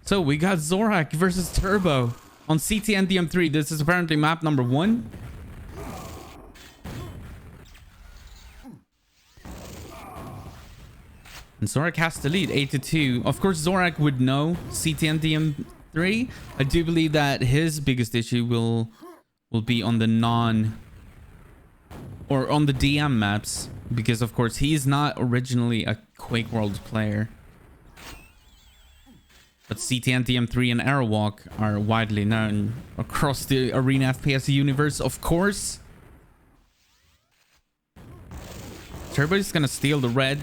So we got Zorak versus Turbo on Ct and Dm3. This is apparently map number 1. And Zorak has to lead 8-2. Of course, Zorak would know Ct and Dm3. I do believe that his biggest issue will be on the on the DM maps, because of course he's not originally a Quake World player. But Ct and Dm3 and Aerowalk are widely known across the Arena FPS universe, of course. Turbo is gonna steal the red.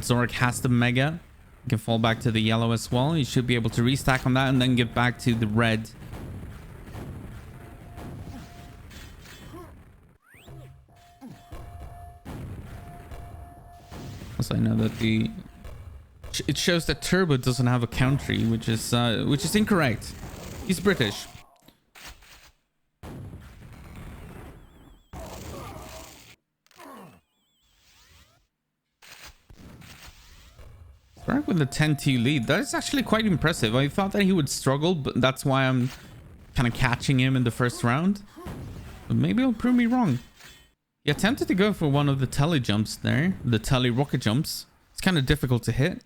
Zorak has the mega. He can fall back to the yellow as well. He should be able to restack on that and then get back to the red. Also, I know that it shows that Turbo doesn't have a country, which is incorrect. He's British. Zorak with a 10-2 lead. That is actually quite impressive. I thought that he would struggle, but that's why I'm kind of catching him in the first round. But maybe he'll prove me wrong. He attempted to go for one of the tele jumps there. The tele rocket jumps. It's kind of difficult to hit.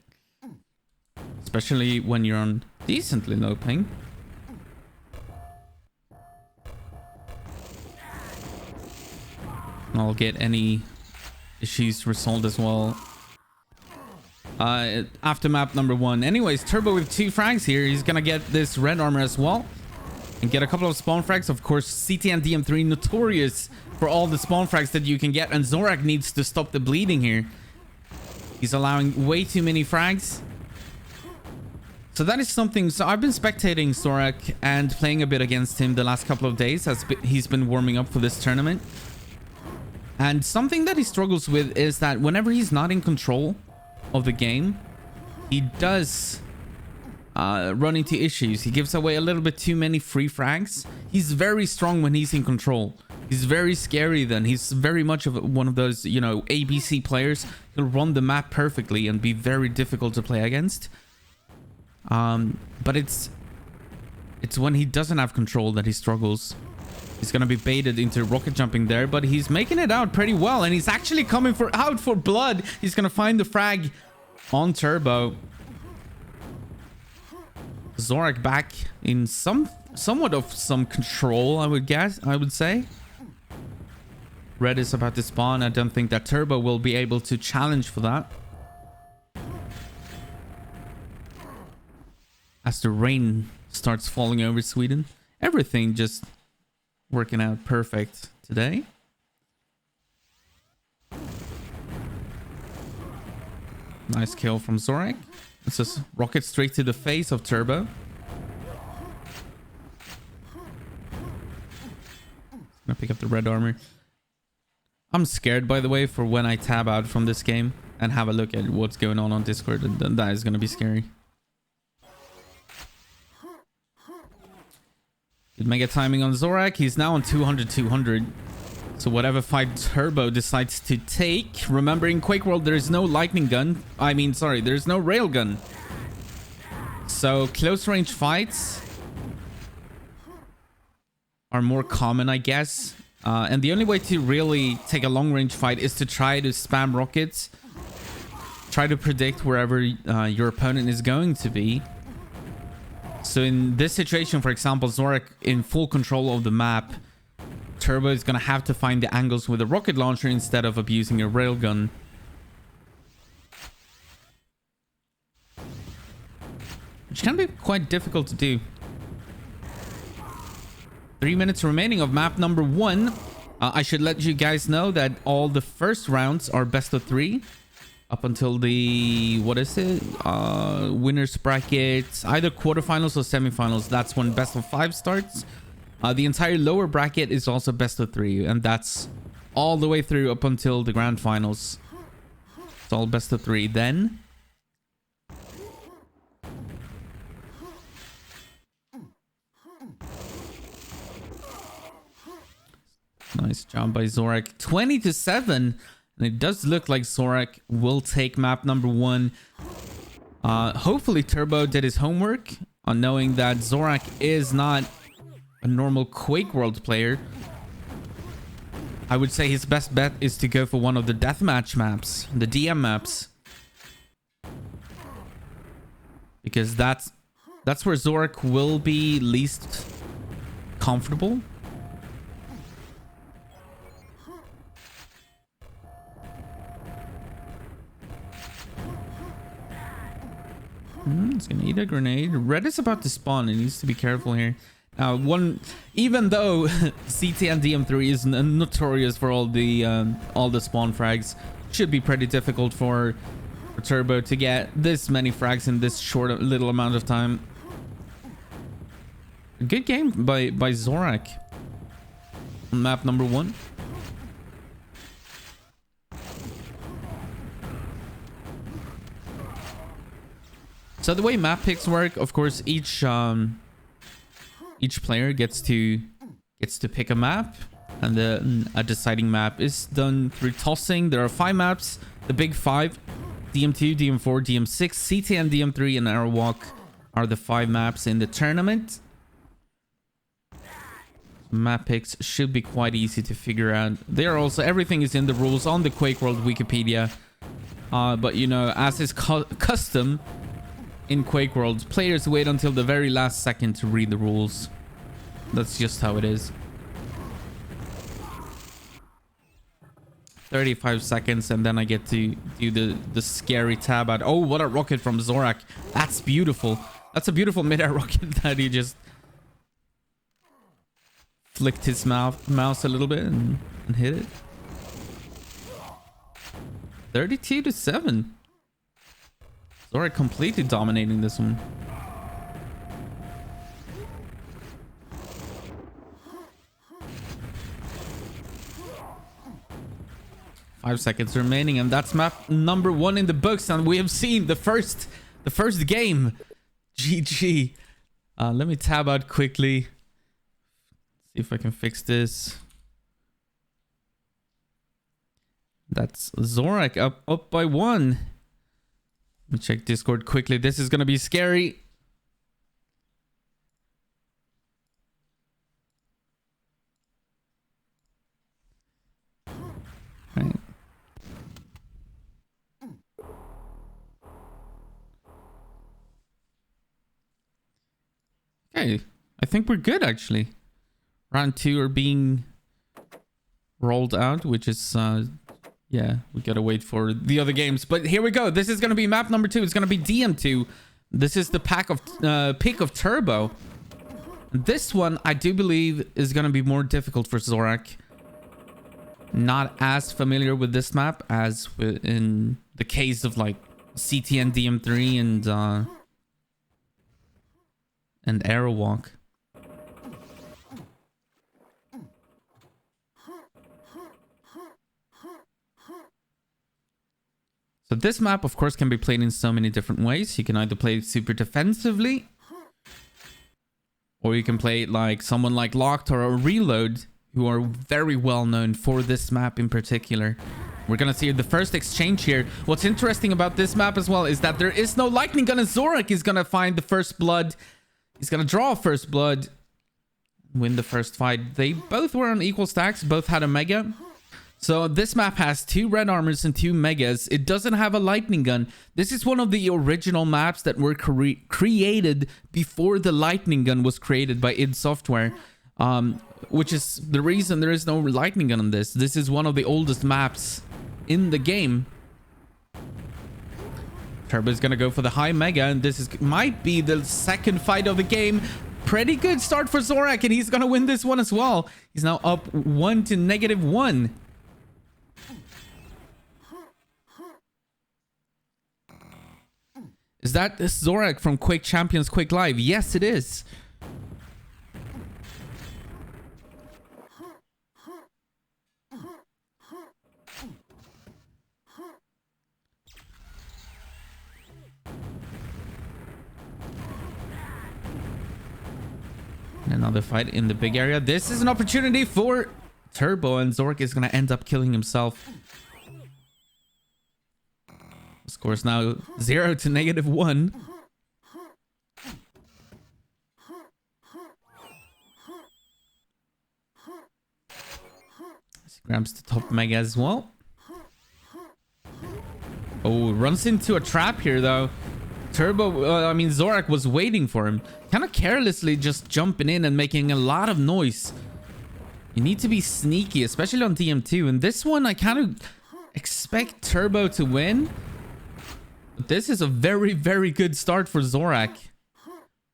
Especially when you're on decently low ping. I'll get any issues resolved as well. After map number 1. Anyways, Turbo with 2 frags here. He's gonna get this red armor as well. And get a couple of spawn frags. Of course, Ct and Dm3 notorious for all the spawn frags that you can get. And Zorak needs to stop the bleeding here. He's allowing way too many frags. So that is something. So I've been spectating Zorak and playing a bit against him the last couple of days as he's been warming up for this tournament. And something that he struggles with is that whenever he's not in control of the game, he does run into issues. He gives away a little bit too many free frags. He's very strong when he's in control. He's very scary then. He's very much of one of those, you know, ABC players. He'll run the map perfectly and be very difficult to play against. But it's when he doesn't have control that he struggles. He's gonna be baited into rocket jumping there, but he's making it out pretty well, and he's actually coming out for blood. He's gonna find the frag on Turbo. Zorak back in somewhat of some control, I would say. Red is about to spawn. I don't think that Turbo will be able to challenge for that. As the rain starts falling over Sweden, everything just working out perfect today. Nice kill from Zorak. It's just rocket straight to the face of Turbo. Gonna pick up the red armor. I'm scared, by the way, for when I tab out from this game and have a look at what's going on Discord, and that is gonna be scary. Good mega timing on Zorak. He's now on 200. So whatever fight Turbo decides to take, remember in Quake World there is no lightning gun. There is no rail gun. So close range fights are more common, I guess. And the only way to really take a long range fight is to try to spam rockets. Try to predict wherever your opponent is going to be. So in this situation, for example, Zorak in full control of the map, Turbo is going to have to find the angles with a rocket launcher instead of abusing a railgun. Which can be quite difficult to do. 3 minutes remaining of map number 1. I should let you guys know that all the first rounds are best of 3. Up until the, winners bracket, either quarterfinals or semifinals. That's when best of 5 starts. The entire lower bracket is also best of 3, and that's all the way through up until the grand finals. It's all best of 3. Then nice job by Zorak. 20-7. And it does look like Zorak will take map number 1. Hopefully Turbo did his homework on knowing that Zorak is not a normal Quake World player, I would say his best bet is to go for one of the deathmatch maps, the DM maps. Because that's where Zorak will be least comfortable. It's gonna eat a grenade. Red is about to spawn. It needs to be careful here. Even though Ct and Dm3 is notorious for all the spawn frags, should be pretty difficult for Turbo to get this many frags in this short little amount of time. Good game by Zorak on map number 1. So the way map picks work, of course, each player gets to pick a map, and a deciding map is done through tossing. There are 5 maps, the big 5: DM2, DM4, DM6, CT and DM3, and Airwalk are the 5 maps in the tournament. Map picks should be quite easy to figure out. Everything is in the rules on the Quake World Wikipedia. But you know, as is custom in Quake World, players wait until the very last second to read the rules. That's just how it is. 35 seconds, and then I get to do the scary tab out. Oh, what a rocket from Zorak. That's beautiful. That's a beautiful mid-air rocket that he just flicked his mouse a little bit and hit it. 32-7. Zorak completely dominating this one. Five seconds remaining, and that's map number 1 in the books, and we have seen the first game. GG. Let me tab out quickly. See if I can fix this. That's Zorak up by 1. Let me check Discord quickly. This is gonna be scary. Right. Okay, I think we're good actually. Round 2 are being rolled out, which is yeah, we gotta wait for the other games. But here we go. This is gonna be map number 2. It's gonna be DM2. This is the pick of Turbo. This one, I do believe, is gonna be more difficult for Zorak. Not as familiar with this map as in the case of like CT and DM3 and Airwalk. So this map, of course, can be played in so many different ways. You can either play it super defensively, or you can play it like someone like Locked or Reload, who are very well known for this map in particular. We're gonna see the first exchange here. What's interesting about this map as well is that there is no lightning gun, and Zorak is gonna find the first blood. He's gonna draw first blood, win the first fight. They both were on equal stacks, both had a mega. So this map has 2 red armors and 2 megas. It doesn't have a lightning gun. This is one of the original maps that were created before the lightning gun was created by id Software, which is the reason there is no lightning gun on this. This is one of the oldest maps in the game. Turbo is gonna go for the high mega, and this might be the second fight of the game. Pretty good start for Zorak, and he's gonna win this one as well. He's now up 1 to -1. Is that this Zorak from Quake Champions Quake Live? Yes, it is. Another fight in the big area. This is an opportunity for Turbo, and Zorak is going to end up killing himself. Scores now 0 to -1. Grabs the top mega as well. Oh, runs into a trap here though. Zorak was waiting for him. Kind of carelessly just jumping in and making a lot of noise. You need to be sneaky, especially on DM2. And this one, I kind of expect Turbo to win. But this is a very, very good start for Zorak.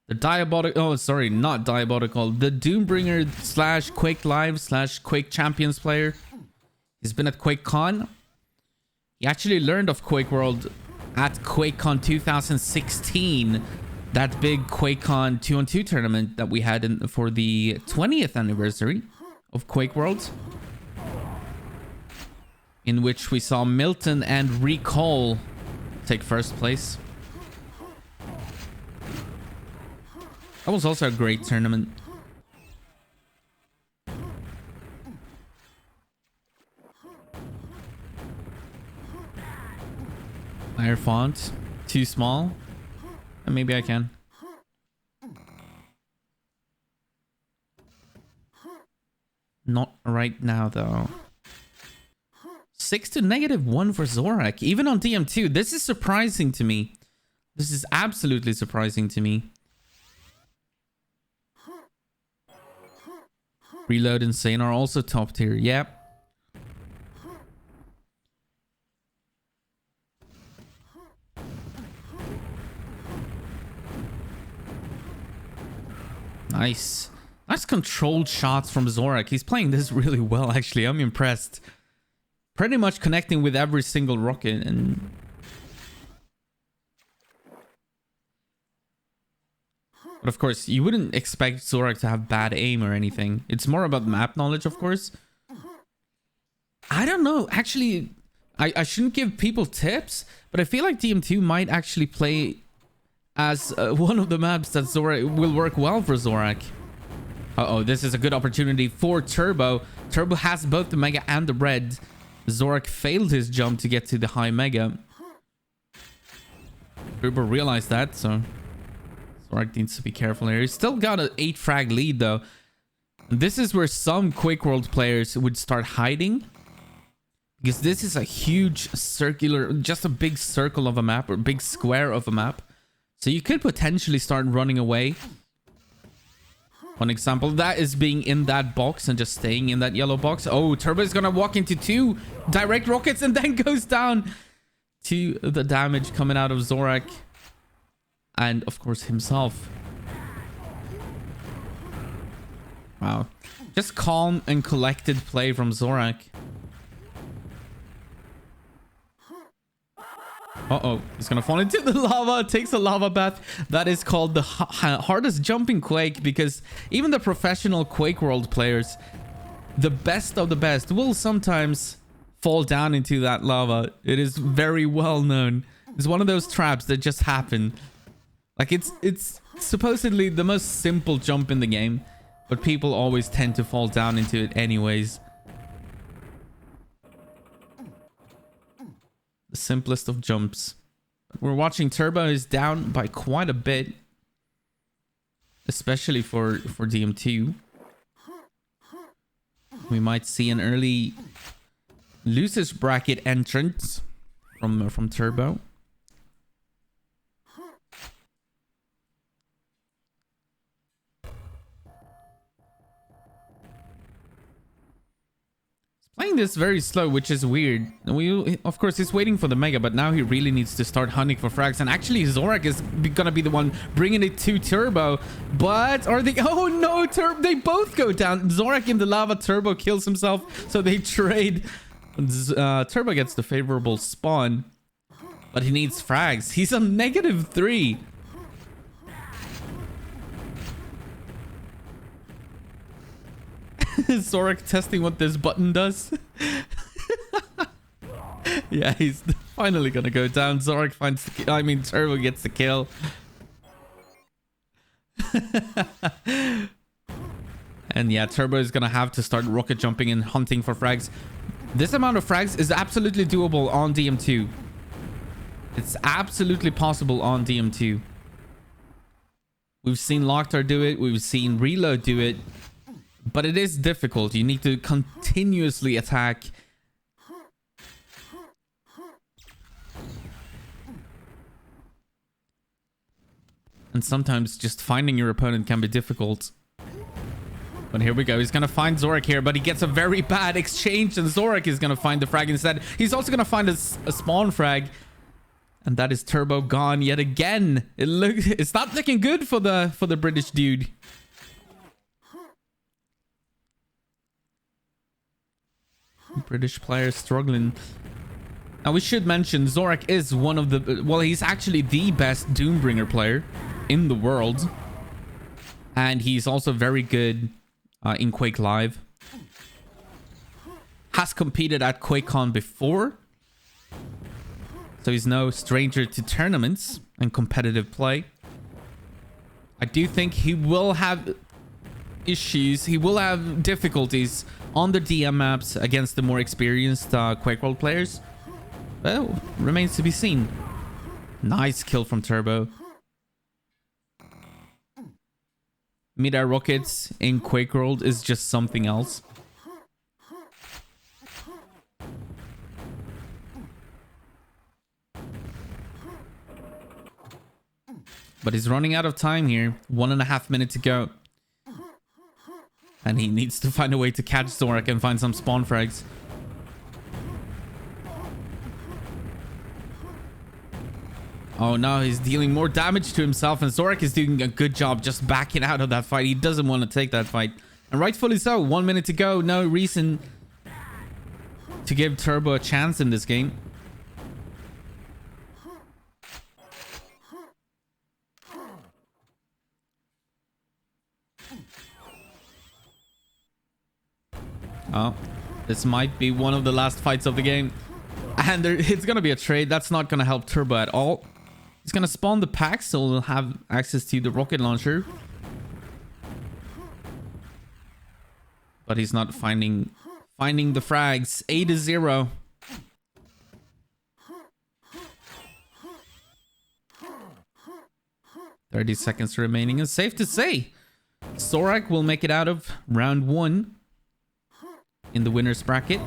The Diabolical... Oh, sorry, not Diabolical. The Doombringer slash Quake Live slash Quake Champions player. He's been at QuakeCon. He actually learned of Quake World at QuakeCon 2016. That big QuakeCon 2-on-2 tournament that we had for the 20th anniversary of Quake World. In which we saw Milton and Recall take first place. That was also a great tournament. Higher font. Too small. And maybe I can. Not right now, though. 6 to -1 for Zorak. Even on DM2. This is surprising to me. This is absolutely surprising to me. Reload and Sane are also top tier. Yep. Nice. Nice controlled shots from Zorak. He's playing this really well, actually. I'm impressed. Pretty much connecting with every single rocket. And but of course, you wouldn't expect Zorak to have bad aim or anything. It's more about map knowledge, of course. I don't know. Actually, I shouldn't give people tips, but I feel like DM2 might actually play as one of the maps that Zorak will work well for Zorak. Uh-oh, this is a good opportunity for Turbo. Turbo has both the Mega and the Red. Zorak failed his jump to get to the high Mega. Turbo realized that, so Zorak needs to be careful here. He's still got an 8 frag lead, though. This is where some Quake World players would start hiding. Because this is a huge circular, just a big circle of a map, or big square of a map. So you could potentially start running away. One example, that is being in that box and just staying in that yellow box. Oh, Turbo is going to walk into 2 direct rockets and then goes down to the damage coming out of Zorak. And, of course, himself. Wow. Just calm and collected play from Zorak. Uh-oh, he's gonna fall into the lava. Takes a lava bath. That is called the hardest jump in Quake, because even the professional Quake World players, the best of the best, will sometimes fall down into that lava. It is very well known. It's one of those traps that just happen. Like, it's supposedly the most simple jump in the game, but people always tend to fall down into it anyways. The simplest of jumps. We're watching Turbo is down by quite a bit, especially for DM2. We might see an early losers bracket entrance from Turbo. Playing this very slow, which is weird. Of course, he's waiting for the Mega, but now he really needs to start hunting for frags. And actually, Zorak is gonna be the one bringing it to Turbo. But are they... Oh no, they both go down. Zorak in the lava, Turbo kills himself. So they trade. Turbo gets the favorable spawn. But he needs frags. He's on -3. Zorak testing what this button does. Yeah, he's finally gonna go down. Zorak finds the Turbo gets the kill. And yeah, Turbo is gonna have to start rocket jumping and hunting for frags. This amount of frags is absolutely doable on DM2. It's absolutely possible on DM2. We've seen Locktar do it. We've seen Reload do it. But it is difficult. You need to continuously attack. And sometimes just finding your opponent can be difficult. But here we go. He's going to find Zorak here, but he gets a very bad exchange, and Zorak is going to find the frag instead. He's also going to find a spawn frag. And that is Turbo gone yet again. It's not looking good for the British dude. British players struggling. Now we should mention Zorak is one of the... Well, he's actually the best Doombringer player in the world. And he's also very good in Quake Live. Has competed at QuakeCon before. So he's no stranger to tournaments and competitive play. I do think he will have issues. He will have difficulties on the DM maps against the more experienced Quake World players. Well, remains to be seen. Nice kill from Turbo. Mid-air rockets in Quake World is just something else. But he's running out of time here. 1.5 minutes to go. And he needs to find a way to catch Zorak and find some spawn frags. Oh no, he's dealing more damage to himself, and Zorak is doing a good job just backing out of that fight. He doesn't want to take that fight. And rightfully so. 1 minute to go. No reason to give Turbo a chance in this game. Oh, this might be one of the last fights of the game. And it's going to be a trade. That's not going to help Turbo at all. He's going to spawn the pack, so we'll have access to the rocket launcher. But he's not finding the frags. 8-0. $30 seconds remaining. It's safe to say Zorak will make it out of round 1 in the winner's bracket.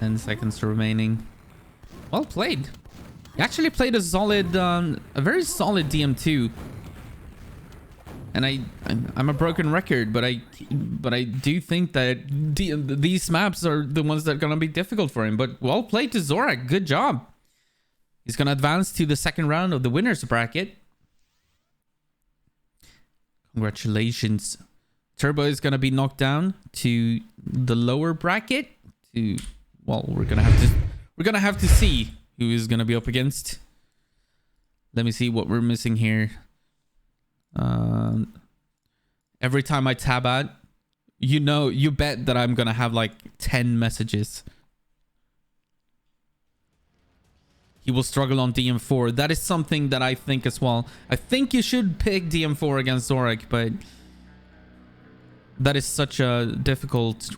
10 seconds remaining. Well played. He actually played a solid, a very solid DM2. And I'm a broken record, but I do think that these maps are the ones that are gonna be difficult for him. But well played to Zorak. Good job. He's gonna advance to the second round of the winners bracket. Congratulations. Turbo is gonna be knocked down to the lower bracket. Well, we're gonna have to see who is gonna be up against. Let me see what we're missing here. Every time I tab out, you bet that I'm gonna have like 10 messages. He will struggle on DM4. That is something that I think as well. I think you should pick DM4 against Zorak, but that is such a difficult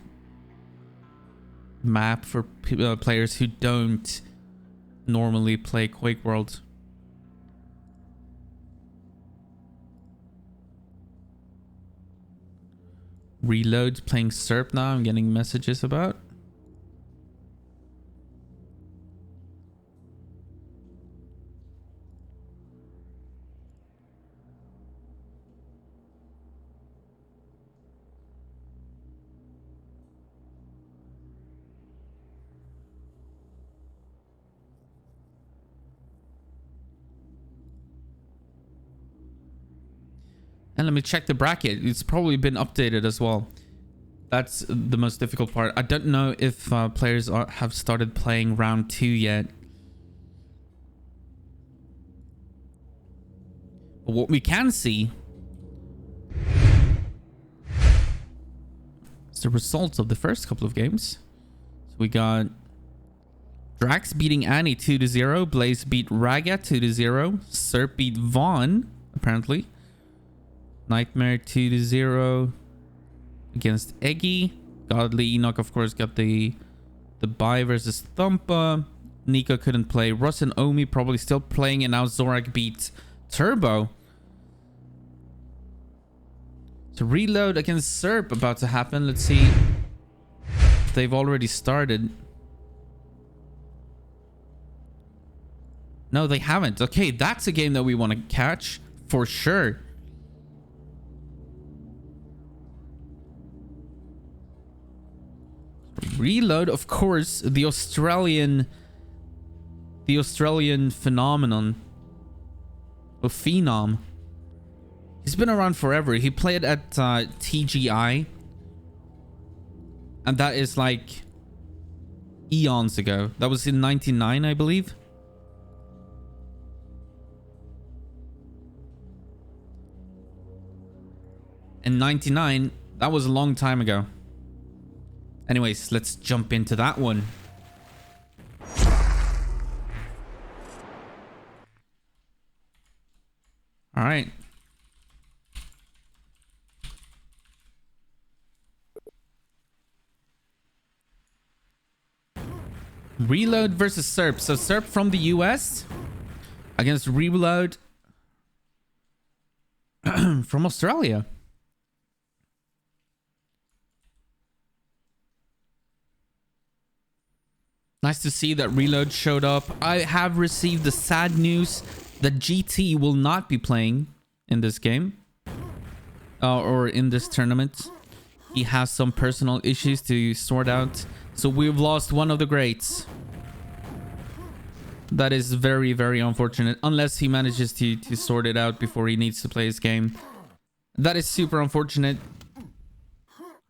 map for players who don't normally play Quake World. Reload, playing SERP now. I'm getting messages about. And let me check the bracket. It's probably been updated as well. That's the most difficult part. I don't know if players have started playing round 2 yet. But what we can see is the results of the first couple of games. So we got Drax beating Annie 2-0. Blaze beat Raga 2-0. SERP beat Vaughn, apparently. Nightmare 2-0 against Eggy. Godly Enoch, of course, got the bye versus Thumpa. Nico couldn't play. Russ and Omi probably still playing, and now Zorak beat Turbo. So reload against Serp about to happen. Let's see. They've already started. No, they haven't. Okay, that's a game that we want to catch for sure. Reload, of course, the Australian phenomenon. A phenom. He's been around forever. He played at TGI. And that is like eons ago. That was in 99, I believe. In 99, that was a long time ago. Anyways, let's jump into that one. All right. Reload versus Serp. So Serp from the US against Reload from Australia. Nice to see that Reload showed up. I have received the sad news that GT will not be playing in this game. Or in this tournament. He has some personal issues to sort out. So we've lost one of the greats. That is very, very unfortunate. Unless he manages to sort it out before he needs to play his game. That is super unfortunate.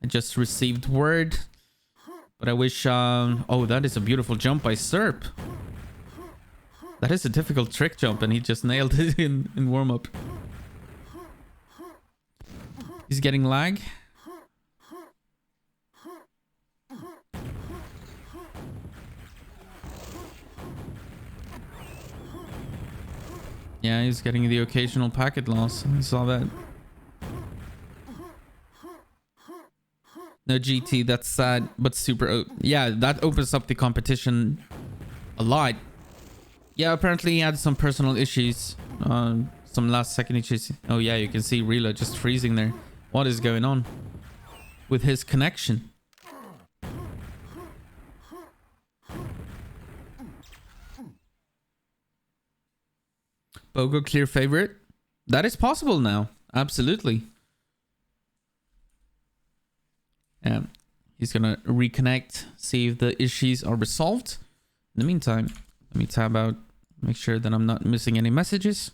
I just received word. But I wish... oh, that is a beautiful jump by Serp. That is a difficult trick jump, and he just nailed it in warm-up. He's getting lag. Yeah, he's getting the occasional packet loss. I saw that. No GT, that's sad, but super... yeah, that opens up the competition a lot. Yeah, apparently he had some personal issues. Some last second issues. Oh yeah, you can see Reload just freezing there. What is going on with his connection? Bogo clear favorite? That is possible now. Absolutely. Yeah, he's gonna reconnect, see if the issues are resolved. In the meantime, let me tab out, make sure that I'm not missing any messages.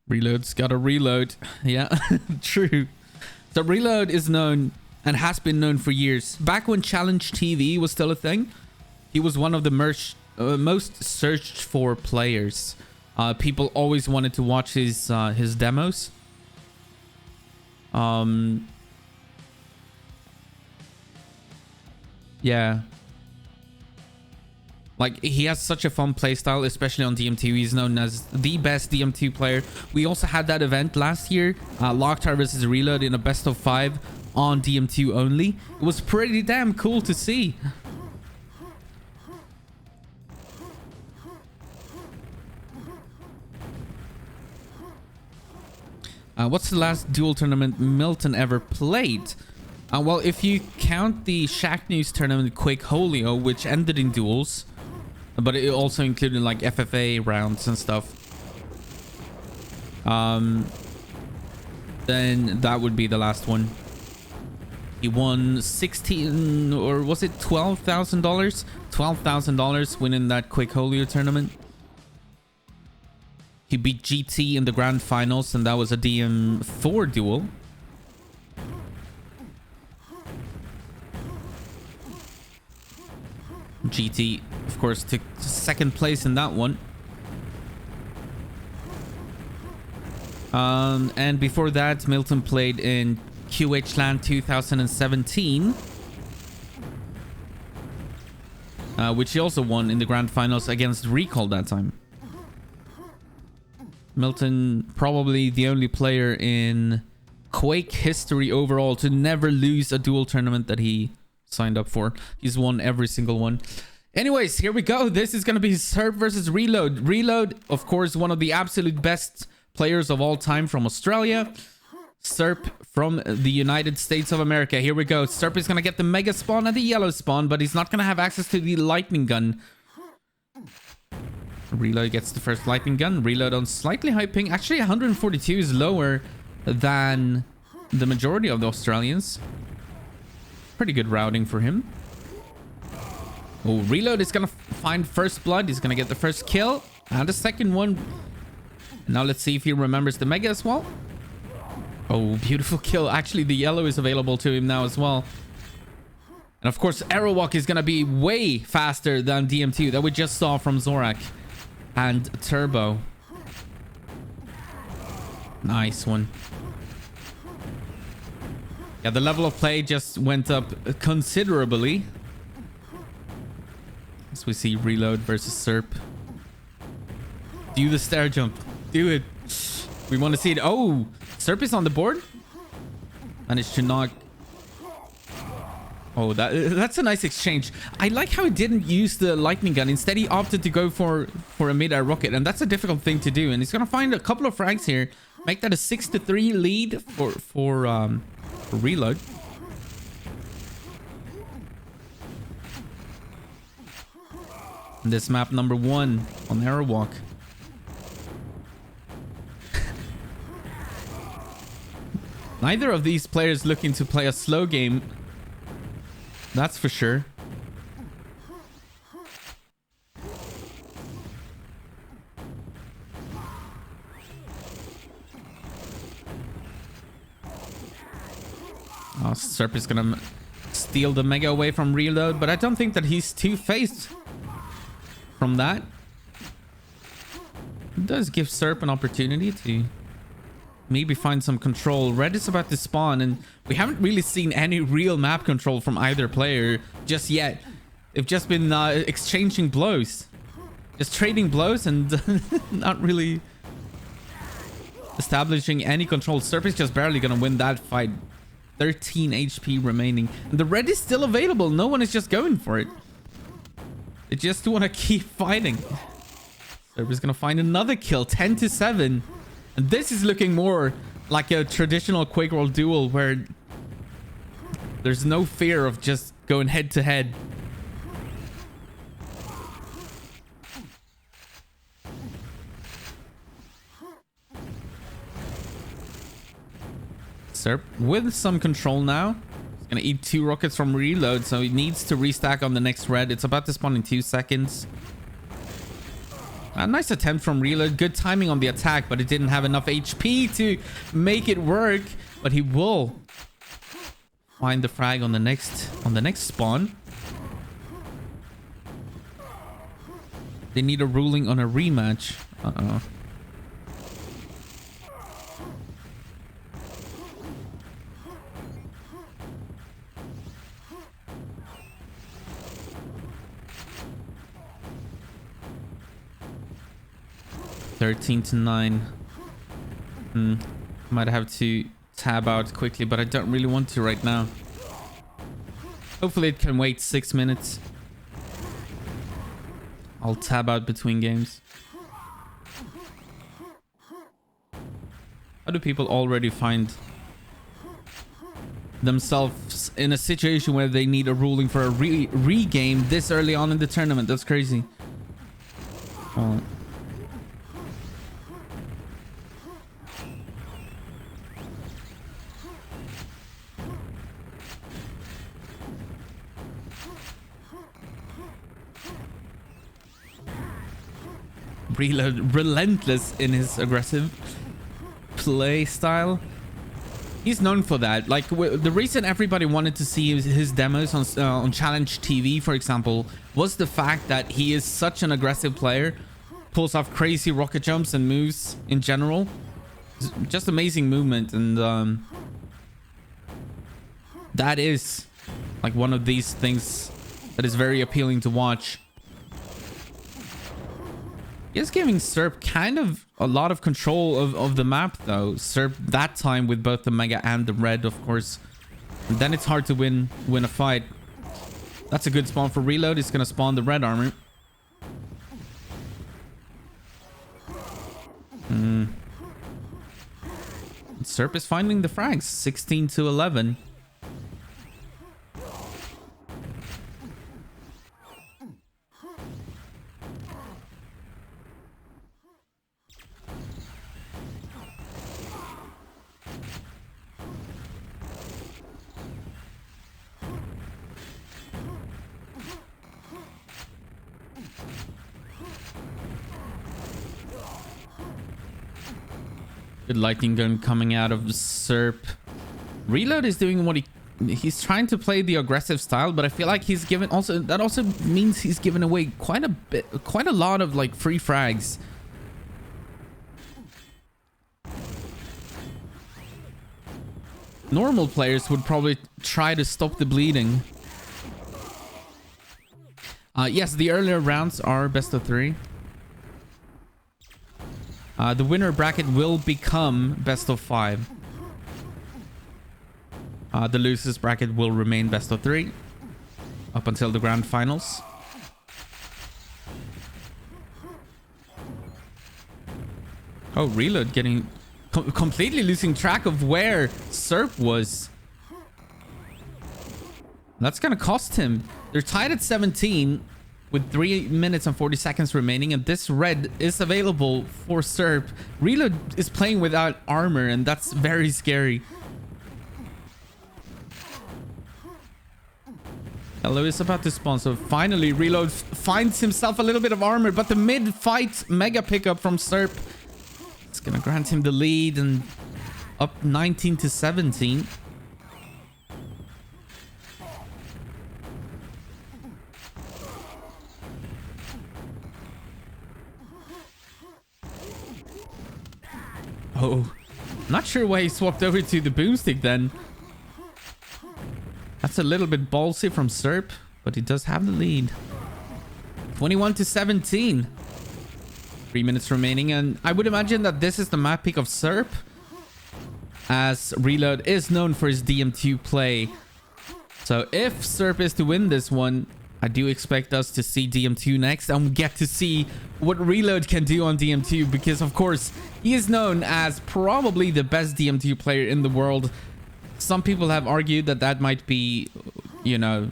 Reload's gotta reload. Yeah, true. So Reload is known and has been known for years. Back when Challenge TV was still a thing, he was one of the most searched for players. People always wanted to watch his demos. Yeah. Like, he has such a fun playstyle, especially on DMT. He's known as the best DMT player. We also had that event last year, Locktar versus Reload in a best of 5 on DMT only. It was pretty damn cool to see. What's the last duel tournament Milton ever played? Well, if you count the Shack News tournament Quakeholio, which ended in duels, but it also included like FFA rounds and stuff, then that would be the last one. He won 16, or was it $12,000? $12,000 winning that Quakeholio tournament. He beat GT in the grand finals, and that was a DM4 duel. GT, of course, took second place in that one. And before that, Milton played in QHLand 2017, which he also won in the grand finals against Recall that time. Milton, probably the only player in Quake history overall to never lose a duel tournament that he signed up for. He's won every single one. Anyways, here we go. This is going to be Serp versus Reload. Reload, of course, one of the absolute best players of all time from Australia. Serp from the United States of America. Here we go. Serp is going to get the mega spawn and the yellow spawn, but he's not going to have access to the lightning gun. Reload gets the first lightning gun. Reload on slightly high ping. Actually, 142 is lower than the majority of the Australians. Pretty good routing for him. Oh, Reload is going to find first blood. He's going to get the first kill and the second one. Now let's see if he remembers the mega as well. Oh, beautiful kill. Actually, the yellow is available to him now as well. And of course, Arrow Walk is going to be way faster than DM2 that we just saw from Zorak and Turbo. Nice one. Yeah, the level of play just went up considerably. As we see Reload versus Serp. Do the stair jump. Do it. We want to see it. Oh, Serp is on the board. Managed to knock. Oh, that's a nice exchange. I like how he didn't use the lightning gun. Instead, he opted to go for a mid-air rocket. And that's a difficult thing to do. And he's going to find a couple of frags here. Make that a 6-3 lead for Reload. This map number 1 on Arrow Walk. Neither of these players looking to play a slow game. That's for sure. Oh, Serp is gonna steal the mega away from Reload, but I don't think that he's too phased from that. It does give Serp an opportunity to maybe find some control. Red is about to spawn, and we haven't really seen any real map control from either player just yet. They've just been exchanging blows. Just trading blows and not really establishing any control. Serp is just barely gonna win that fight. 13 HP remaining. And the red is still available. No one is just going for it. They just want to keep fighting. Serp is gonna find another kill. 10-7. And this is looking more like a traditional Quake World duel where there's no fear of just going head to head. Serp with some control now. He's gonna eat 2 rockets from Reload, so he needs to restack on the next red. It's about to spawn in 2 seconds. A nice attempt from Reload. Good timing on the attack, but it didn't have enough HP to make it work. But he will find the frag on the next spawn. They need a ruling on a rematch. Uh-oh. (13-9). Might have to tab out quickly, but I don't really want to right now. Hopefully it can wait 6 minutes. I'll tab out between games. How do people already find themselves in a situation where they need a ruling for a re-game this early on in the tournament? That's crazy. Oh. Reload relentless in his aggressive play style. He's known for that. Like the reason everybody wanted to see his demos on Challenge TV, for example, was the fact that he is such an aggressive player, pulls off crazy rocket jumps and moves in general. Just amazing movement, and that is like one of these things that is very appealing to watch. Is giving Serp kind of a lot of control of the map, though. Serp that time with both the Mega and the Red, of course. And then it's hard to win a fight. That's a good spawn for Reload. He's going to spawn the Red armor. Serp is finding the frags. 16 to 11. Good lightning gun coming out of Serp. Reload is doing what he's trying to play the aggressive style, but I feel like he's given that also means he's given away quite a lot of like free frags. Normal players would probably try to stop the bleeding. Yes, the earlier rounds are best of 3. The winner bracket will become best of 5. The losers bracket will remain best of 3 up until the grand finals. Oh, Reload getting completely losing track of where Serp was. That's gonna cost him. They're tied at 17 with 3 minutes and 40 seconds remaining, and this Red is available for Serp. Reload is playing without armor, and that's very scary. Hello is about to spawn, so finally Reload finds himself a little bit of armor, but the mid-fight mega pickup from Serp is gonna grant him the lead, and up 19 to 17. Oh, not sure why he swapped over to the boomstick then. That's a little bit ballsy from Serp, but he does have the lead. 21 to 17. 3 minutes remaining, and I would imagine that this is the map pick of Serp, as Reload is known for his DM2 play. So if Serp is to win this one, I do expect us to see DM2 next, and we get to see what Reload can do on DM2, because of course he is known as probably the best DM2 player in the world. Some people have argued that that might be, you know,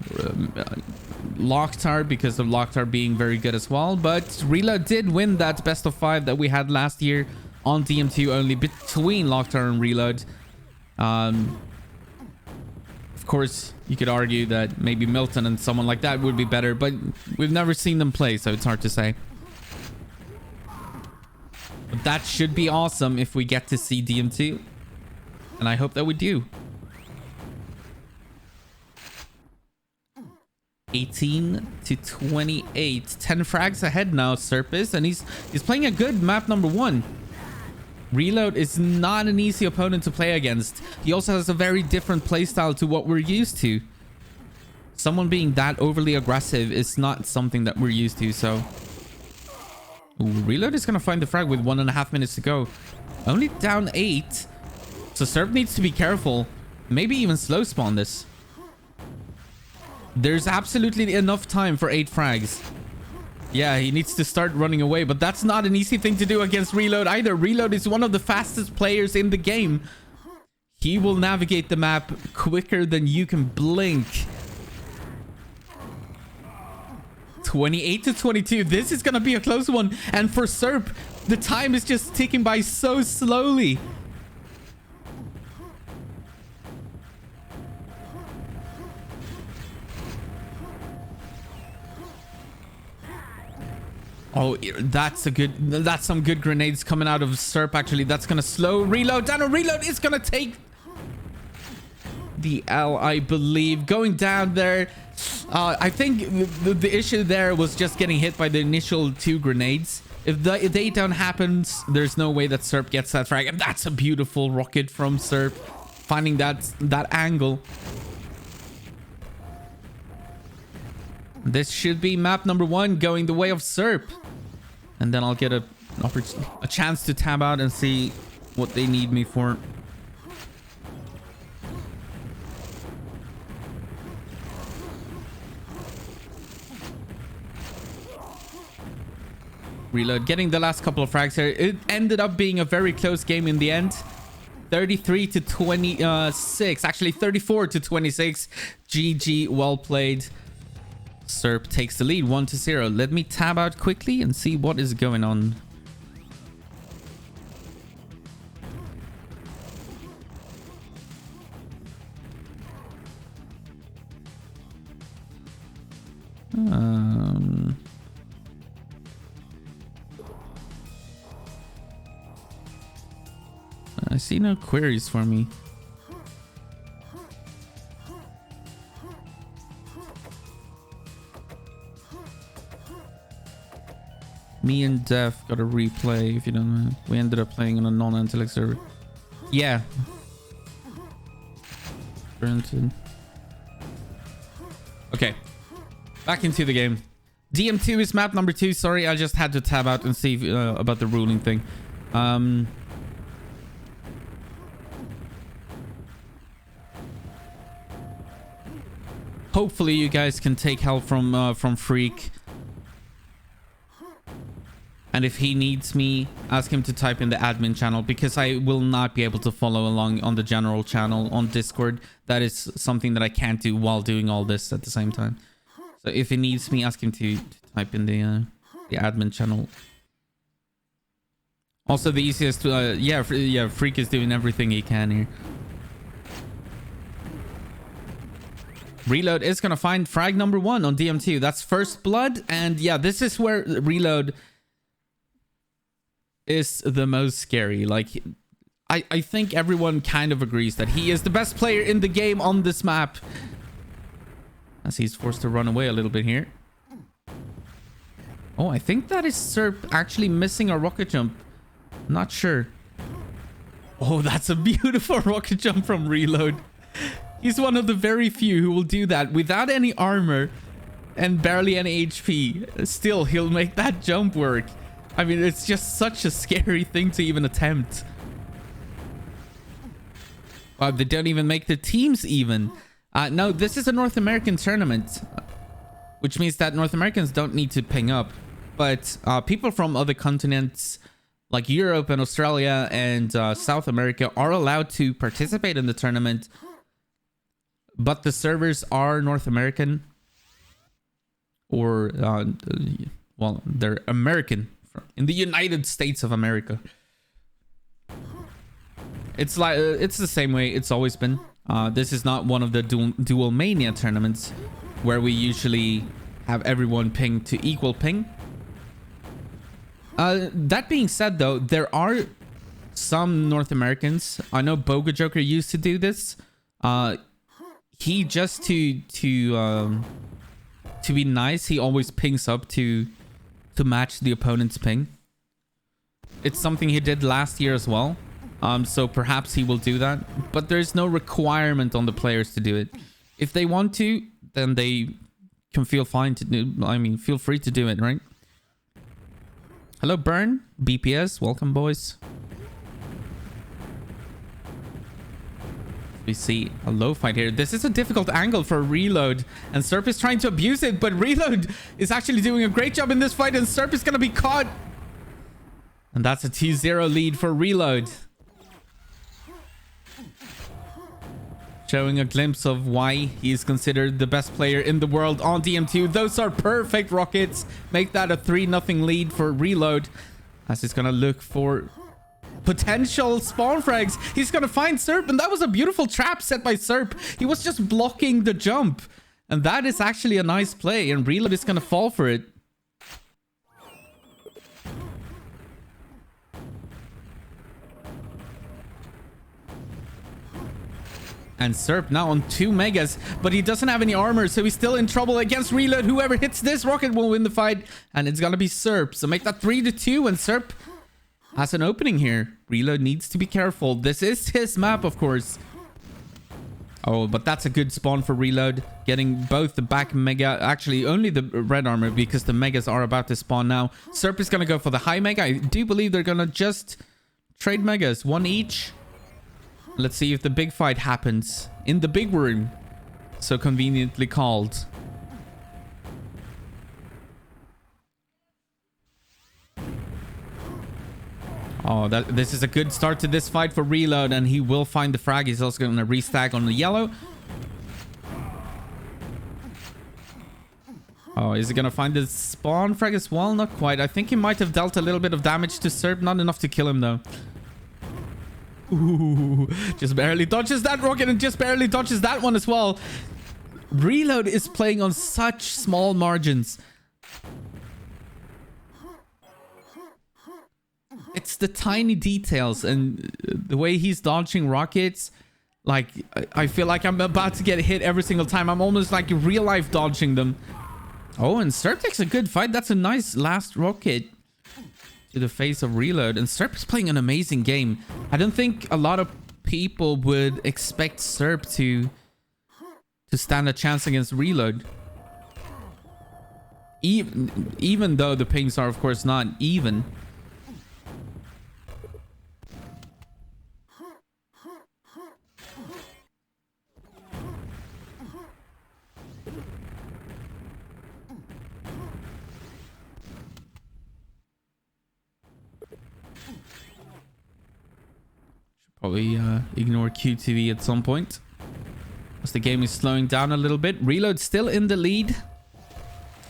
Locktar, because of Locktar being very good as well. But Reload did win that best of 5 that we had last year on DM2 only, between Locktar and Reload. Of course, you could argue that maybe Milton and someone like that would be better, but we've never seen them play, so it's hard to say. But that should be awesome if we get to see DM2, and I hope that we do. 18 to 28. 10 frags ahead now, Serpis, and he's playing a good map number 1. Reload is not an easy opponent to play against. He also has a very different playstyle to what we're used to. Someone being that overly aggressive is not something that we're used to, so... Ooh, Reload is gonna find the frag with 1.5 minutes to go. Only down 8. So Serp needs to be careful. Maybe even slow spawn this. There's absolutely enough time for 8 frags. Yeah, he needs to start running away, but that's not an easy thing to do against Reload either. Reload is one of the fastest players in the game. He will navigate the map quicker than you can blink. 28 to 22. This is gonna be a close one. And for Serp, the time is just ticking by so slowly. Oh, that's some good grenades coming out of Serp, actually. That's gonna slow Reload down, and Reload is gonna take the L, I believe. Going down there, I think the issue there was just getting hit by the initial 2 grenades. If the 8-down happens, there's no way that Serp gets that frag, and that's a beautiful rocket from Serp, finding that angle. This should be map number 1 going the way of Serp. And then I'll get a chance to tab out and see what they need me for. Reload, getting the last couple of frags here. It ended up being a very close game in the end. 33 to 26. Actually, 34 to 26. GG, well played. Serp takes the lead, 1-0. Let me tab out quickly and see what is going on. I see no queries for me. Me and Def got a replay, if you don't know. We ended up playing on a non-intellect server. Yeah. Brenton. Okay. Back into the game. DM2 is map number 2. Sorry, I just had to tab out and see about the ruling thing. Hopefully you guys can take help from Freak. And if he needs me, ask him to type in the admin channel, because I will not be able to follow along on the general channel on Discord. That is something that I can't do while doing all this at the same time. So if he needs me, ask him to type in the admin channel. Also, the easiest yeah, Freak is doing everything he can here. Reload is gonna find frag number 1 on DM2. That's first blood, and yeah, this is where Reload is the most scary. Like, I think everyone kind of agrees that he is the best player in the game on this map. As he's forced to run away a little bit here. Oh, I think that is Serp actually missing a rocket jump. Not sure. Oh, that's a beautiful rocket jump from Reload. He's one of the very few who will do that without any armor and barely any HP. Still, he'll make that jump work. I mean, it's just such a scary thing to even attempt. Wow, they don't even make the teams even. No, this is a North American tournament, which means that North Americans don't need to ping up. But people from other continents like Europe and Australia and South America are allowed to participate in the tournament. But the servers are North American, or well, they're American in the United States of America. It's like it's the same way it's always been. This is not one of the dual mania tournaments where we usually have everyone ping to equal ping. That being said, though, there are some North Americans. I know Boga Joker used to do this. He just to be nice, he always pings up to match the opponent's ping. It's something he did last year as well. So perhaps he will do that, but there's no requirement on the players to do it. If they want to, then they can feel fine to do. I mean, feel free to do it, right? Hello, Burn, BPS, welcome, boys. We see a low fight here. This is a difficult angle for Reload, and Serp is trying to abuse it, but Reload is actually doing a great job in this fight, and Serp is gonna be caught. And that's a 2-0 lead for Reload. Showing a glimpse of why he is considered the best player in the world on DM2. Those are perfect rockets. Make that a 3-0 lead for Reload, as he's gonna look for potential spawn frags. He's gonna find Serp, and that was a beautiful trap set by Serp. He was just blocking the jump, and that is actually a nice play, and Reload is gonna fall for it. And Serp now on 2 megas, but he doesn't have any armor, so he's still in trouble against Reload. Whoever hits this rocket will win the fight, and it's gonna be Serp. So make that 3-2, and Serp has an opening here. Reload needs to be careful. This is his map, of course. Oh, but that's a good spawn for reload. Getting both the back mega, actually only the red armor because the megas are about to spawn now. Serp is going to go for the high mega. I do believe they're going to just trade megas, one each. Let's see if the big fight happens in the big room. So conveniently called. Oh, this is a good start to this fight for reload, and he will find the frag. He's also going to restack on the yellow. Oh, is he going to find the spawn frag as well? Not quite. I think he might have dealt a little bit of damage to Serp. Not enough to kill him, though. Ooh, just barely dodges that rocket and just barely dodges that one as well. Reload is playing on such small margins. It's the tiny details and the way he's dodging rockets. Like, I feel like I'm about to get hit every single time. I'm almost like real life dodging them. Oh, and Serp takes a good fight. That's a nice last rocket to the face of reload. And Serp is playing an amazing game. I don't think a lot of people would expect Serp to stand a chance against reload. Even though the pings are, of course, not even. Probably ignore QTV at some point, as the game is slowing down a little bit. Reload still in the lead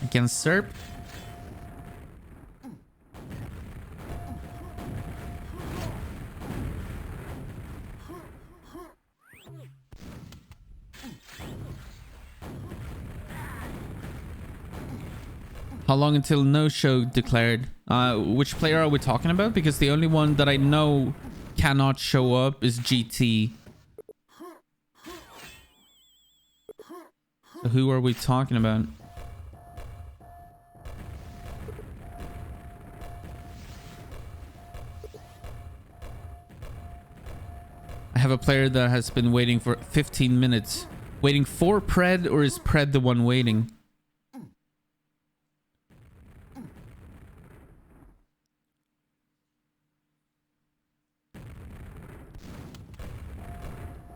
against Serp. How long until no show declared? Which player are we talking about? Because the only one that I know cannot show up is GT. So who are we talking about? I have a player that has been waiting for 15 minutes. Waiting for Pred, or is Pred the one waiting?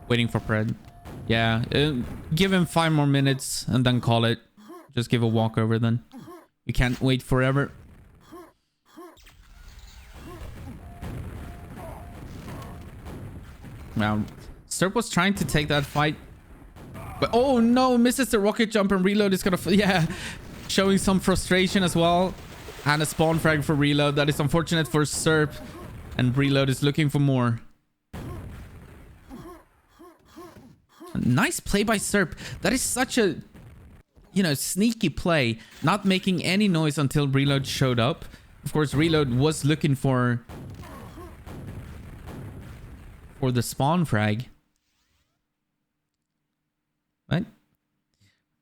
Waiting for Pred. Yeah, give him 5 more minutes and then call it. Just give a walkover then. You can't wait forever. Now, Serp was trying to take that fight. But oh no, misses the rocket jump, and reload is gonna... Yeah, showing some frustration as well. And a spawn frag for reload. That is unfortunate for Serp. And reload is looking for more. Nice play by Serp. That is such a, sneaky play. Not making any noise until reload showed up. Of course, reload was looking for the spawn frag. Right?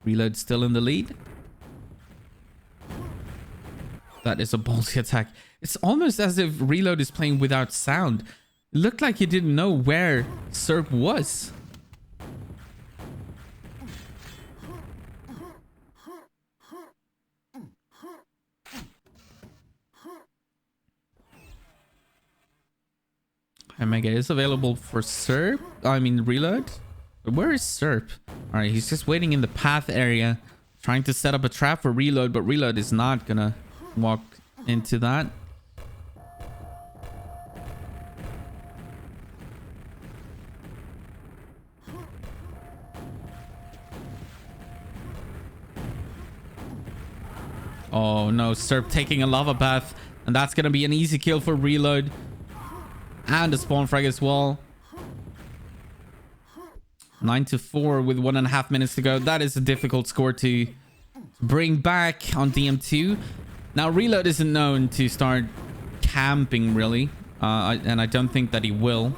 Reload still in the lead. That is a ballsy attack. It's almost as if reload is playing without sound. It looked like he didn't know where Serp was. Mega is available for Serp. I mean, reload. But where is Serp? All right, he's just waiting in the path area, trying to set up a trap for reload, but reload is not gonna walk into that. Oh no, Serp taking a lava bath, and that's gonna be an easy kill for reload. And a spawn frag as well. 9-4 with 1.5 minutes to go. That is a difficult score to bring back on DM2. Now, reload isn't known to start camping, really. And I don't think that he will.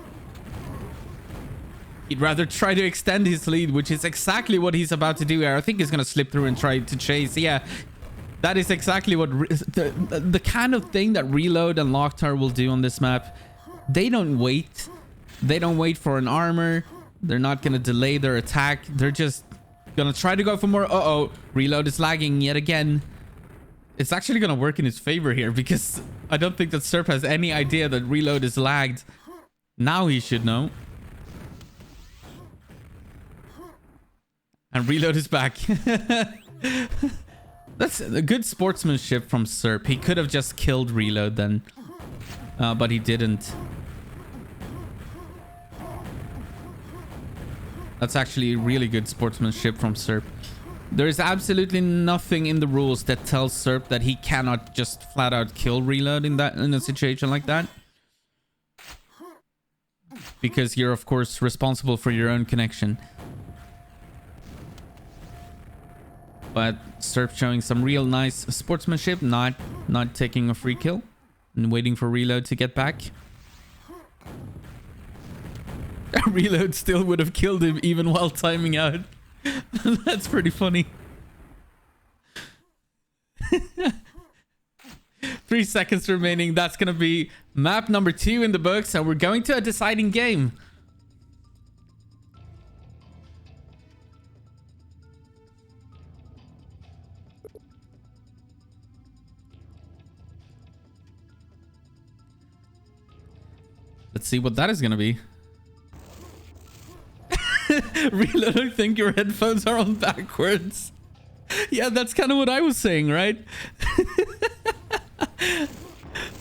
He'd rather try to extend his lead, which is exactly what he's about to do here. I think he's going to slip through and try to chase. Yeah, that is exactly what... the kind of thing that reload and Locktar will do on this map. They don't wait. They don't wait for an armor. They're not going to delay their attack. They're just going to try to go for more. Uh-oh. Reload is lagging yet again. It's actually going to work in his favor here because I don't think that Serp has any idea that reload is lagged. Now he should know. And reload is back. That's a good sportsmanship from Serp. He could have just killed reload then. But he didn't. That's actually really good sportsmanship from Serp. There is absolutely nothing in the rules that tells Serp that he cannot just flat out kill reload in a situation like that. Because you're of course responsible for your own connection. But Serp showing some real nice sportsmanship, not taking a free kill and waiting for reload to get back. Reload still would have killed him even while timing out. That's pretty funny. 3 seconds remaining. That's gonna be map number 2 in the books, and we're going to a deciding game. Let's see what that is gonna be. Reload, I think your headphones are on backwards. Yeah, that's kind of what I was saying, right?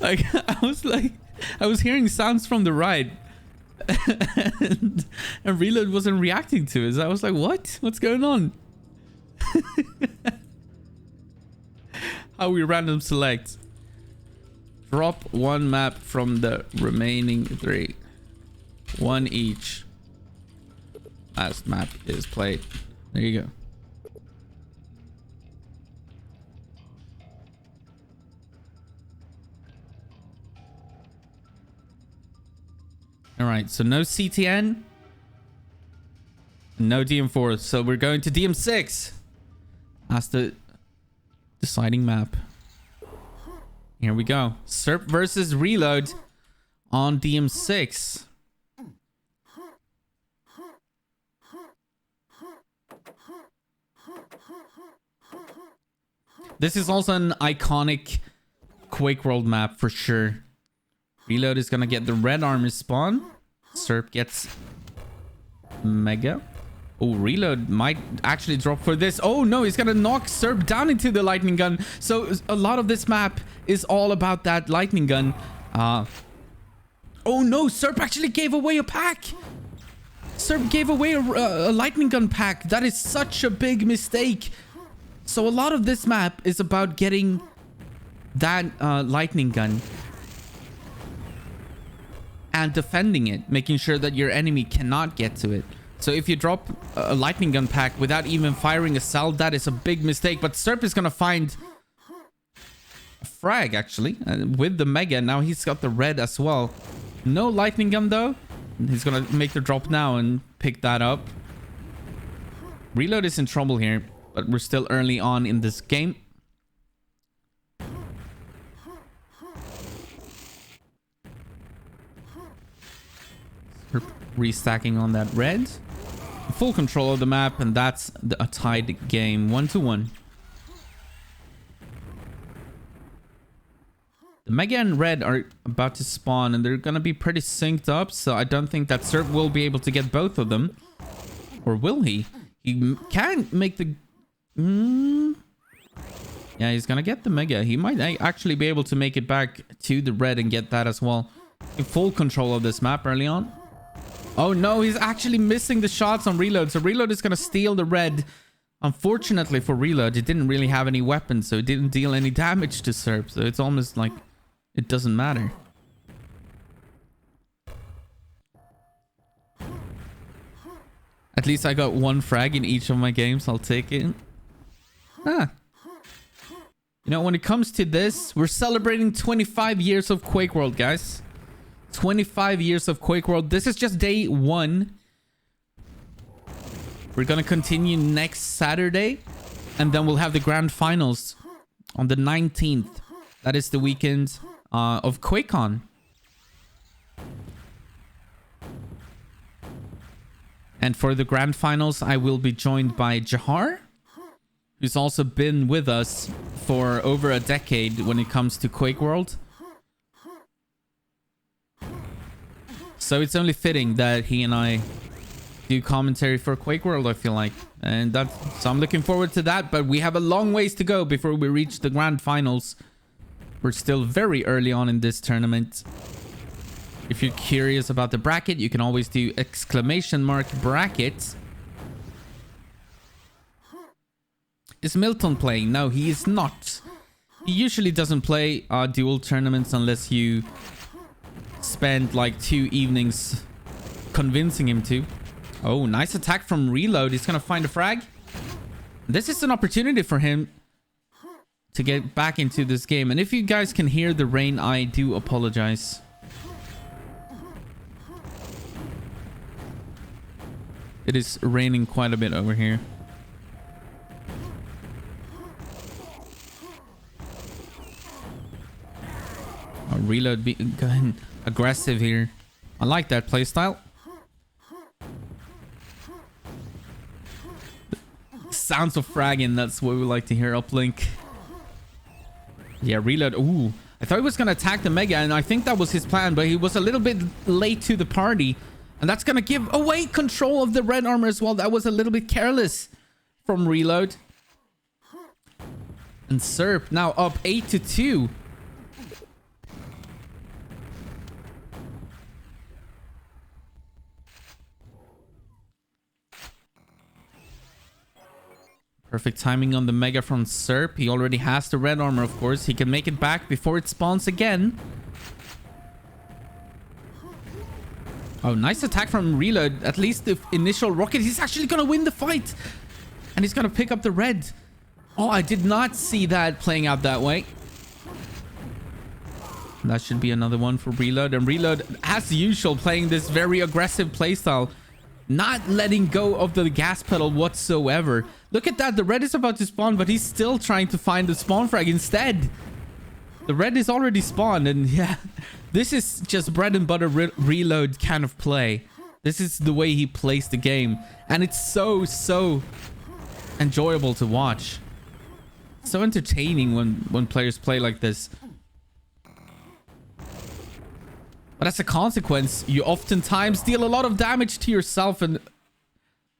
Like, I was hearing sounds from the right. and Reload wasn't reacting to it. So I was like, what? What's going on? How we random select. Drop one map from the remaining 3. One each. Last map is played. There you go. All right, so no CTN, no DM4. So we're going to DM6 as the deciding map. Here we go. Serp versus Reload on DM6. This is also an iconic Quake World map for sure. Reload is gonna get the red armor spawn. Serp gets Mega. Oh, Reload might actually drop for this. Oh no, he's gonna knock Serp down into the lightning gun. So a lot of this map is all about that lightning gun. Oh no, Serp actually gave away a pack. Serp gave away a lightning gun pack. That is such a big mistake. So a lot of this map is about getting that lightning gun and defending it, making sure that your enemy cannot get to it. So if you drop a lightning gun pack without even firing a cell, that is a big mistake. But Serp is gonna find a frag actually with the Mega. Now he's got the red as well. No lightning gun though. He's gonna make the drop now and pick that up. Reload is in trouble here, but we're still early on in this game. Restacking on that red. Full control of the map, and that's a tied game, 1-1. The Mega and red are about to spawn, and they're gonna be pretty synced up, so I don't think that Serp will be able to get both of them. Or will he? He can make the... Yeah, he's gonna get the Mega. He might actually be able to make it back to the red and get that as well. In full control of this map early on. Oh no, he's actually missing the shots on Reload. So Reload is gonna steal the red. Unfortunately for Reload, it didn't really have any weapons, so it didn't deal any damage to Serp. So it's almost like it doesn't matter. At least I got one frag in each of my games. I'll take it. You know, when it comes to this, we're celebrating 25 years of Quake World, guys. 25 years of Quake World. This is just day 1. We're gonna continue next Saturday, and then we'll have the grand finals on the 19th. That is the weekend of QuakeCon. And for the grand finals, I will be joined by Jahar, who's also been with us for over a decade when it comes to Quake World. So it's only fitting that he and I do commentary for Quake World, I feel like. And so I'm looking forward to that, but we have a long ways to go before we reach the grand finals. We're still very early on in this tournament. If you're curious about the bracket, you can always do !bracket. Is Milton playing? No, he is not. He usually doesn't play dual tournaments unless you spend like 2 evenings convincing him to. Oh, nice attack from Reload. He's gonna find a frag. This is an opportunity for him to get back into this game. And if you guys can hear the rain, I do apologize. It is raining quite a bit over here. Oh, Reload going aggressive here. I like that playstyle. Sounds of fragging, that's what we like to hear. Uplink. Yeah, Reload. Ooh, I thought he was gonna attack the Mega, and I think that was his plan, but he was a little bit late to the party. And that's gonna give away control of the red armor as well. That was a little bit careless from Reload. And Serp now up 8-2. Perfect timing on the Mega from Serp. He already has the red armor, of course. He can make it back before it spawns again. Oh, nice attack from Reload. At least the initial rocket. He's actually going to win the fight. And he's going to pick up the red. Oh, I did not see that playing out that way. That should be another one for Reload. And Reload, as usual, playing this very aggressive playstyle. Not letting go of the gas pedal whatsoever. Look at that. The red is about to spawn, but he's still trying to find the spawn frag instead. The red is already spawned, and yeah, this is just bread and butter Reload kind of play. This is the way he plays the game, and it's so enjoyable to watch. So entertaining when players play like this. But as a consequence, you oftentimes deal a lot of damage to yourself, and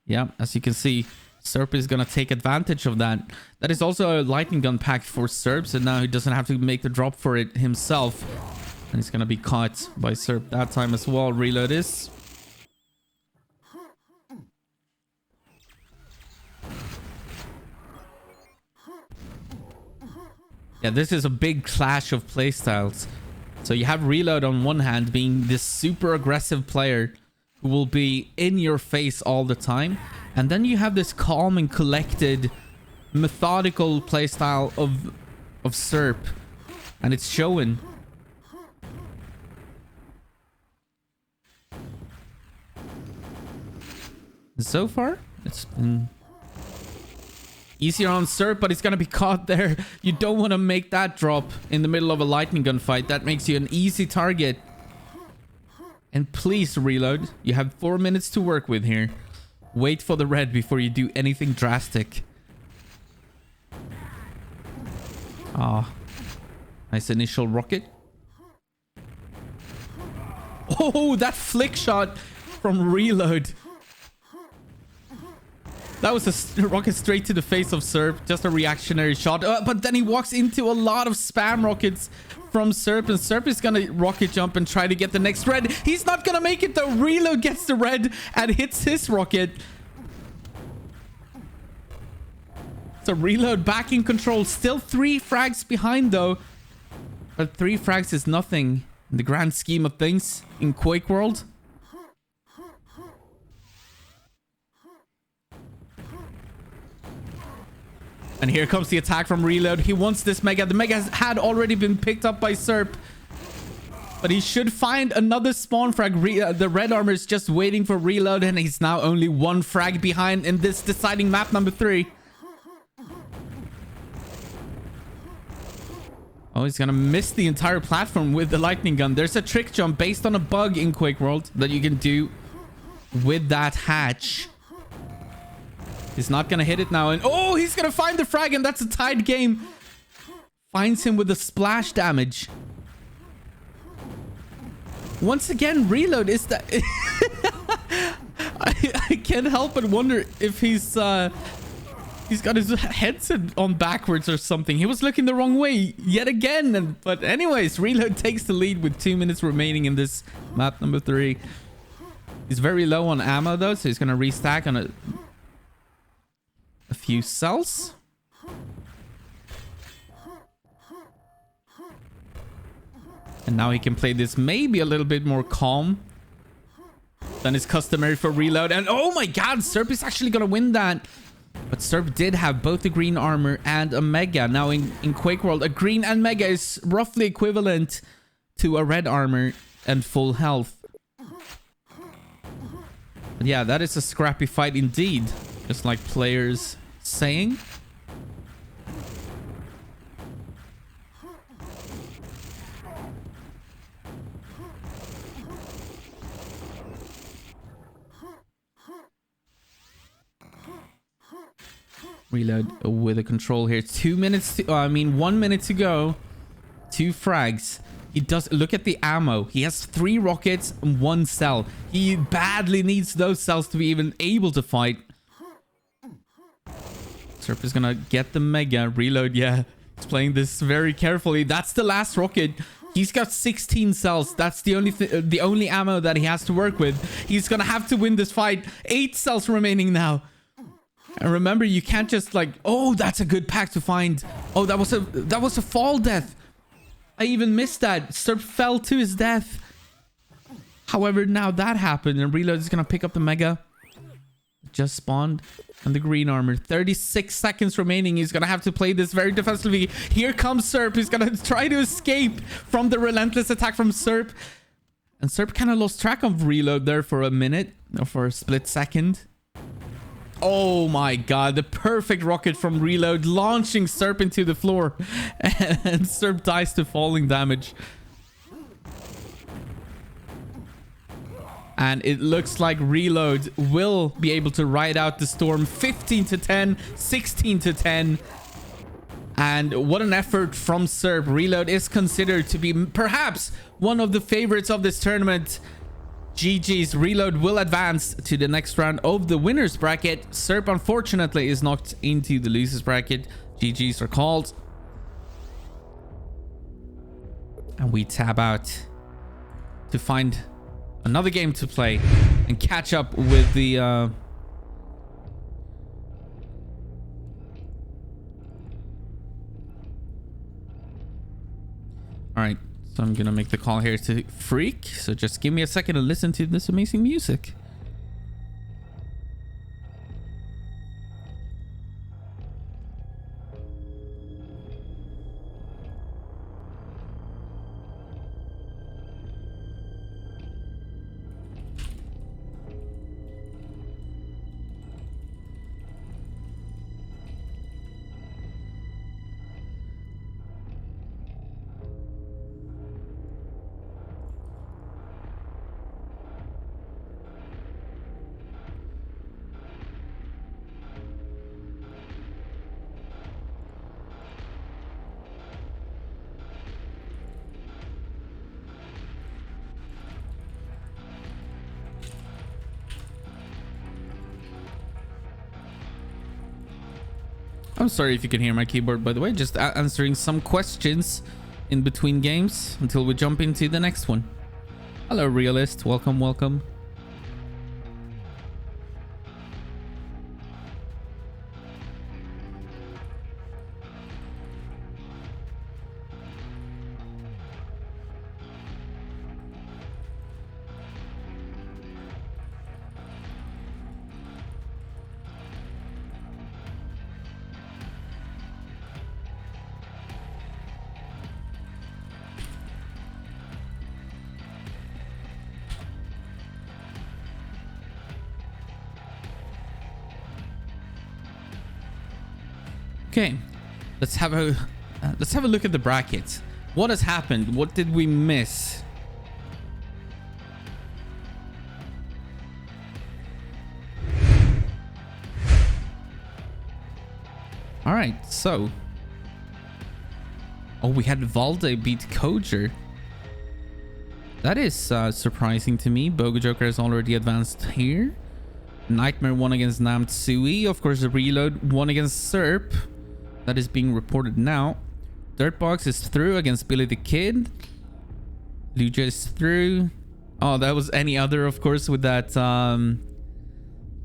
yeah, as you can see, Serp is gonna take advantage of that. That is also a lightning gun pack for Serp, so now he doesn't have to make the drop for it himself. And he's gonna be caught by Serp that time as well. Reload is. Yeah, this is a big clash of playstyles. So you have Reload on one hand being this super aggressive player who will be in your face all the time. And then you have this calm and collected, methodical playstyle of Serp. And it's showing. So far, it's been easier on Serp, but he's gonna be caught there. You don't want to make that drop in the middle of a lightning gun fight. That makes you an easy target. And please, Reload. You have 4 minutes to work with here. Wait for the red before you do anything drastic. Ah, nice initial rocket. Oh, that flick shot from Reload. That was a rocket straight to the face of Serp. Just a reactionary shot. But then he walks into a lot of spam rockets from Serp. And Serp is going to rocket jump and try to get the next red. He's not going to make it though. Reload gets the red and hits his rocket. So Reload back in control. Still 3 frags behind though. But 3 frags is nothing in the grand scheme of things in Quake World. And here comes the attack from Reload. He wants this Mega. The Mega had already been picked up by Serp. But he should find another spawn frag. The red armor is just waiting for Reload. And he's now only 1 frag behind in this deciding map number 3. Oh, he's gonna miss the entire platform with the lightning gun. There's a trick jump based on a bug in Quake World that you can do with that hatch. He's not gonna hit it now, and oh, he's gonna find the frag, and that's a tied game. Finds him with the splash damage. Once again, reload is that. I can't help but wonder if he's got his headset on backwards or something. He was looking the wrong way yet again. But anyways, reload takes the lead with 2 minutes remaining in this map number 3. He's very low on ammo though, so he's gonna restack on a few cells. And now he can play this maybe a little bit more calm than is customary for reload. And oh my god, Serp is actually gonna win that. But Serp did have both the green armor and a mega. Now in Quake World, a green and mega is roughly equivalent to a red armor and full health. But yeah, that is a scrappy fight indeed. Just like players saying. Reload with a control here. 2 minutes to, 1 minute to go. 2 frags. He does, look at the ammo. He has 3 rockets and 1 cell. He badly needs those cells to be even able to fight. Serp is gonna get the mega. Reload, yeah. He's playing this very carefully. That's the last rocket. He's got 16 cells. That's the only ammo that he has to work with. He's gonna have to win this fight. 8 cells remaining now. And remember, you can't just like, oh, that's a good pack to find. Oh, that was a fall death. I even missed that. Serp fell to his death. However, now that happened, and Reload is gonna pick up the mega. Just spawned. And the green armor. 36 seconds remaining. He's gonna have to play this very defensively. Here comes Serp. He's gonna try to escape from the relentless attack from Serp. And Serp kind of lost track of Reload there for a minute. Or for a split second. Oh my god, the perfect rocket from Reload, launching Serp into the floor. And Serp dies to falling damage. And it looks like Reload will be able to ride out the storm. 15 to 10, 16 to 10. And what an effort from Serp. Reload is considered to be perhaps one of the favorites of this tournament. GG's. Reload will advance to the next round of the winners bracket. Serp unfortunately is knocked into the losers bracket. GG's are called. And we tab out to find another game to play and catch up with the all right. So I'm gonna make the call here to Freak. So just give me a second to listen to this amazing music. I'm sorry if you can hear my keyboard, by the way. Just answering some questions in between games until we jump into the next one. Hello, Realist. Welcome, welcome. Okay, let's have a look at the brackets. What has happened? What did we miss? All right, so. Oh, we had Valde beat Kojer. That is surprising to me. Bogo Joker has already advanced here. Nightmare won against Namtsui. Of course, the Reload won against Serp. That is being reported now. Dirtbox is through against Billy the Kid. Luja is through. Oh, that was any other, of course, with that...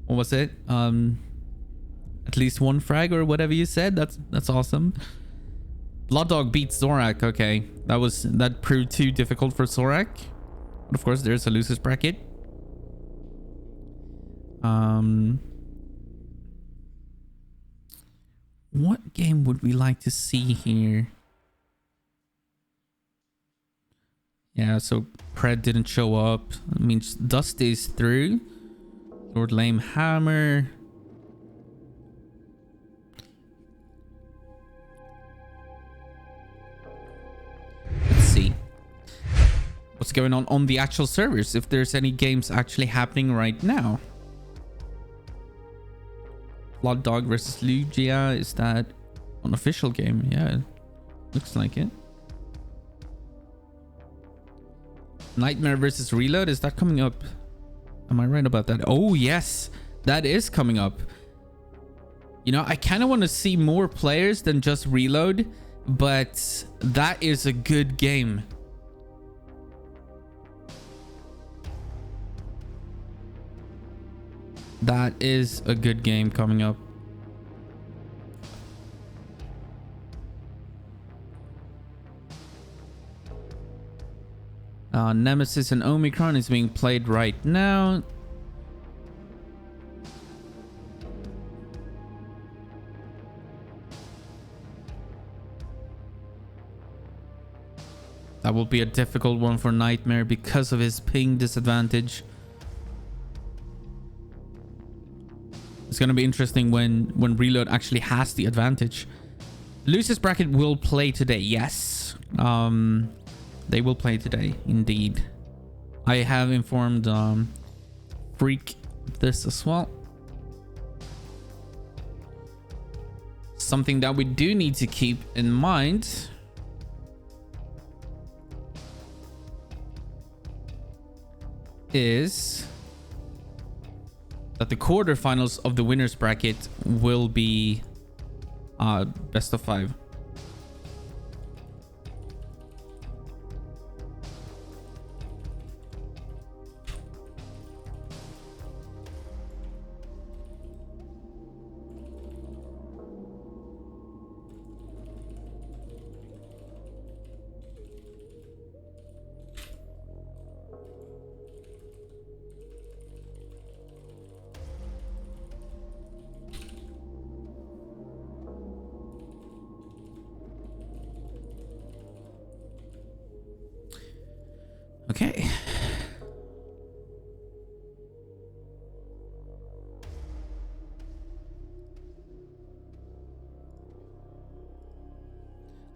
what was it? At least one frag or whatever you said. That's awesome. Blood Dog beats Zorak. Okay, that proved too difficult for Zorak. But of course, there's a losers bracket. What game would we like to see here? Yeah, so Pred didn't show up. That means Dusty is through. Lord Lame Hammer. Let's see what's going on the actual servers, if there's any games actually happening right now. Blood Dog versus Lugia, is that an official game? Yeah, looks like it. Nightmare versus Reload, is that coming up? Am I right about that? Oh yes, that is coming up. You know, I kind of want to see more players than just Reload, but that is a good game. That is a good game coming up. Nemesis and Omicron is being played right now. That will be a difficult one for Nightmare because of his ping disadvantage. It's going to be interesting when Reload actually has the advantage. Losers bracket will play today. Yes. They will play today, indeed. I have informed Freak this as well. Something that we do need to keep in mind is that the quarterfinals of the winners bracket will be best of 5. Okay.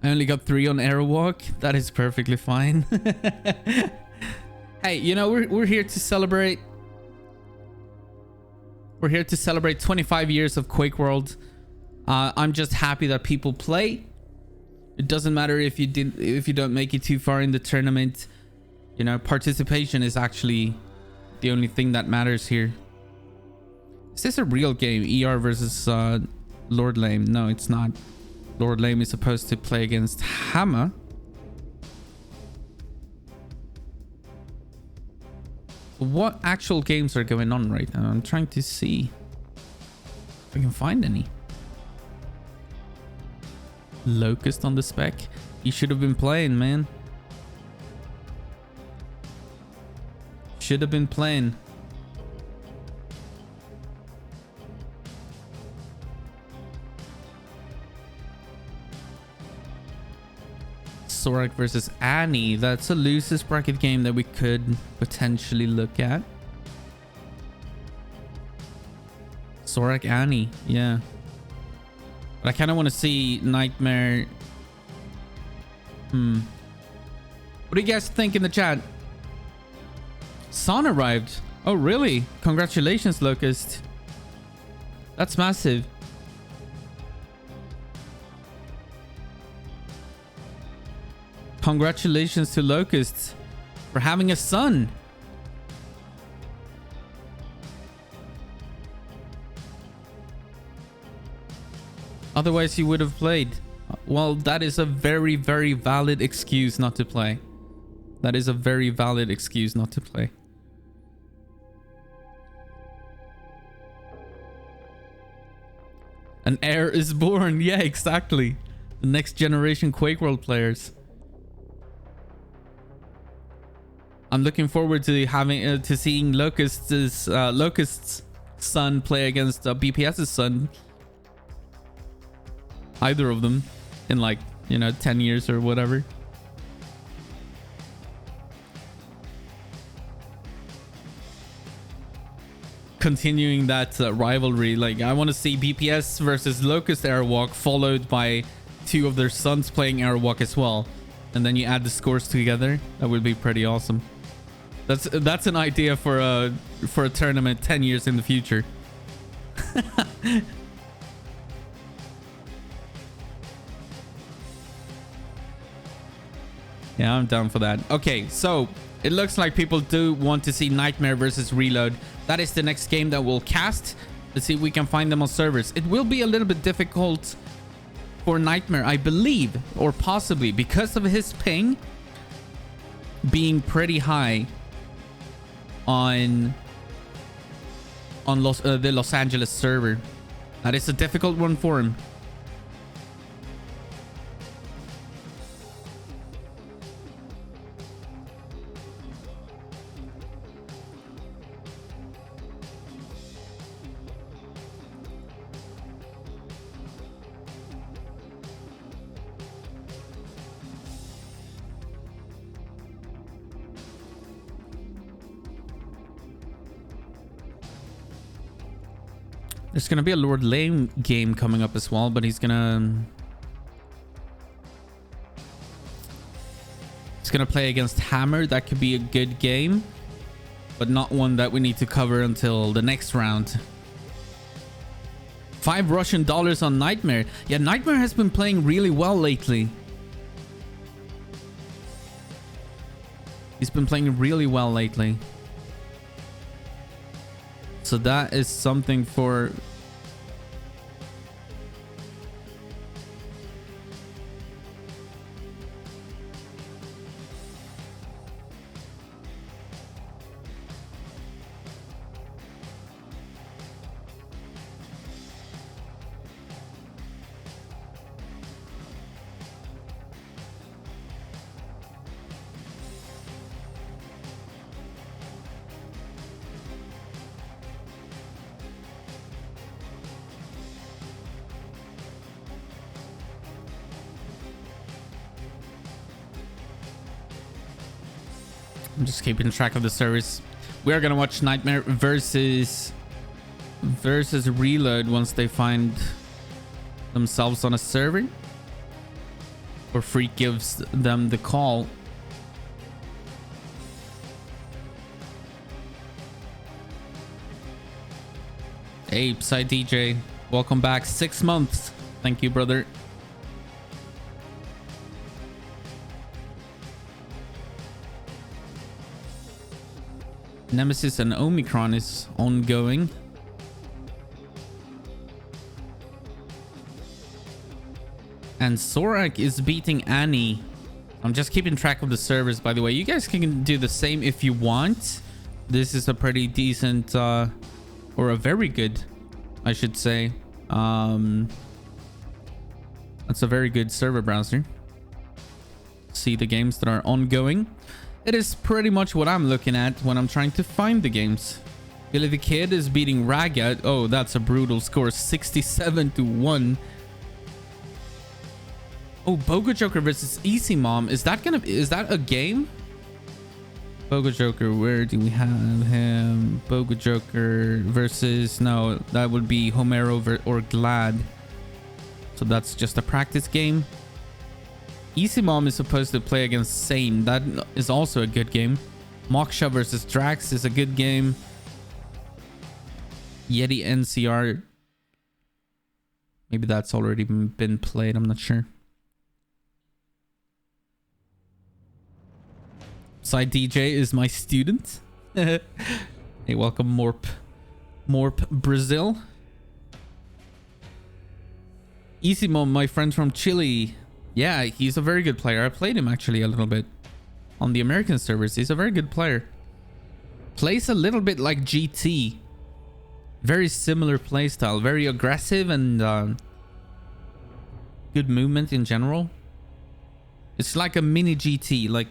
I only got 3 on Airwalk. That is perfectly fine. Hey, you know, we're here to celebrate. We're here to celebrate 25 years of Quake World. I'm just happy that people play. It doesn't matter if you don't make it too far in the tournament. You know, participation is actually the only thing that matters here. Is this a real game? ER versus Lord Lame? No, it's not. Lord Lame is supposed to play against Hammer. What actual games are going on right now? I'm trying to see if I can find any. Locust on the spec. He should have been playing, man. Should have been playing. Zorak versus Annie. That's a losers bracket game that we could potentially look at. Zorak Annie, yeah. But I kind of want to see Nightmare. What do you guys think in the chat? Son arrived. Oh, really? Congratulations, Locust. That's massive. congratulations to Locust for having a son. Otherwise, you would have played. Well, that is a very, very valid excuse not to play. That is a very valid excuse not to play. An heir is born. Yeah, exactly. The next generation Quake World players. I'm looking forward to having to seeing Locust's son play against BPS's son. Either of them in like, you know, 10 years or whatever. Continuing that rivalry. Like, I want to see BPS versus Locust Airwalk followed by two of their sons playing Airwalk as well. And then you add the scores together. That would be pretty awesome. That's an idea for a tournament 10 years in the future. Yeah, I'm down for that. Okay, so it looks like people do want to see Nightmare versus Reload. That is the next game that we'll cast. Let's see if we can find them on servers. It will be a little bit difficult for Nightmare, I believe, or possibly because of his ping being pretty high on the Los Angeles server. That is a difficult one for him. There's gonna be a Lord Lane game coming up as well, but he's gonna play against Hammer. That could be a good game, but not one that we need to cover until the next round. $5 Russian on Nightmare. Yeah, Nightmare has been playing really well lately. He's been playing really well lately. So that is something for... I'm just keeping track of the service. We are gonna watch Nightmare versus Reload once they find themselves on a server, or Freak gives them the call. Hey, Psy DJ, welcome back. 6 months. Thank you, brother. Nemesis and Omicron is ongoing. And Zorak is beating Annie. I'm just keeping track of the servers, by the way. You guys can do the same if you want. This is a pretty decent, or a very good, I should say. That's a very good server browser. See the games that are ongoing. It is pretty much what I'm looking at when I'm trying to find the games. Billy the Kid is beating Ragat. Oh, that's a brutal score. 67-1. Oh, Bogo Joker versus Easy Mom. Is that a game? Bogo Joker, where do we have him? Bogo Joker versus... No, that would be Homero or Glad. So that's just a practice game. Easy Mom is supposed to play against Sane. That is also a good game. Moksha versus Drax is a good game. Yeti NCR. Maybe that's already been played. I'm not sure. Side DJ is my student. Hey, welcome Morp. Morp Brazil. Isimo, my friend from Chile. Yeah, he's a very good player. I played him actually a little bit on the American servers. He's a very good player. Plays a little bit like GT. Very similar playstyle. Very aggressive and good movement in general. It's like a mini GT. Like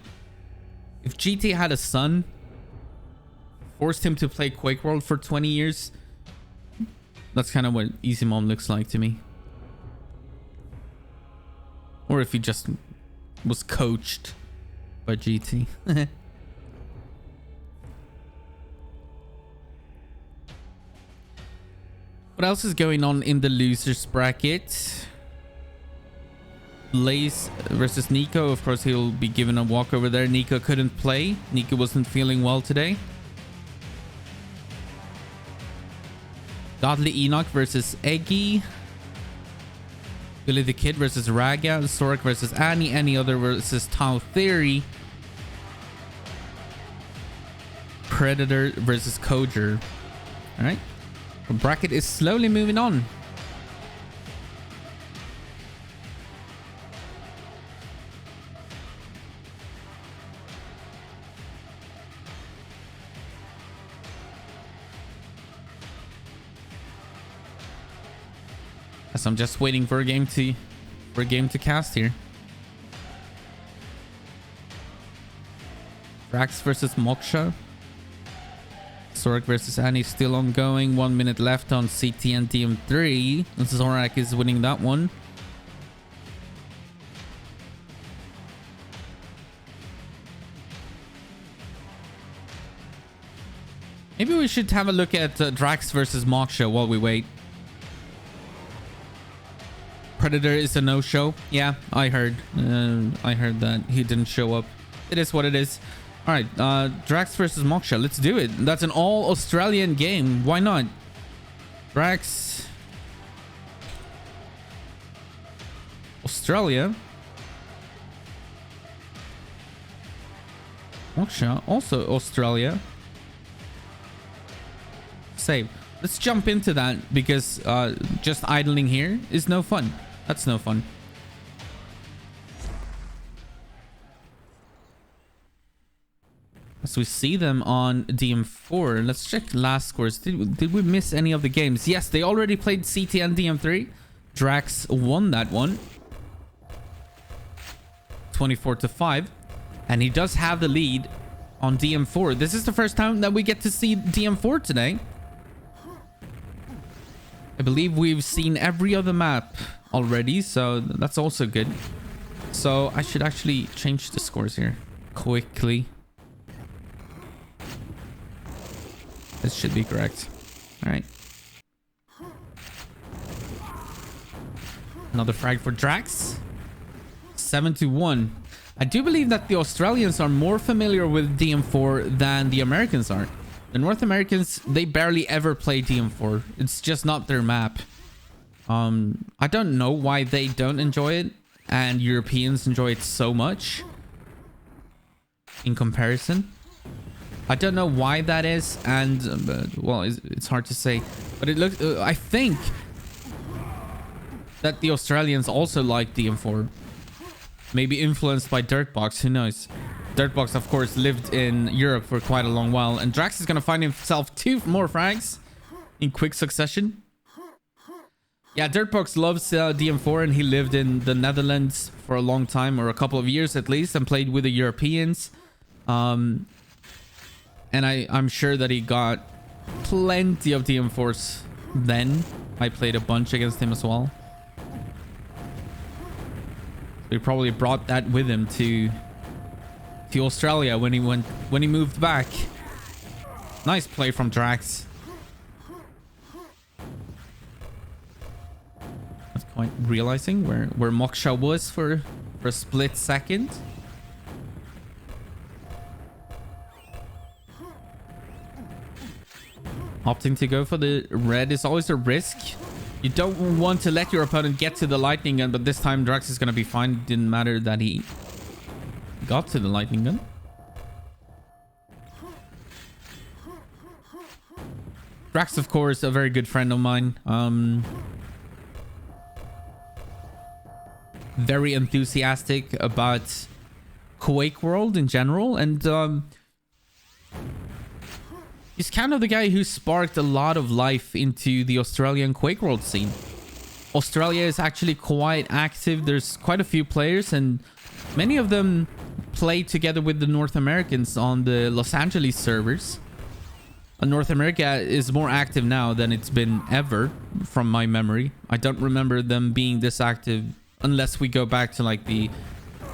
if GT had a son, forced him to play Quake World for 20 years. That's kind of what Easy Mom looks like to me. Or if he just was coached by GT. What else is going on in the losers bracket? Blaze versus Nico. Of course, he'll be given a walk over there. Nico couldn't play. Nico wasn't feeling well today. Godly Enoch versus Eggy. Billy the Kid versus Raga. Zorak versus Annie. Any other versus Tau Theory. Predator versus Koger. Alright. The bracket is slowly moving on. So I'm just waiting for a game to cast here. Rax versus Moksha. Zorak versus Annie still ongoing. 1 minute left on Ct and Dm3. Zorak is winning that one. Maybe we should have a look at Drax versus Moksha while we wait. Predator is a no-show. Yeah, I heard that he didn't show up. It is what it is. All right, Drax versus Moksha. Let's do it. That's an all-Australian game. Why not? Drax. Australia. Moksha, also Australia. Save. Let's jump into that because just idling here is no fun. That's no fun. So we see them on DM4. Let's check last scores. Did we miss any of the games? Yes, they already played Ct and Dm3. Drax won that one. 24-5. And he does have the lead on DM4. This is the first time that we get to see DM4 today. I believe we've seen every other map already, so that's also good. So I should actually change the scores here quickly. This should be correct. All right. Another frag for Drax. 7-1. I do believe that the Australians are more familiar with DM4 than the Americans are. The North Americans, they barely ever play DM4. It's just not their map. I don't know why they don't enjoy it and Europeans enjoy it so much in comparison. I don't know why that is, and well, it's hard to say, but it looks I think that the Australians also like DM4, maybe influenced by Dirtbox, who knows. Dirtbox, of course, lived in Europe for quite a long while, and Drax is gonna find himself 2 more frags in quick succession. Yeah, Dirtbox loves DM4, and he lived in the Netherlands for a long time, or a couple of years at least, and played with the Europeans. And I'm sure that he got plenty of DM4s then. I played a bunch against him as well. He probably brought that with him to Australia when he moved back. Nice play from Drax. Not quite realizing where Moksha was for a split second. Opting to go for the red is always a risk. You don't want to let your opponent get to the lightning gun, but this time Drax is going to be fine. It didn't matter that he got to the lightning gun. Drax, of course, a very good friend of mine. Very enthusiastic about Quake World in general, and he's kind of the guy who sparked a lot of life into the Australian Quake World scene. Australia is actually quite active. There's quite a few players, and many of them play together with the North Americans on the Los Angeles servers. North America is more active now than it's been ever, from my memory. I don't remember them being this active unless we go back to like the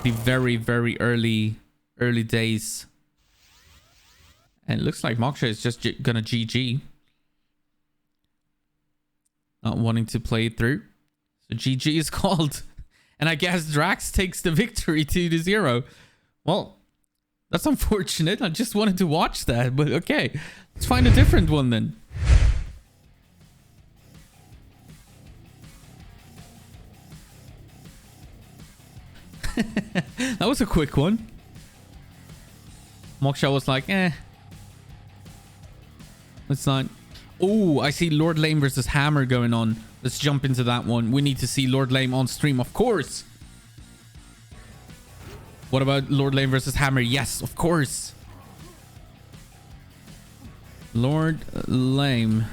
very, very early days. And it looks like Moksha is just gonna GG. Not wanting to play it through. So GG is called. And I guess Drax takes the victory 2-0. Well, that's unfortunate. I just wanted to watch that, but okay. Let's find a different one then. That was a quick one. Moksha was like, eh. Let's not. Oh, I see Lord Lame versus Hammer going on. Let's jump into that one. We need to see Lord Lame on stream, of course. What about Lord Lame versus Hammer? Yes, of course. Lord Lame.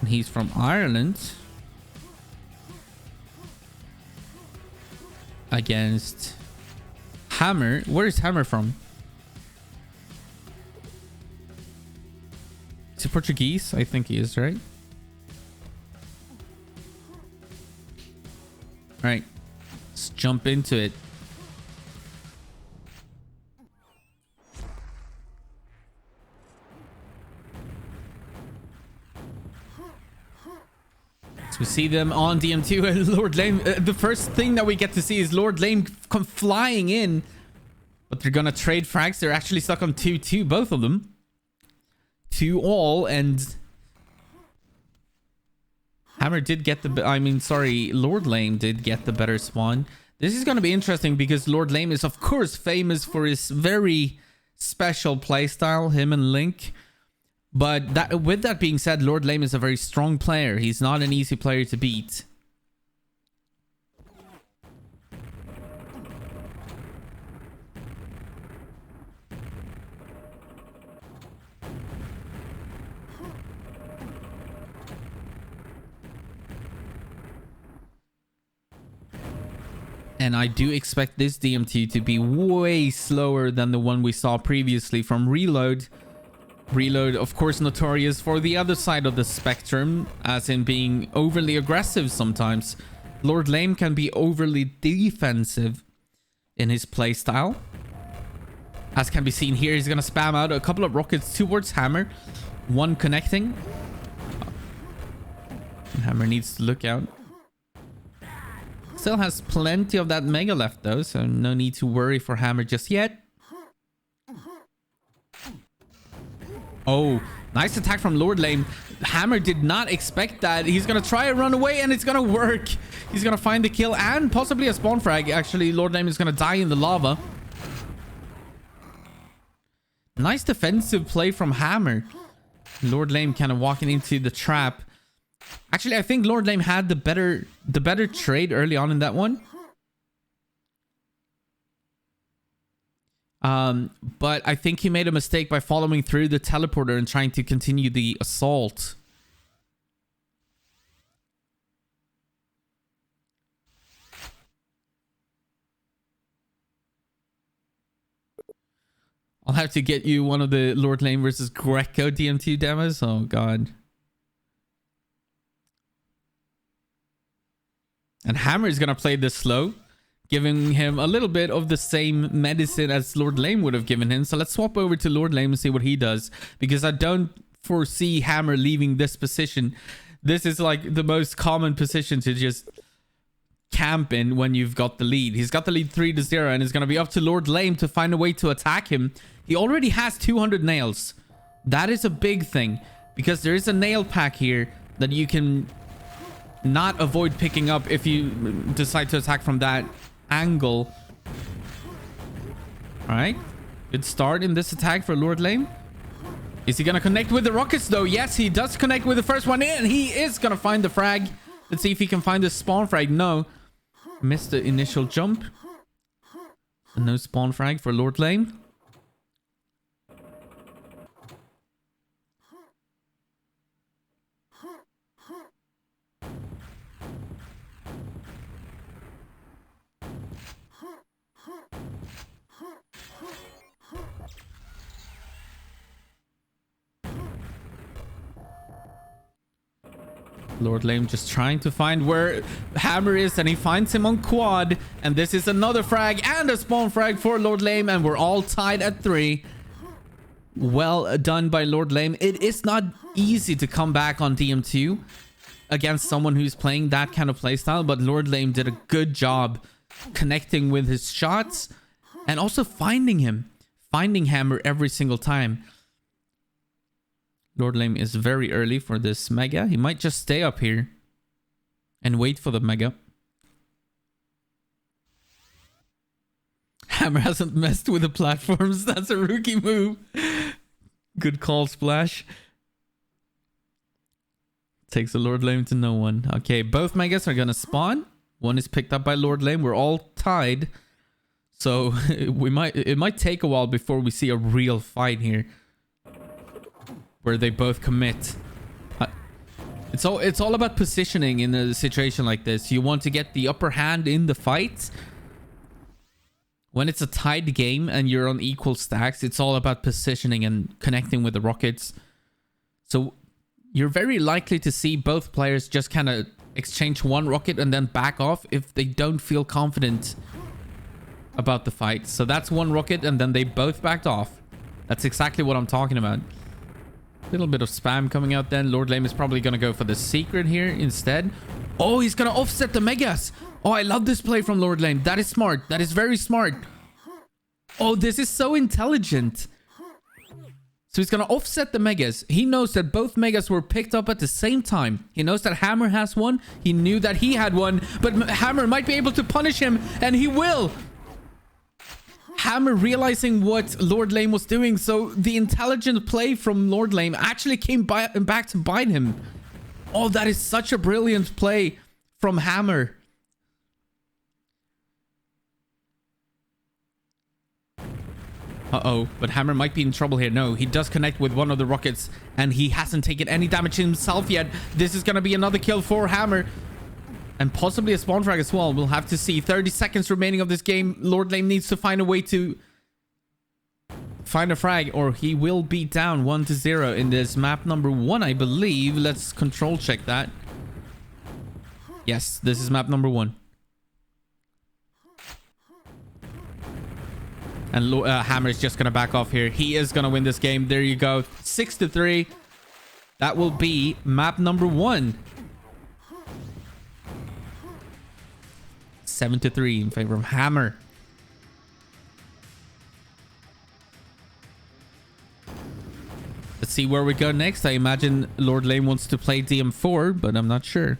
He's from Ireland. Against Hammer. Where is Hammer from? Is he Portuguese? I think he is, right? Right. Let's jump into it. So we see them on DM2 and Lord Lame. The first thing that we get to see is Lord Lame come flying in. But they're gonna trade frags. They're actually stuck on 2-2, both of them. 2-all, and Hammer did get the... Lord Lame did get the better spawn. This is gonna be interesting because Lord Lame is, of course, famous for his very special playstyle, him and Link. But with that being said, Lord Lame is a very strong player. He's not an easy player to beat. And I do expect this DMT to be way slower than the one we saw previously from Reload. Reload, of course, notorious for the other side of the spectrum, as in being overly aggressive sometimes. Lord Lame can be overly defensive in his playstyle. As can be seen here, he's going to spam out a couple of rockets towards Hammer. One connecting. Hammer needs to look out. Still has plenty of that mega left though, so no need to worry for Hammer just yet. Oh, nice attack from Lord Lame. Hammer did not expect that. He's gonna try and run away, and it's gonna work. He's gonna find the kill and possibly a spawn frag. Actually, Lord Lame is gonna die in the lava. Nice defensive play from Hammer. Lord Lame kind of walking into the trap. Actually, I think Lord Lame had the better trade early on in that one. But I think he made a mistake by following through the teleporter and trying to continue the assault. I'll have to get you one of the Lord Lame versus Greco DMT demos. Oh, God. And Hammer is going to play this slow, giving him a little bit of the same medicine as Lord Lame would have given him. So let's swap over to Lord Lame and see what he does, because I don't foresee Hammer leaving this position. This is like the most common position to just camp in when you've got the lead. He's got the lead 3-0, and it's going to be up to Lord Lame to find a way to attack him. He already has 200 nails. That is a big thing, because there is a nail pack here that you can not avoid picking up if you decide to attack from that angle. All right, Good start in this attack for Lord Lame. Is he going to connect with the rockets though? Yes, he does connect with the first one in. He is going to find the frag. Let's see if he can find the spawn frag. No. Missed the initial jump. So no spawn frag for Lord Lame. Lord Lame just trying to find where Hammer is, and he finds him on quad. And this is another frag and a spawn frag for Lord Lame, and we're all tied at 3. Well done by Lord Lame. It is not easy to come back on DM2 against someone who's playing that kind of playstyle, but Lord Lame did a good job connecting with his shots and also finding Hammer every single time. Lord Lame is very early for this mega. He might just stay up here and wait for the mega. Hammer hasn't messed with the platforms. That's a rookie move. Good call, Splash. Takes the Lord Lame to no one. Okay, both megas are gonna spawn. One is picked up by Lord Lame. We're all tied. So it might take a while before we see a real fight here, where they both commit. It's all about positioning in a situation like this. You want to get the upper hand in the fight. When it's a tied game and you're on equal stacks, it's all about positioning and connecting with the rockets. So you're very likely to see both players just kind of exchange one rocket and then back off if they don't feel confident about the fight. So that's one rocket and then they both backed off. That's exactly what I'm talking about. Little bit of spam coming out then. Lord Lame is probably going to go for the secret here instead. Oh, he's going to offset the megas. Oh, I love this play from Lord Lame. That is smart. That is very smart. Oh, this is so intelligent. So he's going to offset the megas. He knows that both megas were picked up at the same time. He knows that Hammer has one. He knew that he had one. But Hammer might be able to punish him. And he will. Hammer realizing what Lord Lame was doing. So the intelligent play from Lord Lame actually came back to bite him. Oh, that is such a brilliant play from Hammer. Uh-oh, but Hammer might be in trouble here. No, he does connect with one of the rockets and he hasn't taken any damage himself yet. This is going to be another kill for Hammer. And possibly a spawn frag as well. We'll have to see. 30 seconds remaining of this game. Lord Lame needs to find a way to find a frag, or he will be down 1-0 in this map number 1, I believe. Let's control check that. Yes, this is map number 1. And Hammer is just going to back off here. He is going to win this game. There you go. 6-3. That will be map number 1. 7-3 in favor of Hammer. Let's see where we go next. I imagine Lord Lame wants to play DM4, but I'm not sure.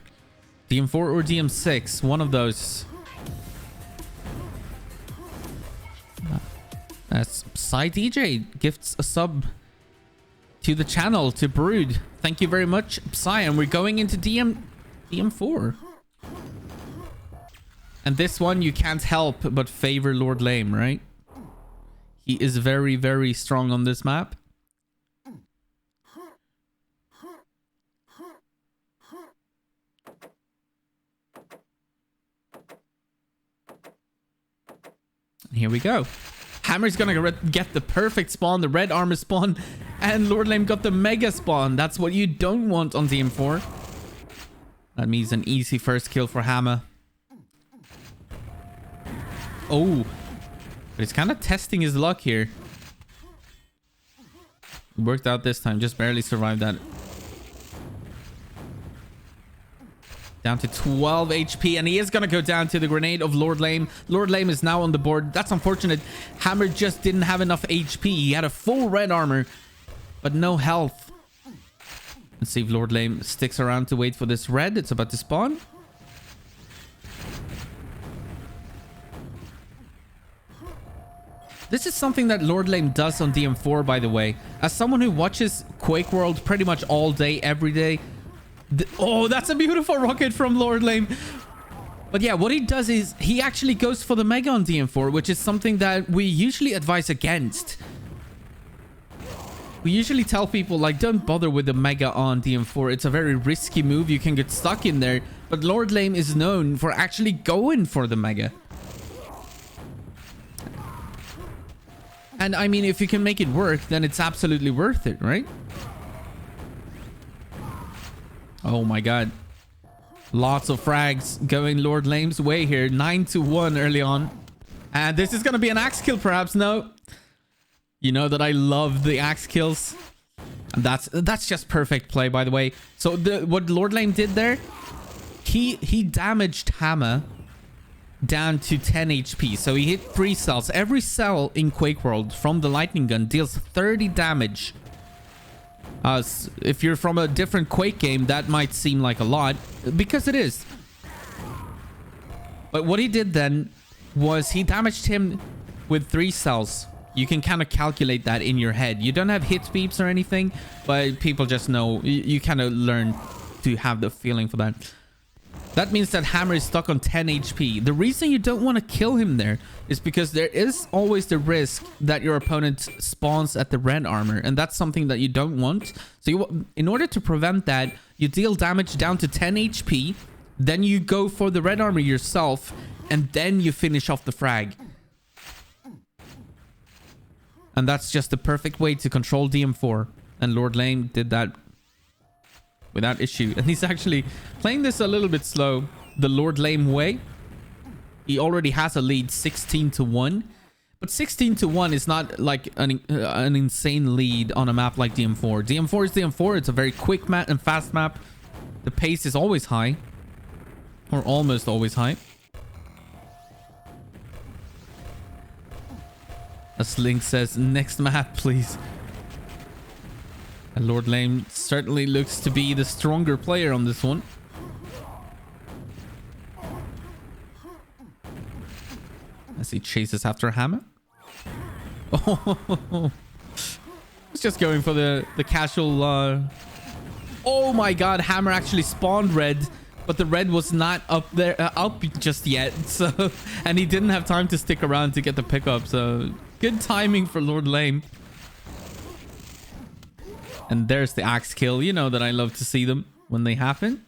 DM4 or DM6. One of those. That's Psy DJ gifts a sub to the channel, to Brood. Thank you very much, Psy. And we're going into DM4. And this one, you can't help but favor Lord Lame, right? He is very, very strong on this map. And here we go. Hammer's gonna get the perfect spawn, the red armor spawn. And Lord Lame got the mega spawn. That's what you don't want on DM4. That means an easy first kill for Hammer. Oh, but he's kind of testing his luck here. It worked out this time. Just barely survived that. Down to 12 HP. And he is going to go down to the grenade of Lord Lame. Lord Lame is now on the board. That's unfortunate. Hammer just didn't have enough HP. He had a full red armor, but no health. Let's see if Lord Lame sticks around to wait for this red. It's about to spawn. This is something that Lord Lame does on DM4, by the way. As someone who watches Quake World pretty much all day, every day. Oh, that's a beautiful rocket from Lord Lame. But yeah, what he does is he actually goes for the Mega on DM4, which is something that we usually advise against. We usually tell people, like, don't bother with the Mega on DM4. It's a very risky move. You can get stuck in there. But Lord Lame is known for actually going for the Mega. And I mean, if you can make it work, then it's absolutely worth it, right? Oh my god. Lots of frags going Lord Lame's way here. 9-1 early on. And this is going to be an axe kill, perhaps. No. You know that I love the axe kills. And that's just perfect play, by the way. So what Lord Lame did there, he damaged Hammer down to 10 HP. So he hit 3 cells. Every cell in Quake World from the lightning gun deals 30 damage. If you're from a different Quake game, that might seem like a lot, because it is. But what he did then was he damaged him with 3 cells. You can kind of calculate that in your head. You don't have hit beeps or anything, but people just know. You kind of learn to have the feeling for that. That means that Hammer is stuck on 10 HP. The reason you don't want to kill him there is because there is always the risk that your opponent spawns at the red armor, and that's something that you don't want. So in order to prevent that, you deal damage down to 10 HP, then you go for the red armor yourself, and then you finish off the frag. And that's just the perfect way to control DM4. And Lord Lame did that without issue. And he's actually playing this a little bit slow, the Lord Lame way. He already has a lead 16-1. But 16-1 is not like an insane lead on a map like DM4. DM4 is DM4. It's a very quick map and fast map. The pace is always high. Or almost always high. As Link says, next map, please. And Lord Lame certainly looks to be the stronger player on this one. As he chases after Hammer. Oh, he's just going for the casual... Oh my god, Hammer actually spawned red, but the red was not up there up just yet. So, and he didn't have time to stick around to get the pickup. So good timing for Lord Lame. And there's the axe kill. You know that I love to see them when they happen.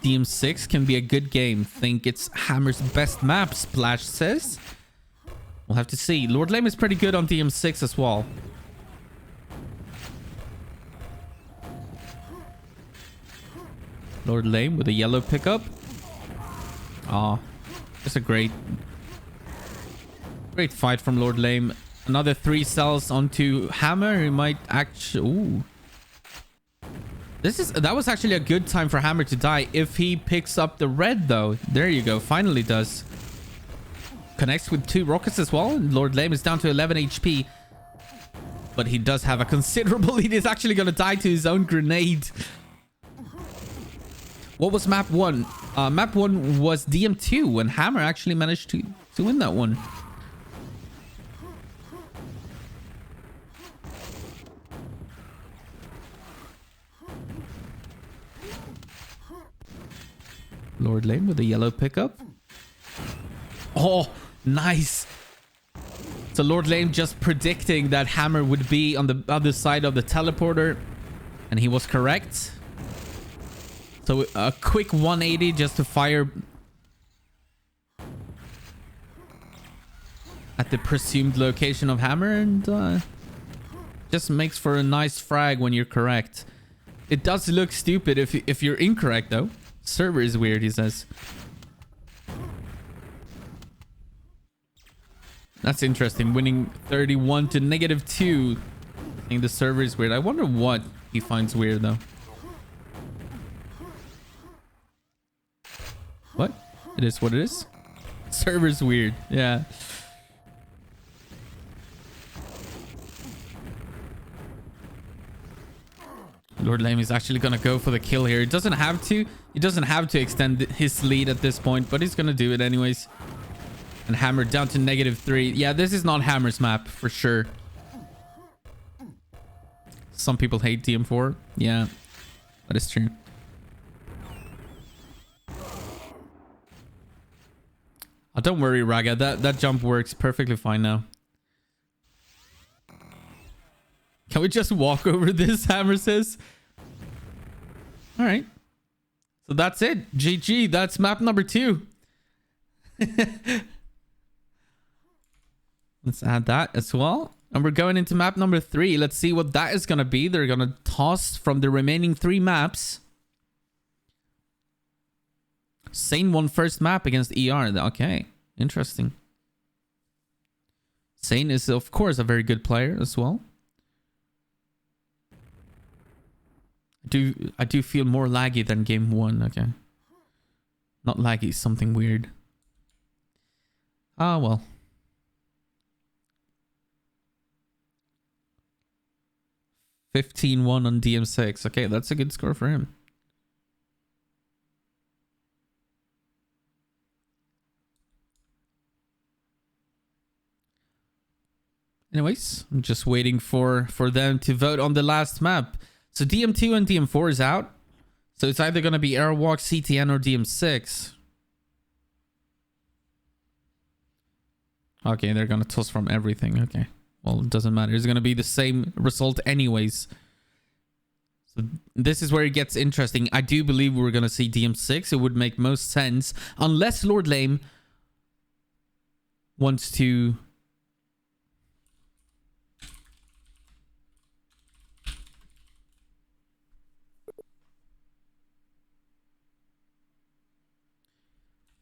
DM6 can be a good game. Think it's Hammer's best map, Splash says. We'll have to see. Lord Lame is pretty good on DM6 as well. Lord Lame with a yellow pickup. Ah. Just a great fight from Lord Lame. Another 3 cells onto Hammer. He might actually... Ooh. That was actually a good time for Hammer to die if he picks up the red, though. There you go. Finally does. Connects with 2 rockets as well. Lord Lame is down to 11 HP. But he does have a considerable... He is actually going to die to his own grenade. What was map 1? Map 1 was DM2, and Hammer actually managed to win that one. Lord Lame with a yellow pickup. Oh, nice. So Lord Lame just predicting that Hammer would be on the other side of the teleporter, and he was correct. So a quick 180 just to fire at the presumed location of Hammer, and just makes for a nice frag when you're correct. It does look stupid if you're incorrect, though. Server is weird, he says. That's interesting. Winning 31 to -2. I think the server is weird. I wonder what he finds weird, though. What? It is what it is. Server's weird. Yeah. Lord Lame is actually going to go for the kill here. He doesn't have to. He doesn't have to extend his lead at this point, but he's going to do it anyways. And Hammer down to -3. Yeah, this is not Hammer's map for sure. Some people hate DM4. Yeah, that is true. Oh, don't worry, Raga. That jump works perfectly fine now. Can we just walk over this? Hammer says. All right. So that's it. GG. That's map number 2. Let's add that as well. And we're going into map number 3. Let's see what that is going to be. They're going to toss from the remaining 3 maps. Sane won first map against ER. Okay. Interesting. Sane is, of course, a very good player as well. I do feel more laggy than game 1. Okay. Not laggy, something weird. Ah, well. 15-1 on DM6. Okay, that's a good score for him. Anyways, I'm just waiting for them to vote on the last map. So DM2 and DM4 is out. So it's either going to be Airwalk, CTN, or DM6. Okay, they're going to toss from everything. Okay. Well, it doesn't matter. It's going to be the same result anyways. So this is where it gets interesting. I do believe we're going to see DM6. It would make most sense. Unless Lord Lame wants to...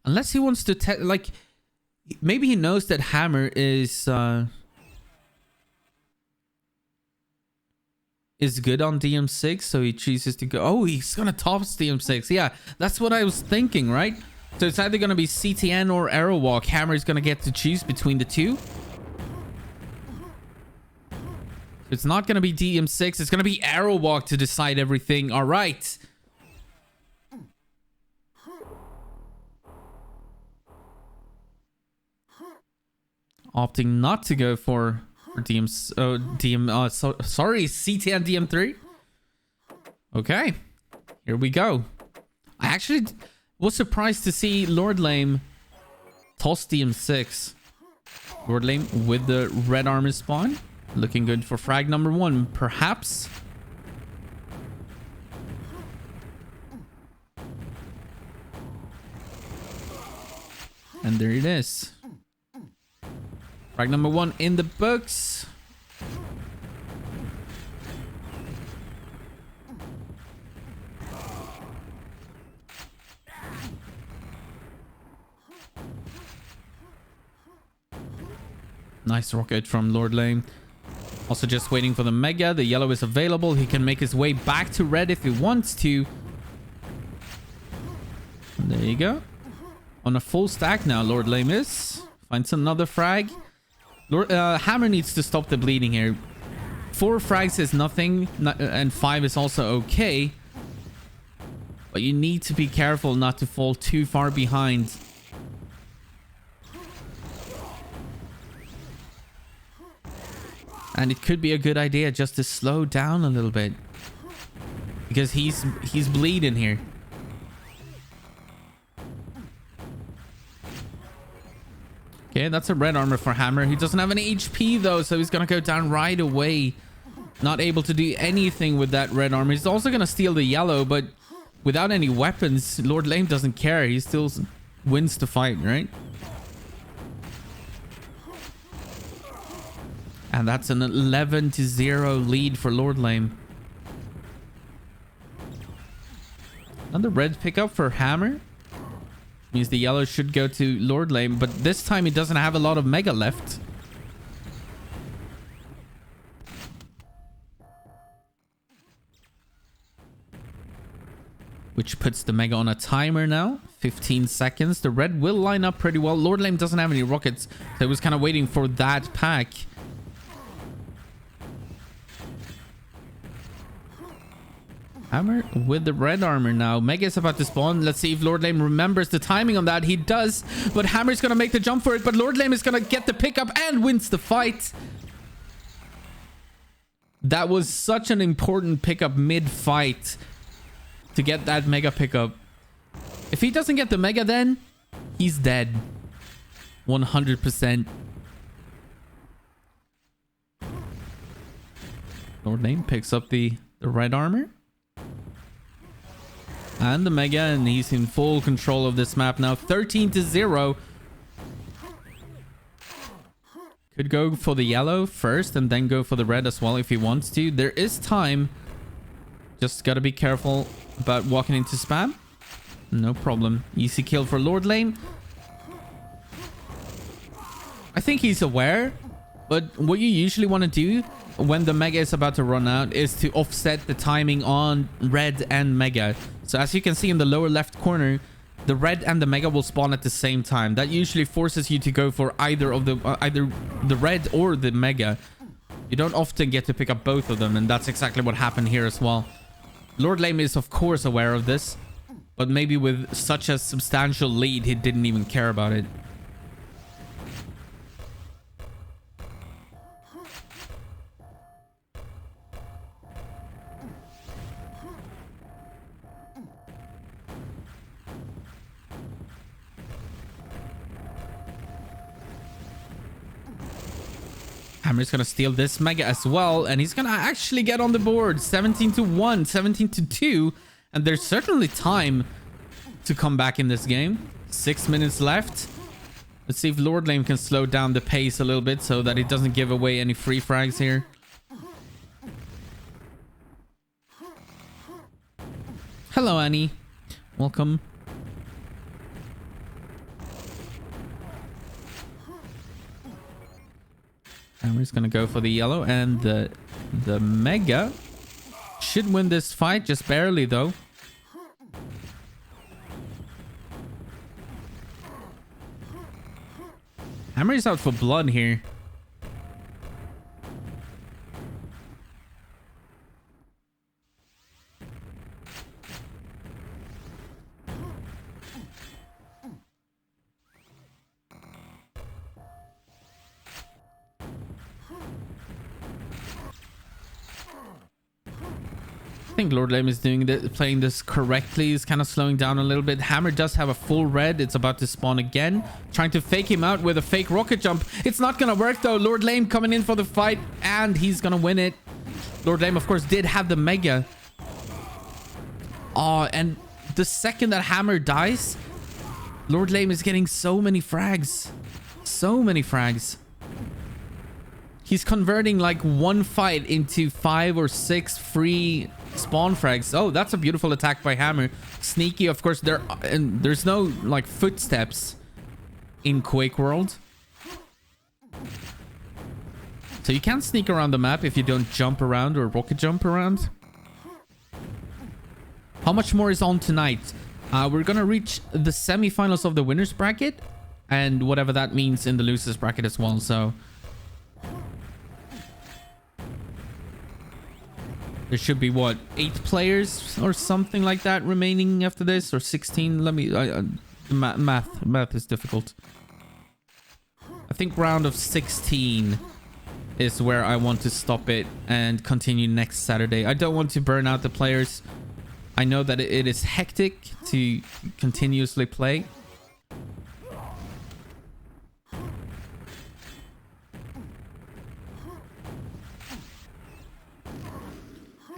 Unless he wants to... like, maybe he knows that Hammer is good on DM6, so he chooses to go... Oh, he's gonna toss DM6. Yeah, that's what I was thinking, right? So it's either gonna be CTN or Aerowalk. Hammer's gonna get to choose between the two. It's not gonna be DM6. It's gonna be Aerowalk to decide everything. All right. Opting not to go for sorry, Ct and Dm3. Okay, here we go. I actually was surprised to see Lord Lame toss DM6. Lord Lame with the red armor spawn, looking good for frag number 1, perhaps. And there it is. Frag number 1 in the books. Nice rocket from Lord Lame. Also just waiting for the mega. The yellow is available. He can make his way back to red if he wants to. And there you go. On a full stack now, Lord Lame is. Finds another frag. Hammer needs to stop the bleeding here. 4 frags is nothing, and 5 is also okay. But you need to be careful not to fall too far behind. And it could be a good idea just to slow down a little bit. Because he's bleeding here. Okay, that's a red armor for Hammer. He doesn't have any HP though, so he's gonna go down right away. Not able to do anything with that red armor. He's also gonna steal the yellow, but without any weapons, Lord Lame doesn't care. He still wins the fight, right? And that's an 11-0 lead for Lord Lame. Another red pickup for Hammer. Means the yellow should go to Lord Lame, but this time he doesn't have a lot of mega left. Which puts the mega on a timer now. 15 seconds. The red will line up pretty well. Lord Lame doesn't have any rockets, so he was kind of waiting for that pack. Hammer with the red armor now. Mega is about to spawn. Let's see if Lord Lame remembers the timing on that. He does, but Hammer's gonna make the jump for it. But Lord Lame is gonna get the pickup and wins the fight. That was such an important pickup mid-fight to get that mega pickup. If he doesn't get the mega, then he's dead. 100%. Lord Lame picks up the red armor. And the mega, and he's in full control of this map now. 13-0. Could go for the yellow first and then go for the red as well if he wants to. There is time. Just gotta be careful about walking into spam. No problem. Easy kill for Lord Lame. I think he's aware, but what you usually want to do when the mega is about to run out is to offset the timing on red and mega. So as you can see in the lower left corner, the red and the mega will spawn at the same time. That usually forces you to go for either of the either the red or the mega. You don't often get to pick up both of them, and that's exactly what happened here as well. Lord Lame is of course aware of this, but maybe with such a substantial lead, he didn't even care about it. Hammer's gonna steal this mega as well, and he's gonna actually get on the board. 17-1, 17-2, and there's certainly time to come back in this game. 6 minutes left. Let's see if Lord Lame can slow down the pace a little bit so that he doesn't give away any free frags here. Hello, Annie. Welcome. Hammer's gonna go for the yellow, and the mega should win this fight, just barely though. Hammer is out for blood here. I think Lord Lame is playing this correctly. He's kind of slowing down a little bit. Hammer does have a full red. It's about to spawn again. Trying to fake him out with a fake rocket jump. It's not going to work though. Lord Lame coming in for the fight, and he's going to win it. Lord Lame, of course, did have the mega. Oh, and the second that Hammer dies, Lord Lame is getting so many frags. So many frags. He's converting like one fight into 5 or 6 free spawn frags. Oh, that's a beautiful attack by Hammer. Sneaky, of course. There's no like footsteps in Quake World, so you can't sneak around the map if you don't jump around or rocket jump around. How much more is on tonight? We're gonna reach the semifinals of the winners bracket, and whatever that means in the losers bracket as well. So there should be, what, 8 players or something like that remaining after this, or 16. Let me... math is difficult. I think round of 16 is where I want to stop it and continue next Saturday. I don't want to burn out the players. I know that it is hectic to continuously play.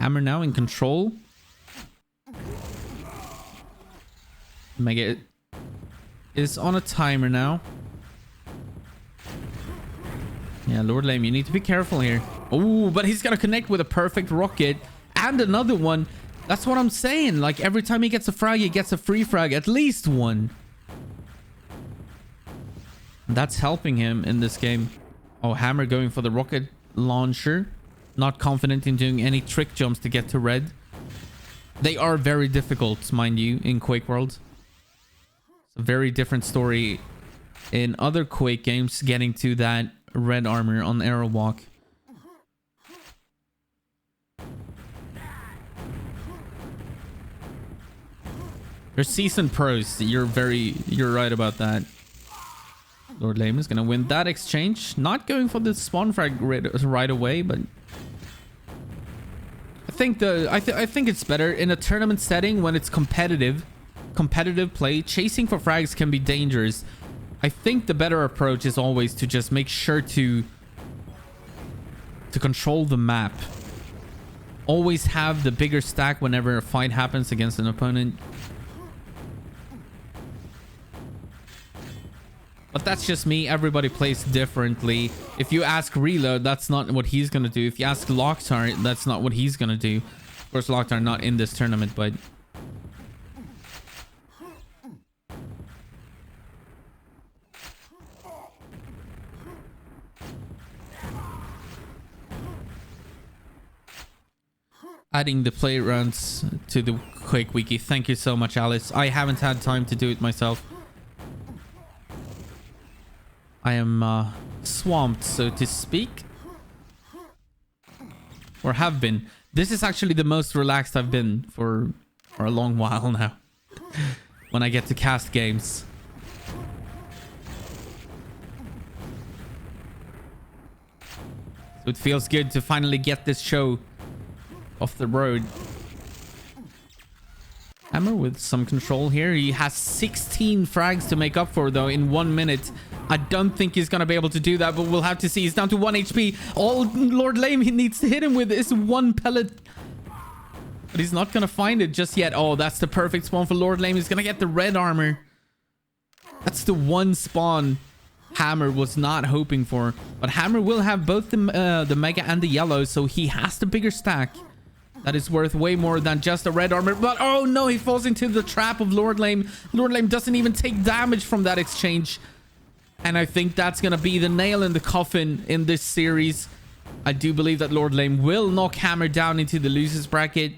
Hammer now in control. Mega is on a timer now. Yeah, Lord Lame, you need to be careful here. Oh, but he's gonna connect with a perfect rocket and another one. That's what I'm saying. Like, every time he gets a frag, he gets a free frag. At least one. That's helping him in this game. Oh, Hammer going for the rocket launcher. Not confident in doing any trick jumps to get to red. They are very difficult, mind you, in Quake World. It's a very different story in other Quake games, getting to that red armor on Arrow Walk. They're seasoned pros. You're right about that. Lord Lame is gonna win that exchange. Not going for the spawn frag right away, but I think I think it's better in a tournament setting when it's competitive play. Chasing for frags can be dangerous. I think the better approach is always to just make sure to control the map. Always have the bigger stack whenever a fight happens against an opponent. But that's just me. Everybody plays differently. If you ask Reload, that's not what he's going to do. If you ask Locktar, that's not what he's going to do. Of course, Locktar not in this tournament, but... Adding the play rounds to the Quake Wiki. Thank you so much, Alice. I haven't had time to do it myself. I am swamped, so to speak. Or have been. This is actually the most relaxed I've been for a long while now. When I get to cast games. So it feels good to finally get this show off the road. Hammer with some control here. He has 16 frags to make up for, though, in 1 minute. I don't think he's going to be able to do that, but we'll have to see. He's down to 1 HP. All Lord Lame he needs to hit him with is 1 pellet. But he's not going to find it just yet. Oh, that's the perfect spawn for Lord Lame. He's going to get the red armor. That's the one spawn Hammer was not hoping for. But Hammer will have both the mega and the yellow, so he has the bigger stack. That is worth way more than just a red armor. But oh no, he falls into the trap of Lord Lame. Lord Lame doesn't even take damage from that exchange. And I think that's going to be the nail in the coffin in this series. I do believe that Lord Lame will knock Hammer down into the losers bracket.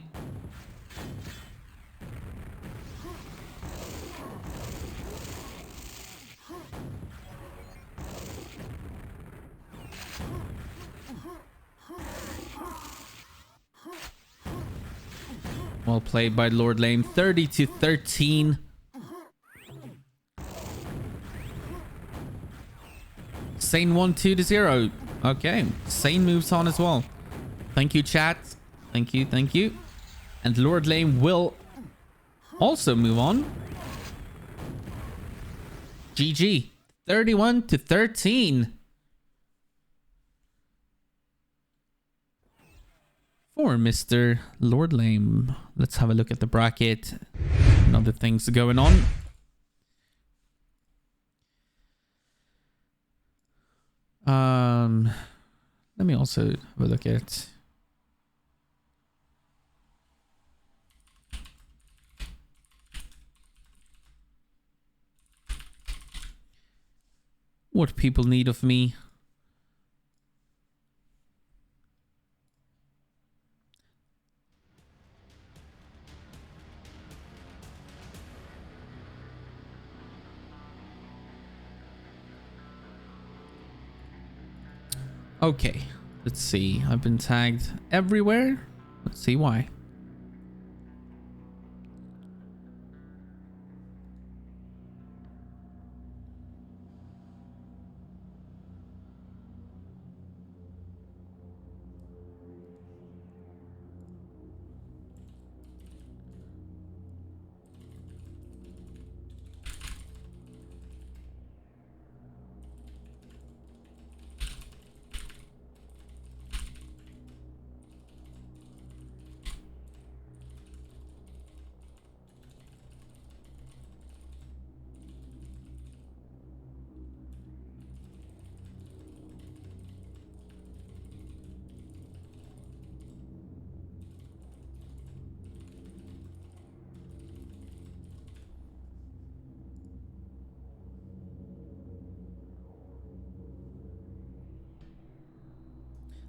Well played by Lord Lame. 30-13. Sane 1-2-0. Okay. Sane moves on as well. Thank you, chat. Thank you. Thank you. And Lord Lame will also move on. GG. 31-13. For Mr. Lord Lame. Let's have a look at the bracket and other things going on. Let me also have a look at what people need of me. Okay, let's see. I've been tagged everywhere. Let's see why.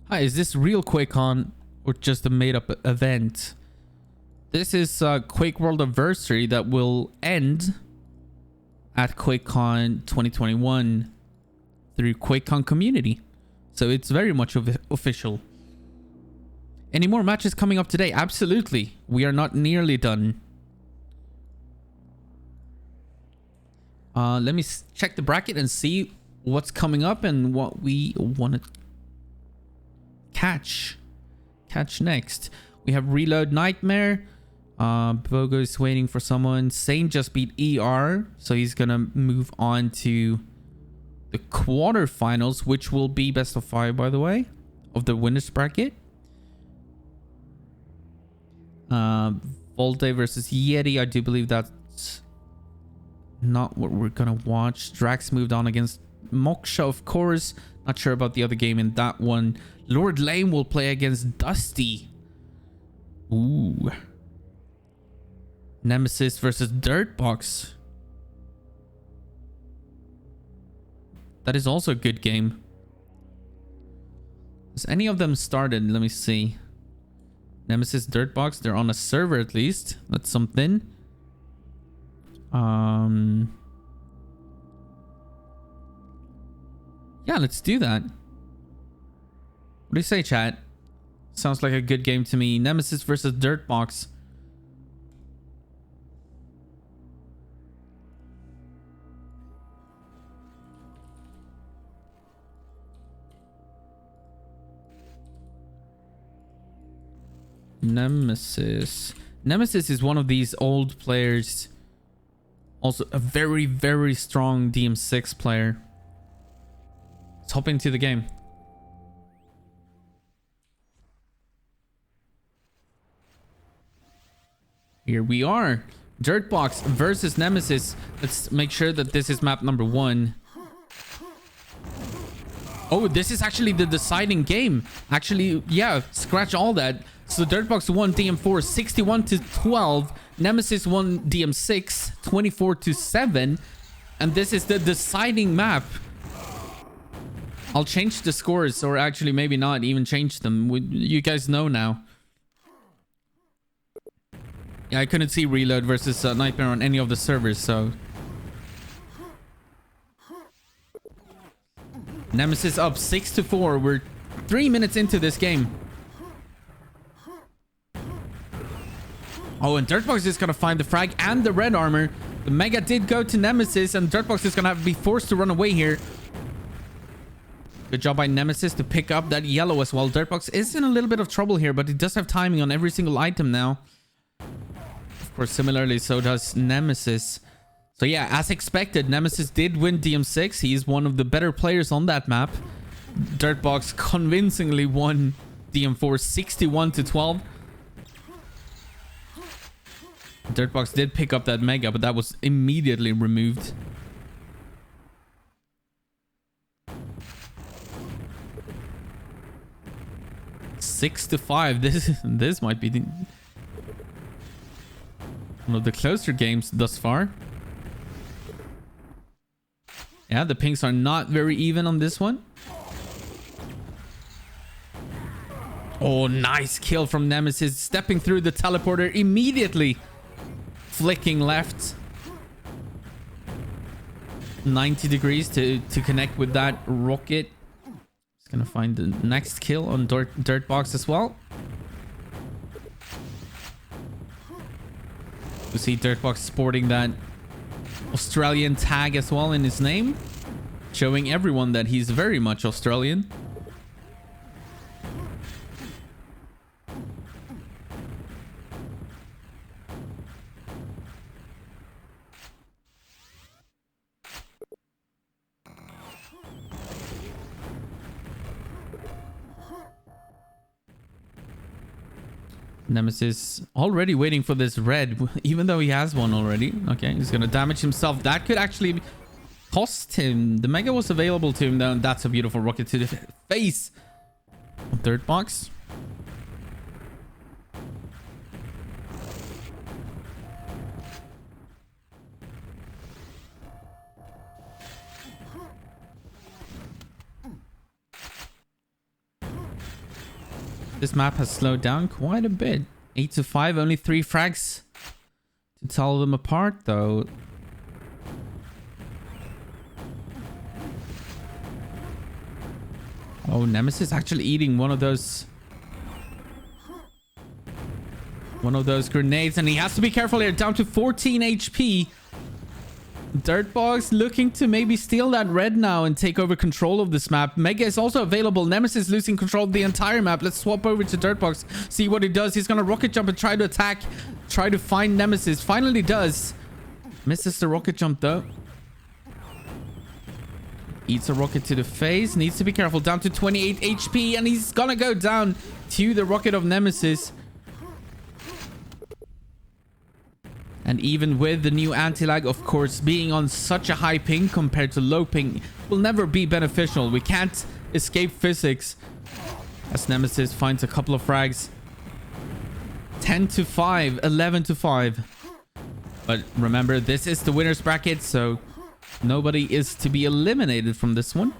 Hi, is this real QuakeCon or just a made-up event? This is Quakeworldaversary that will end at QuakeCon 2021 through QuakeCon community. So it's very much official. Any more matches coming up today? Absolutely. We are not nearly done. Let me check the bracket and see what's coming up and what we want to catch next. We have Reload Nightmare. Bogo is waiting for someone. Sane just beat ER, so he's gonna move on to the quarterfinals, which will be best of 5, by the way, of the winners bracket. Volde versus Yeti. I do believe that's not what we're gonna watch. Drax moved on against Moksha, of course. Not sure about the other game in that one. Lord Lane will play against Dusty. Ooh. Nemesis versus Dirtbox. That is also a good game. Has any of them started? Let me see. Nemesis, Dirtbox, they're on a server at least. That's something. Yeah, let's do that. What do you say, chat? Sounds like a good game to me. Nemesis versus Dirtbox. Nemesis is one of these old players. Also a very, very strong DM6 player. Let's hop into the game. Here we are. Dirtbox versus Nemesis. Let's make sure that this is map number 1. Oh, this is actually the deciding game. Actually, yeah, scratch all that. So Dirtbox won DM4 61-12. Nemesis won DM6 24-7. And this is the deciding map. I'll change the scores, or actually maybe not even change them. You guys know now. Yeah, I couldn't see Reload versus Nightmare on any of the servers, so... Nemesis up 6-4. We're 3 minutes into this game. Oh, and Dirtbox is gonna find the frag and the red armor. The Mega did go to Nemesis, and Dirtbox is gonna be forced to run away here. Good job by Nemesis to pick up that yellow as well. Dirtbox is in a little bit of trouble here, but he does have timing on every single item now. Of course, similarly, so does Nemesis. So yeah, as expected, Nemesis did win DM6. He is one of the better players on that map. Dirtbox convincingly won DM4 61-12. Dirtbox did pick up that Mega, but that was immediately removed. Six to 5. This might be one of the closer games thus far. Yeah, the pinks are not very even on this one. Oh, nice kill from Nemesis. Stepping through the teleporter immediately. Flicking left. 90 degrees to connect with that rocket. He's gonna find the next kill on Dirtbox as well. We see Dirtbox sporting that Australian tag as well in his name, showing everyone that he's very much Australian. Nemesis already waiting for this red, even though he has one already. Okay, he's gonna damage himself. That could actually cost him. The Mega was available to him, though. That's a beautiful rocket to the face of Dirtbox. This map has slowed down quite a bit. 8 to 5, only 3 frags to tell them apart, though. Oh, Nemesis actually eating one of those grenades, and he has to be careful here. Down to 14 HP. Dirtbox looking to maybe steal that red now and take over control of this map. Mega is also available. Nemesis losing control of the entire map. Let's swap over to Dirtbox. See what he does. He's going to rocket jump and try to attack. Try to find Nemesis. Finally does. Misses the rocket jump though. Eats a rocket to the face. Needs to be careful. Down to 28 HP. And he's going to go down to the rocket of Nemesis. And even with the new anti-lag, of course, being on such a high ping compared to low ping will never be beneficial. We can't escape physics. As Nemesis finds a couple of frags. 10 to 5, 11 to 5. But remember, this is the winner's bracket, so nobody is to be eliminated from this one.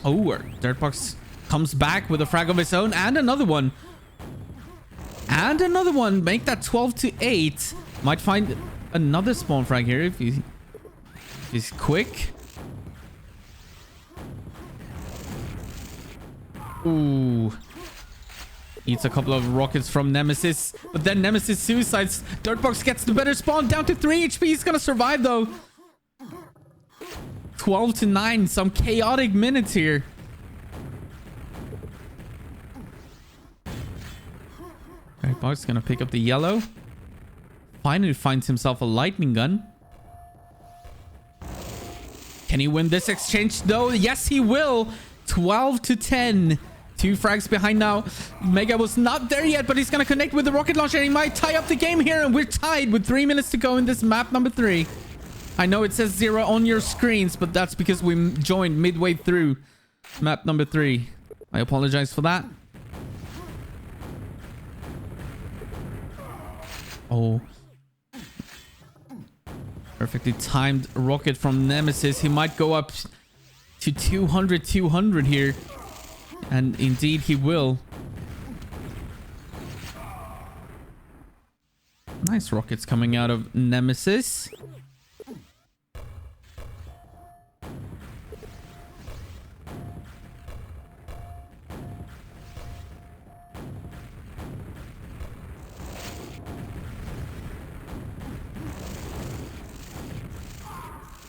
Oh, Dirtbox comes back with a frag of his own and another one. And another one. Make that 12 to 8. Might find another spawn frag here if he's quick. Ooh. Eats a couple of rockets from Nemesis. But then Nemesis suicides. Dirtbox gets the better spawn. Down to 3 HP. He's gonna survive though. 12 to 9. Some chaotic minutes here. Dirtbox gonna pick up the yellow. Finally finds himself a lightning gun. Can he win this exchange though? Yes, he will. 12 to 10. 2 frags behind now. Mega was not there yet, but he's going to connect with the rocket launcher. And he might tie up the game here. And we're tied with 3 minutes to go in this map number 3. I know it says 0 on your screens, but that's because we joined midway through map number 3. I apologize for that. Oh. Perfectly timed rocket from Nemesis. He might go up to 200 here. And indeed he will. Nice rockets coming out of Nemesis.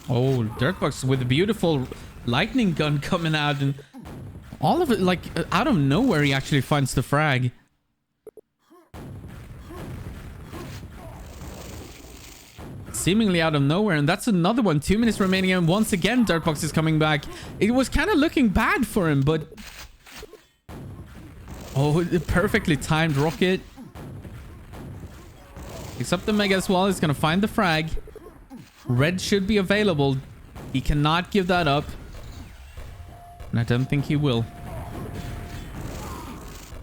Oh, Dirtbox with a beautiful lightning gun coming out, and all of it like out of nowhere he actually finds the frag. Seemingly out of nowhere, and that's another one. 2 minutes remaining, and once again Dirtbox is coming back. It was kind of looking bad for him, but oh, the perfectly timed rocket. Picks up the Mega as well. He's gonna find the frag. Red should be available. He cannot give that up. And I don't think he will.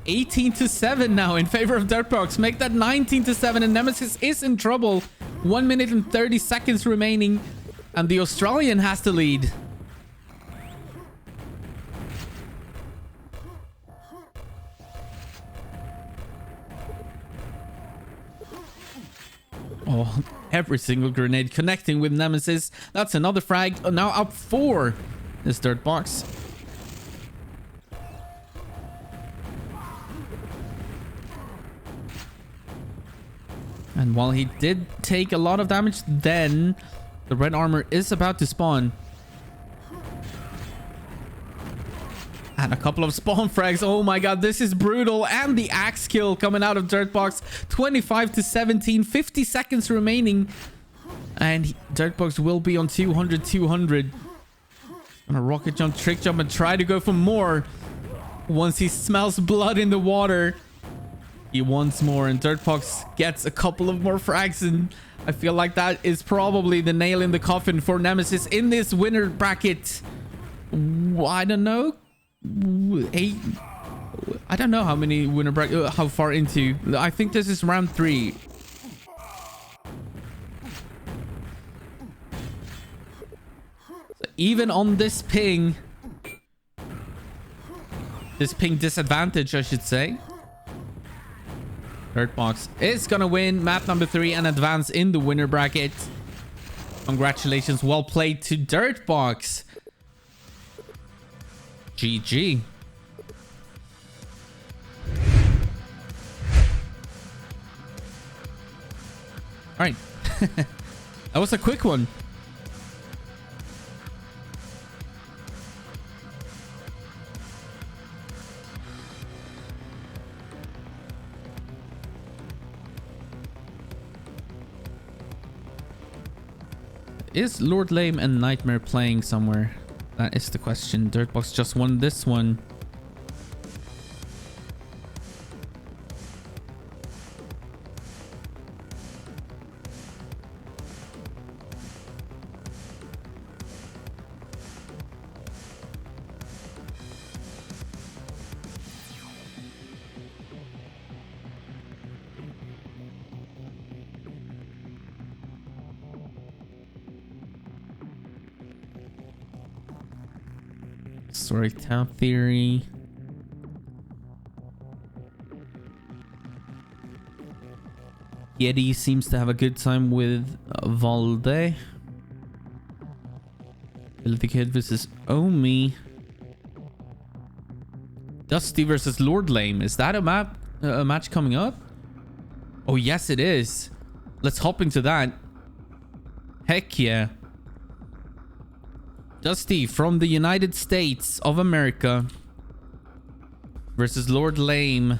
18 to 7 now in favor of Dirtbox. Make that 19 to 7, and Nemesis is in trouble. 1 minute and 30 seconds remaining, and the Australian has to lead. Oh, every single grenade connecting with Nemesis. That's another frag. Oh, now up 4 is Dirtbox. And while he did take a lot of damage, then the red armor is about to spawn. And a couple of spawn frags. Oh my god, this is brutal. And the axe kill coming out of Dirtbox. 25 to 17. 50 seconds remaining. And Dirtbox will be on 200. Gonna rocket jump, trick jump, and try to go for more. Once he smells blood in the water, he wants more. And Dirtbox gets a couple of more frags. And I feel like that is probably the nail in the coffin for Nemesis in this winner bracket. I don't know. 8. I don't know how many winner bracket, how far into. I think this is round 3. So even on this ping disadvantage, I should say, Dirtbox is gonna win map number 3 and advance in the winner bracket. Congratulations, well played to Dirtbox. GG. All right. That was a quick one. Is Lord Lame and Nightmare playing somewhere? That is the question. Dirtbox just won this one. Storytown Theory. Yeti seems to have a good time with Valde. Billy Kid versus Omi. Dusty versus Lord Lame. Is that a match coming up? Oh yes, it is. Let's hop into that. Heck yeah. Dusty from the United States of America versus Lord Lame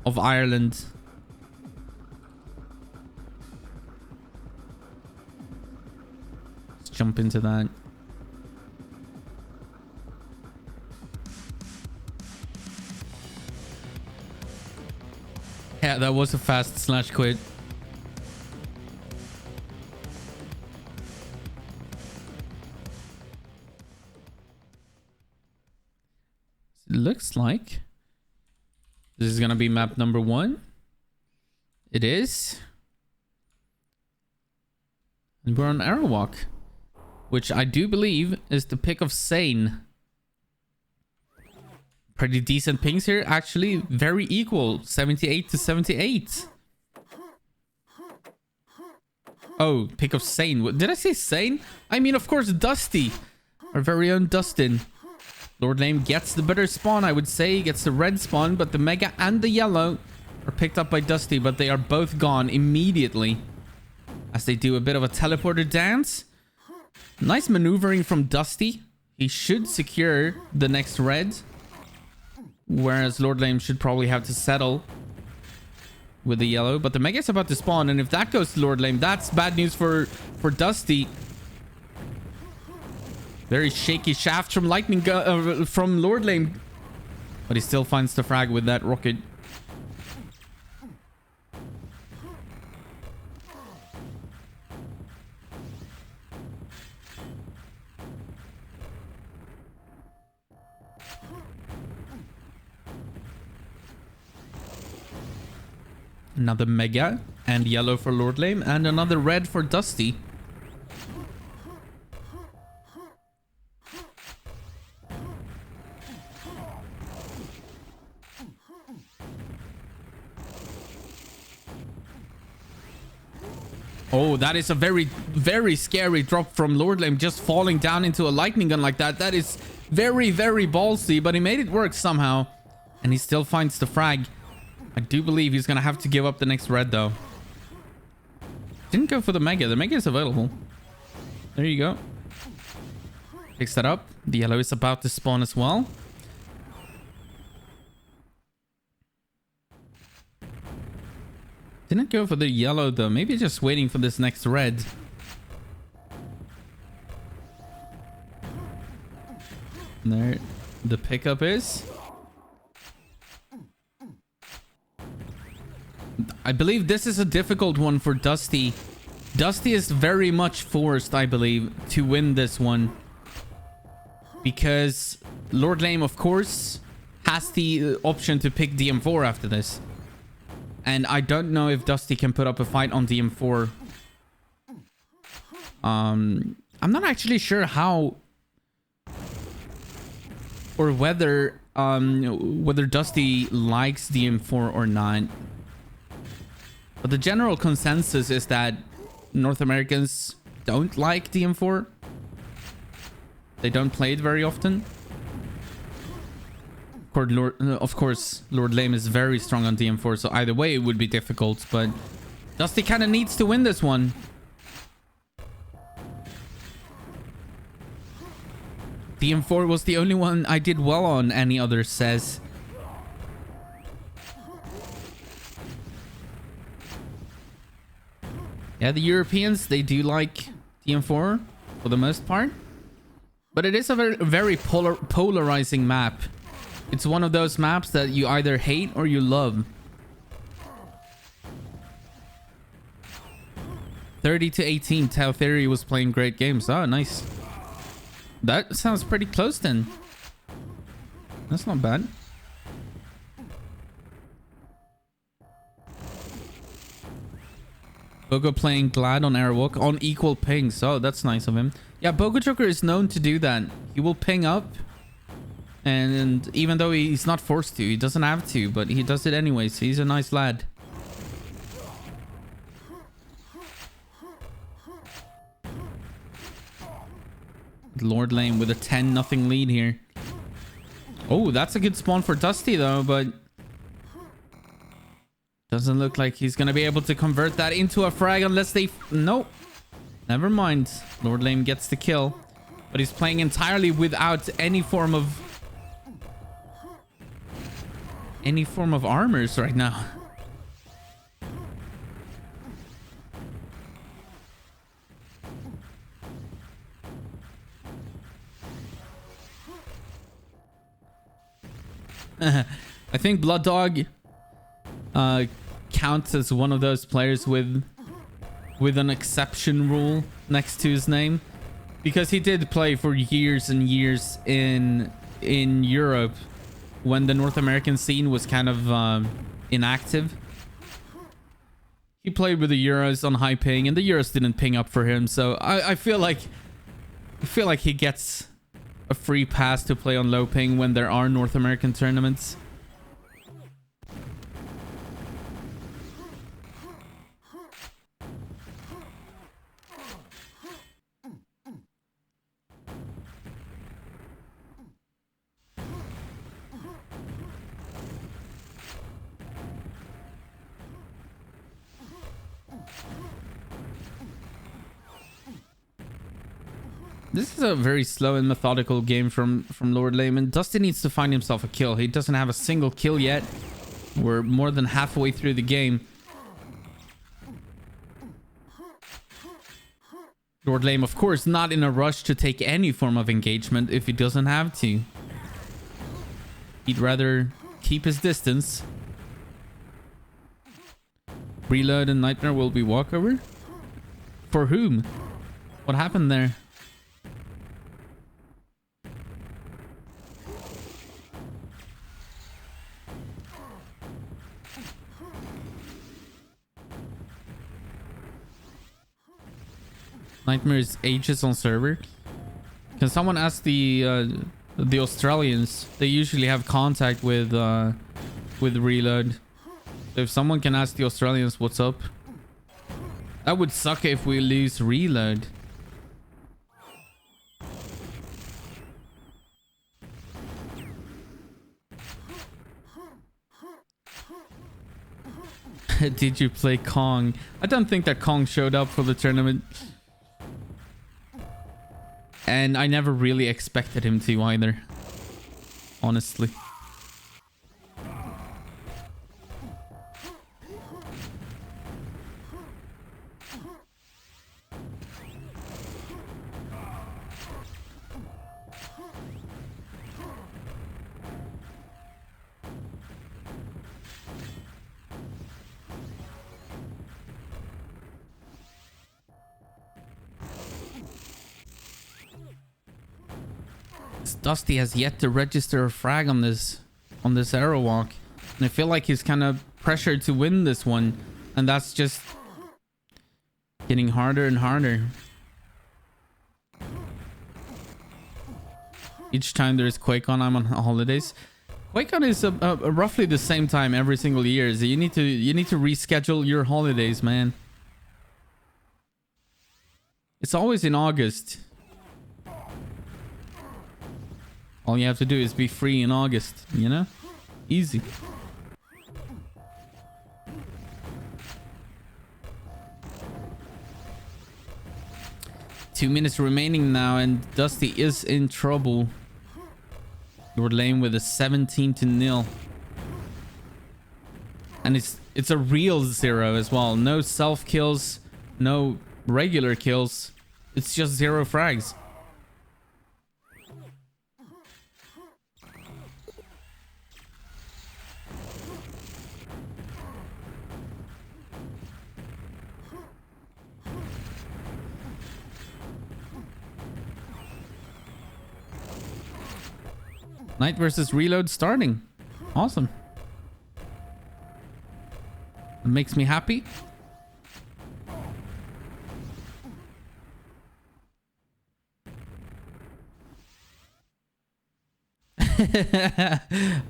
of Ireland. Let's jump into that. Yeah, that was a fast slash quit. Looks like this is gonna be map number 1. It is. And we're on Arrowwalk, which I do believe is the pick of Sane. Pretty decent pings here, actually very equal, 78 to 78. Oh, pick of Sane. Did I say Sane? I mean, of course, Dusty, our very own Dustin. Lord Lame gets the better spawn, I would say. He gets the red spawn, but the Mega and the yellow are picked up by Dusty, but they are both gone immediately as they do a bit of a teleporter dance. Nice maneuvering from Dusty. He should secure the next red, whereas Lord Lame should probably have to settle with the yellow, but the Mega is about to spawn, and if that goes to Lord Lame, that's bad news for Dusty. Very shaky shaft from from Lord Lame, but he still finds the frag with that rocket. Another Mega and yellow for Lord Lame, and another red for Dusty. Oh, that is a very, very scary drop from Lord Lame, just falling down into a lightning gun like that. That is very, very ballsy, but he made it work somehow. And he still finds the frag. I do believe he's going to have to give up the next red, though. Didn't go for the Mega. The Mega is available. There you go. Picks that up. The yellow is about to spawn as well. Didn't go for the yellow though. Maybe just waiting for this next red. There the pickup is. I believe this is a difficult one for Dusty. Dusty is very much forced, I believe, to win this one. Because Lord Lame, of course, has the option to pick DM4 after this. And I don't know if Dusty can put up a fight on DM4. I'm not actually sure how or whether Dusty likes DM4 or not. But the general consensus is that North Americans don't like DM4. They don't play it very often. Of course, Lord Lame is very strong on DM4, so either way it would be difficult, but Dusty kind of needs to win this one. DM4 was the only one I did well on, any other says. Yeah, the Europeans, they do like DM4. for the most part. But it is a very polarizing map. It's one of those maps that you either hate or you love. 30-18, Tau Theory was playing great games. Oh, nice. That sounds pretty close then. That's not bad. Bogo playing Glad on Airwalk on equal pings. Oh, that's nice of him. Yeah, Bogo Joker is known to do that. He will ping up. And even though he's not forced to, he doesn't have to, but he does it anyways. He's a nice lad. Lord Lane with a 10-0 lead here. Oh, that's a good spawn for Dusty though, but doesn't look like he's gonna be able to convert that into a frag unless they... Nope. Never mind. Lord Lane gets the kill, but he's playing entirely without any form of armors right now. I think Blood Dog counts as one of those players with an exception rule next to his name, because he did play for years and years in Europe when the North American scene was kind of inactive. He played with the Euros on high ping, and the Euros didn't ping up for him, so I feel like he gets a free pass to play on low ping when there are North American tournaments. This is a very slow and methodical game from Lord Layman. Dusty needs to find himself a kill. He doesn't have a single kill yet. We're more than halfway through the game. Lord Lame, of course, not in a rush to take any form of engagement if he doesn't have to. He'd rather keep his distance. Reload and Nightmare will be walkover? For whom? What happened there? Nightmare's ages on server. Can someone ask the Australians? They usually have contact with Reload. So if someone can ask the Australians what's up. That would suck if we lose Reload. Did you play Kong? I don't think that Kong showed up for the tournament. And I never really expected him to either. Honestly. Dusty has yet to register a frag on this arrow walk, and I feel like he's kind of pressured to win this one, and that's just getting harder and harder. Each time there's QuakeCon, I'm on holidays. QuakeCon is roughly the same time every single year, so you need to reschedule your holidays, man. It's always in August. All you have to do is be free in August, you know? Easy. Two minutes remaining now, and Dusty is in trouble. Lord Lane with a 17-0. And it's a real 0 as well. No self kills, no regular kills. It's just 0 frags. Knight versus reload starting. Awesome. It makes me happy.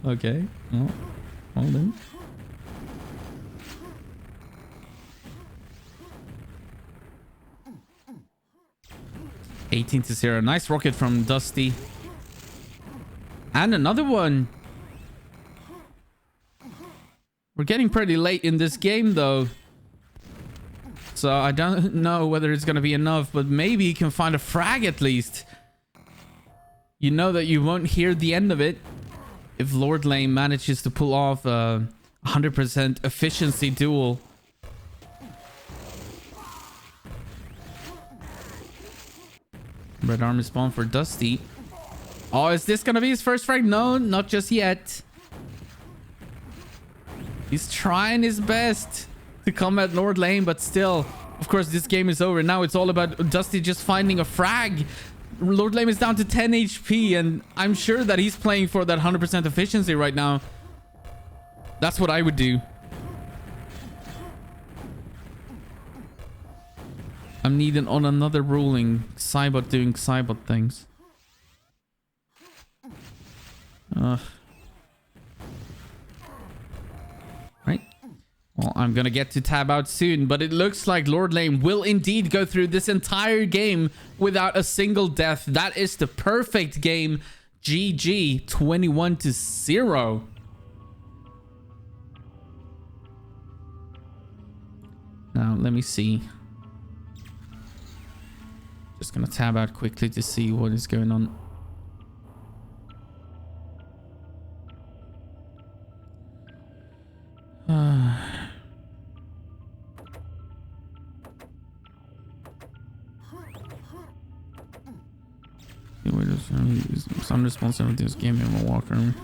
Okay. Well, hold on. $18-0. Nice rocket from Dusty. And another one. We're getting pretty late in this game, though. So I don't know whether it's going to be enough, but maybe you can find a frag at least. You know that you won't hear the end of it if Lord Lane manages to pull off a 100% efficiency duel. Red armor spawn for Dusty. Oh, is this gonna be his first frag? No, not just yet. He's trying his best to come at Lord Lane, but still, of course, this game is over. Now it's all about Dusty just finding a frag. Lord Lane is down to 10 HP, and I'm sure that he's playing for that 100% efficiency right now. That's what I would do. I'm needing on another ruling. Cybot doing Cybot things. Right. Well, I'm gonna get to tab out soon, but it looks like Lord Lane will indeed go through this entire game without a single death. That is the perfect game. GG. 21-0. Now, let me see. Just gonna tab out quickly to see what is going on. Some responsibility is game in a walk room.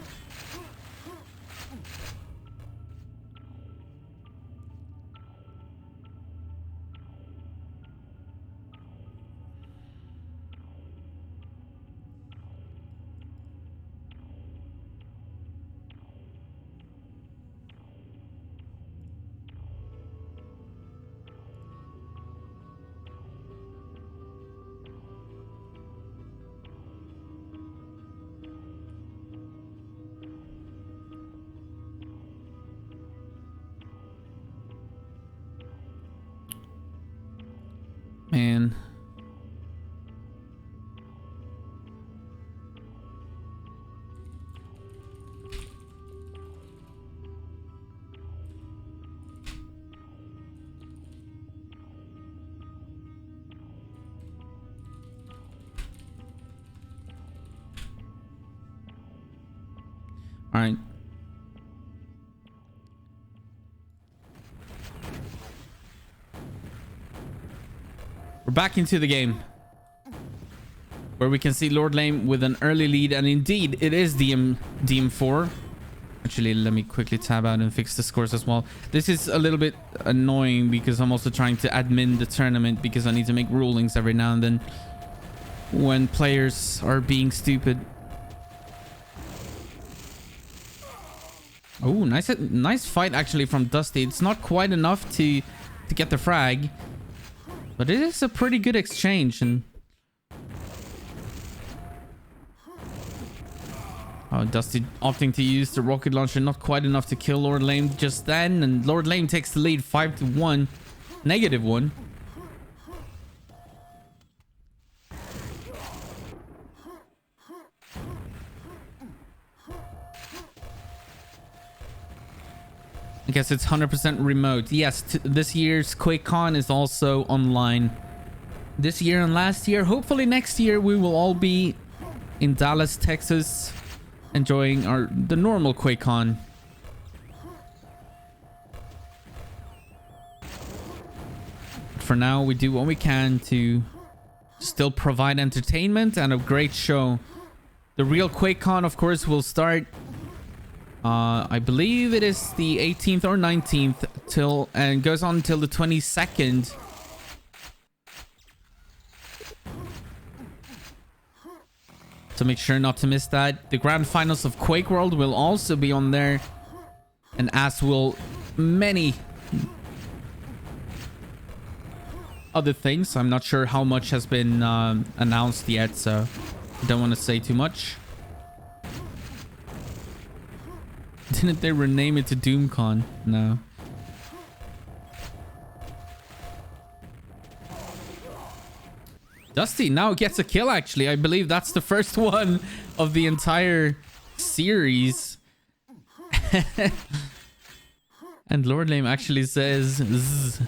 Man. All right. We're back into the game where we can see Lord Lane with an early lead, and indeed it is DM4. Actually, let me quickly tab out and fix the scores as well. This is a little bit annoying because I'm also trying to admin the tournament because I need to make rulings every now and then when players are being stupid. Oh, nice fight actually from Dusty. It's not quite enough to get the frag, but it is a pretty good exchange. And oh, Dusty opting to use the rocket launcher, not quite enough to kill Lord Lane just then, and Lord Lane takes the lead 5-1, -1. I guess it's 100% remote. Yes, this year's QuakeCon is also online. This year and last year. Hopefully next year we will all be in Dallas, Texas, enjoying the normal QuakeCon. For now, we do what we can to still provide entertainment and a great show. The real QuakeCon, of course, will start. I believe it is the 18th or 19th and goes on until the 22nd. So make sure not to miss that. The grand finals of Quake World will also be on there, and as will many other things. I'm not sure how much has been announced yet, so I don't want to say too much. Didn't they rename it to DoomCon? No. Dusty now gets a kill, actually. I believe that's the first one of the entire series. And Lord Lame actually says Zzz.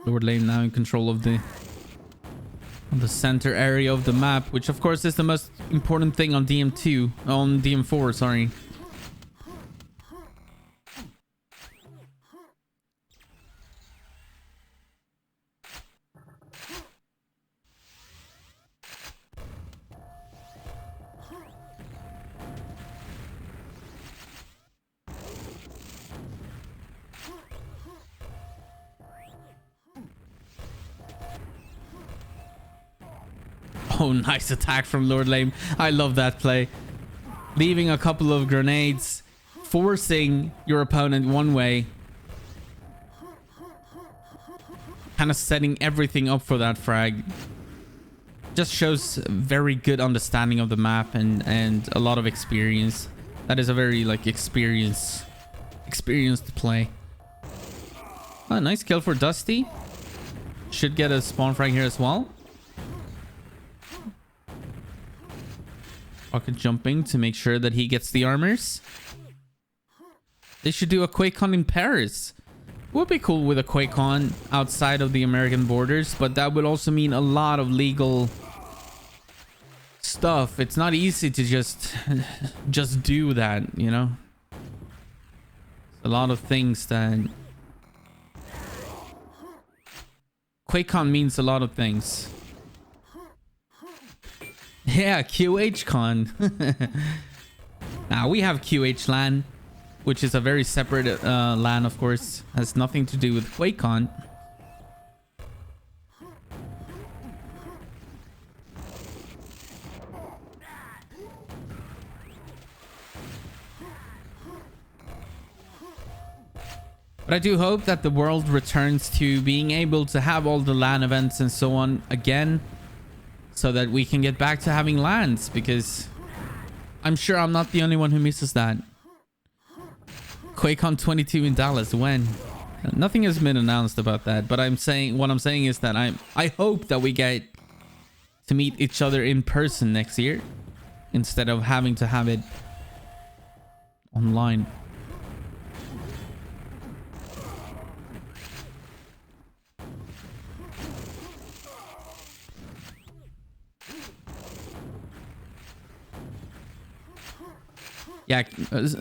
Lord Lame now in control of the center area of the map, which of course is the most important thing on DM4, sorry. Oh, nice attack from Lord Lame. I love that play. Leaving a couple of grenades, forcing your opponent one way. Kind of setting everything up for that frag. Just shows very good understanding of the map and a lot of experience. That is a very like experienced play. Oh, nice kill for Dusty. Should get a spawn frag here as well. Rocket jumping to make sure that he gets the armors. They should do a QuakeCon in Paris. Would be cool with a QuakeCon outside of the American borders, but that would also mean a lot of legal stuff. It's not easy to just do that, you know. A lot of things that QuakeCon means a lot of things. Yeah, QHCon. Now we have QH LAN, which is a very separate LAN, of course. Has nothing to do with QuakeCon. But I do hope that the world returns to being able to have all the LAN events and so on again, so that we can get back to having LANs, because I'm sure I'm not the only one who misses that. QuakeCon 22 in Dallas, when? Nothing has been announced about that, but what I'm saying is that I hope that we get to meet each other in person next year instead of having to have it online. Yeah,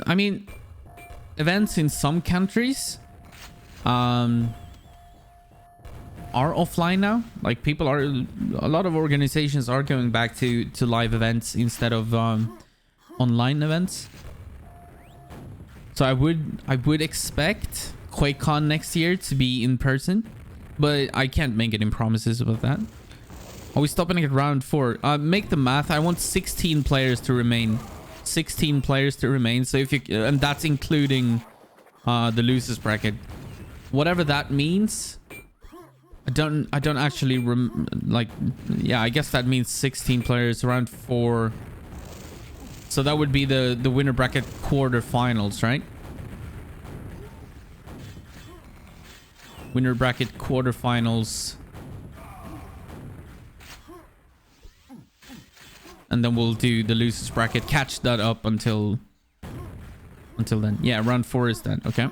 I mean, events in some countries are offline now. Like a lot of organizations are going back to live events instead of online events. So I would expect QuakeCon next year to be in person, but I can't make any promises about that. Are we stopping at round 4? Make the math. I want 16 players to remain. 16 players to remain. So if you, and that's including the losers bracket, whatever that means. I don't actually yeah, I guess that means 16 players, around 4. So that would be the winner bracket quarterfinals, right? Winner bracket quarterfinals. And then we'll do the losers bracket. Catch that up until then. Yeah, round 4 is that. Okay.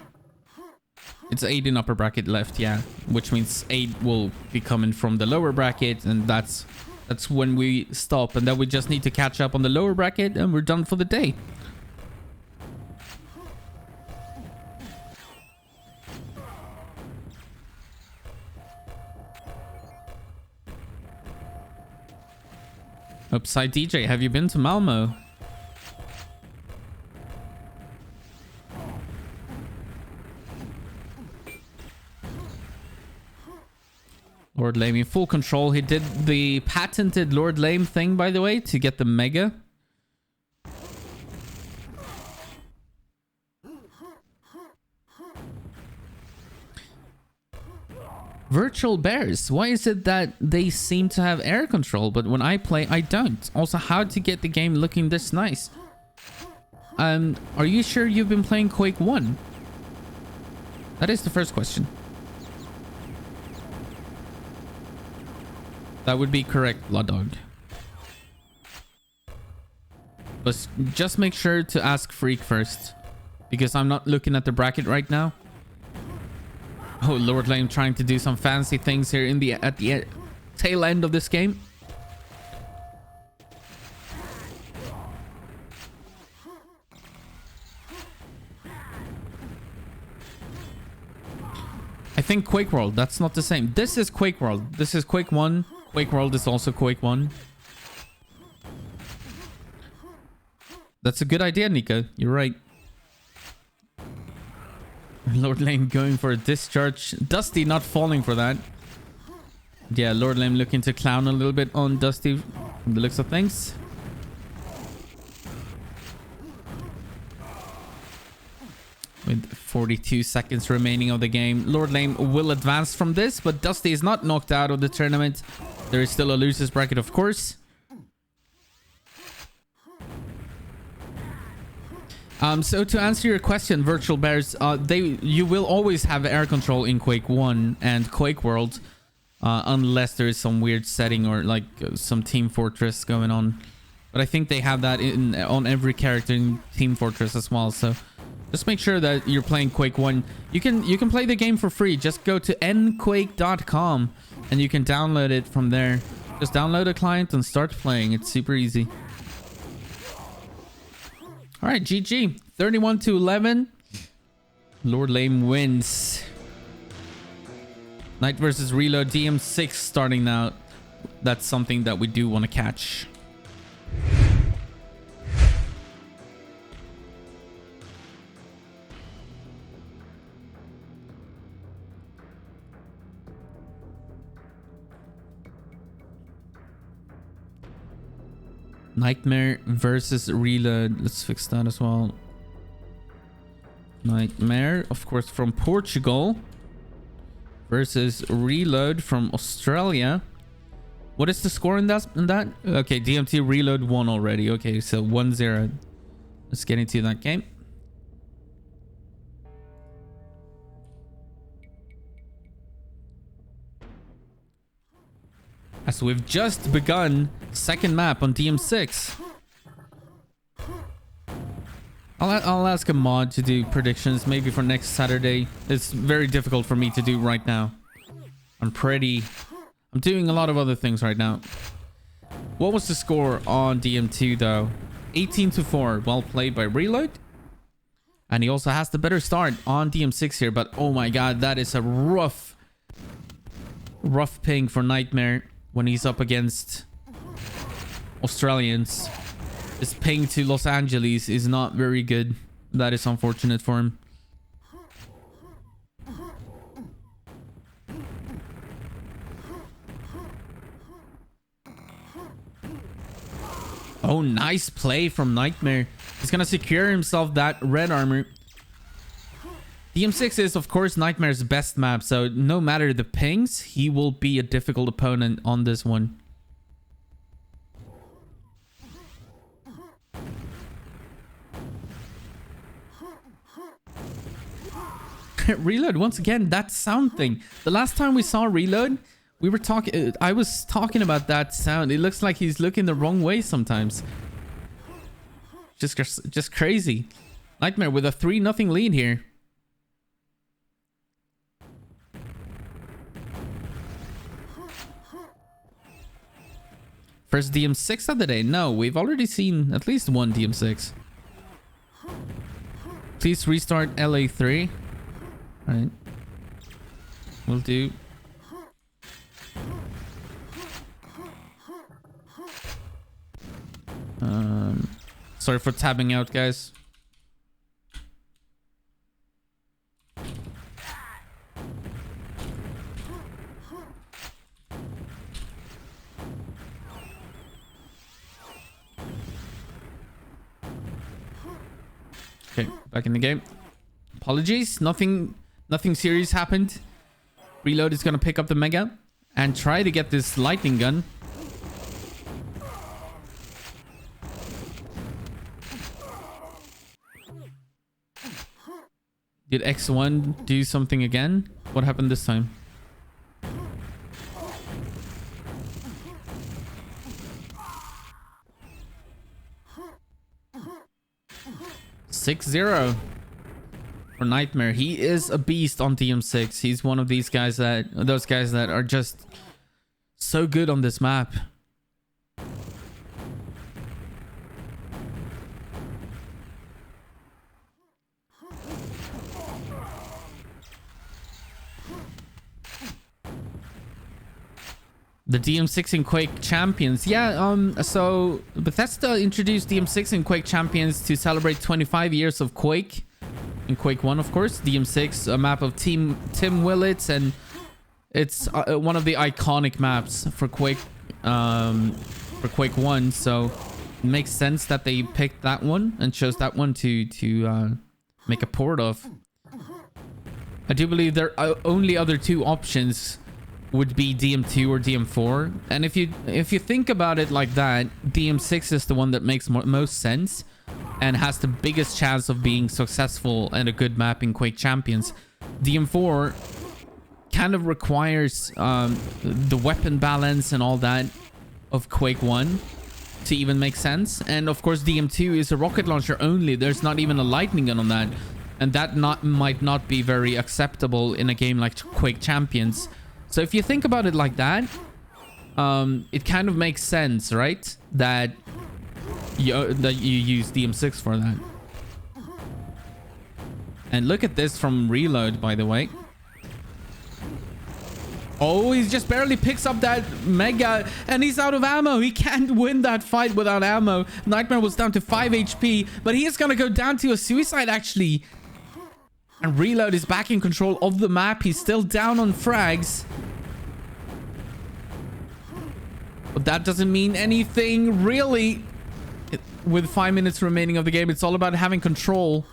It's 8 in upper bracket left, yeah. Which means 8 will be coming from the lower bracket, and that's That's when we stop, and then we just need to catch up on the lower bracket, and we're done for the day. Upside DJ, have you been to Malmo? Lord Lame in full control. He did the patented Lord Lame thing, by the way, to get the Mega. Virtual Bears. Why is it that they seem to have air control, but when I play, I don't? Also, how to get the game looking this nice? Are you sure you've been playing Quake 1? That is the first question. That would be correct, Blood Dog. But just make sure to ask Freak first, because I'm not looking at the bracket right now. Oh, Lord Lame trying to do some fancy things here in at the tail end of this game. I think Quake World, that's not the same. This is Quake World. This is Quake 1. Quake World is also Quake 1. That's a good idea, Nika. You're right. Lord Lame going for a discharge. Dusty not falling for that. Yeah, Lord Lame looking to clown a little bit on Dusty from the looks of things. With 42 seconds remaining of the game, Lord Lame will advance from this, but Dusty is not knocked out of the tournament. There is still a losers bracket, of course. So to answer your question, Virtual Bears, you will always have air control in Quake 1 and Quake World, unless there is some weird setting or like some Team Fortress going on. But I think they have that on every character in Team Fortress as well. So just make sure that you're playing Quake 1. You can play the game for free. Just go to nquake.com and you can download it from there. Just download a client and start playing. It's super easy. All right, GG. 31-11. Lord Lame wins. Knight versus Reload. DM6 starting now. That's something that we do want to catch. Nightmare versus Reload. Let's fix that as well. Nightmare, of course, from Portugal. Versus Reload from Australia. What is the score in that? Okay, DMT Reload won already. Okay, so 1-0. Let's get into that game. As we've just begun second map on DM6. I'll ask a mod to do predictions maybe for next Saturday. It's very difficult for me to do right now. I'm doing a lot of other things right now. What was the score on DM2 though? 18-4. Well played by Reload. And he also has the better start on DM6 here. But oh my god, that is a rough ping for Nightmare. When he's up against Australians, his ping to Los Angeles is not very good. That is unfortunate for him. Oh, nice play from Nightmare. He's gonna secure himself that red armor. DM6 is, of course, Nightmare's best map, so no matter the pings, he will be a difficult opponent on this one. Reload, once again, that sound thing. The last time we saw Reload, we were talking... I was talking about that sound. It looks like he's looking the wrong way sometimes. Just crazy. Nightmare with a 3-0 lead here. First DM6 of the day. No, we've already seen at least one DM6. Please restart LA3. All right. Will do. Sorry for tabbing out, guys. Okay, back in the game. Apologies, nothing serious happened. Reload is gonna pick up the Mega and try to get this lightning gun. Did X1 do something again? What happened this time? Six 0 for Nightmare. He is a beast on DM6. He's one of those guys that are just so good on this map. The DM6 and Quake Champions. Yeah, so Bethesda introduced DM6 and Quake Champions to celebrate 25 years of Quake. In Quake 1, of course. DM6, a map of Tim Willits, and it's one of the iconic maps for Quake 1, so it makes sense that they picked that one and chose that one to make a port of. I do believe there are only other two options would be DM2 or DM4, and if you think about it like that, DM6 is the one that makes most sense and has the biggest chance of being successful and a good map in Quake Champions. DM4 kind of requires the weapon balance and all that of Quake 1 to even make sense, and of course DM2 is a rocket launcher only. There's not even a lightning gun on that, and that might not be very acceptable in a game like Quake Champions. So if you think about it like that, it kind of makes sense, right? That you use DM6 for that. And look at this from Reload, by the way. Oh, he just barely picks up that Mega, and he's out of ammo. He can't win that fight without ammo. Nightmare was down to 5 HP, but he is going to go down to a suicide, actually. And Reload is back in control of the map. He's still down on frags. But that doesn't mean anything, really. With 5 minutes remaining of the game, it's all about having control.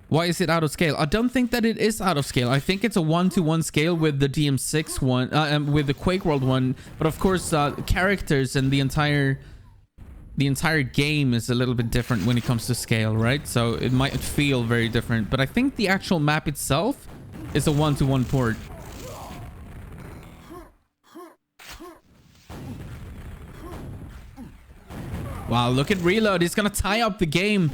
Why is it out of scale? I don't think that it is out of scale. I think it's a 1-to-1 scale with the DM6 one, with the Quake World one. But of course, characters and the entire game is a little bit different when it comes to scale, right? So it might feel very different, but I think the actual map itself is a 1-to-1 port. Wow, look at Reload. He's gonna tie up the game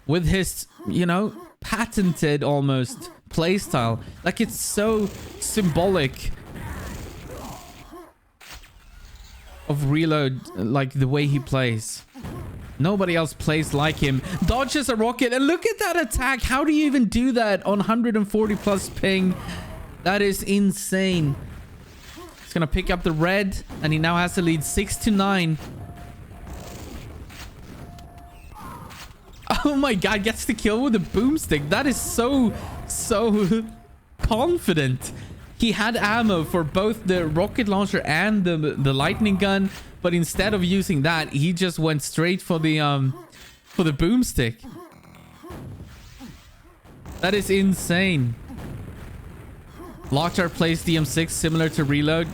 with his, you know, patented almost playstyle. Like, it's so symbolic of Reload, like the way he plays. Nobody else plays like him. Dodges a rocket, and look at that attack. How do you even do that on 140 plus ping? That is insane. He's gonna pick up the red, and he now has to lead 6-9. Oh my god, gets the kill with a boomstick. That is so confident. He had ammo for both the rocket launcher and the lightning gun, but instead of using that, he just went straight for the boomstick. That is insane. Lockjar plays DM6 similar to Reload.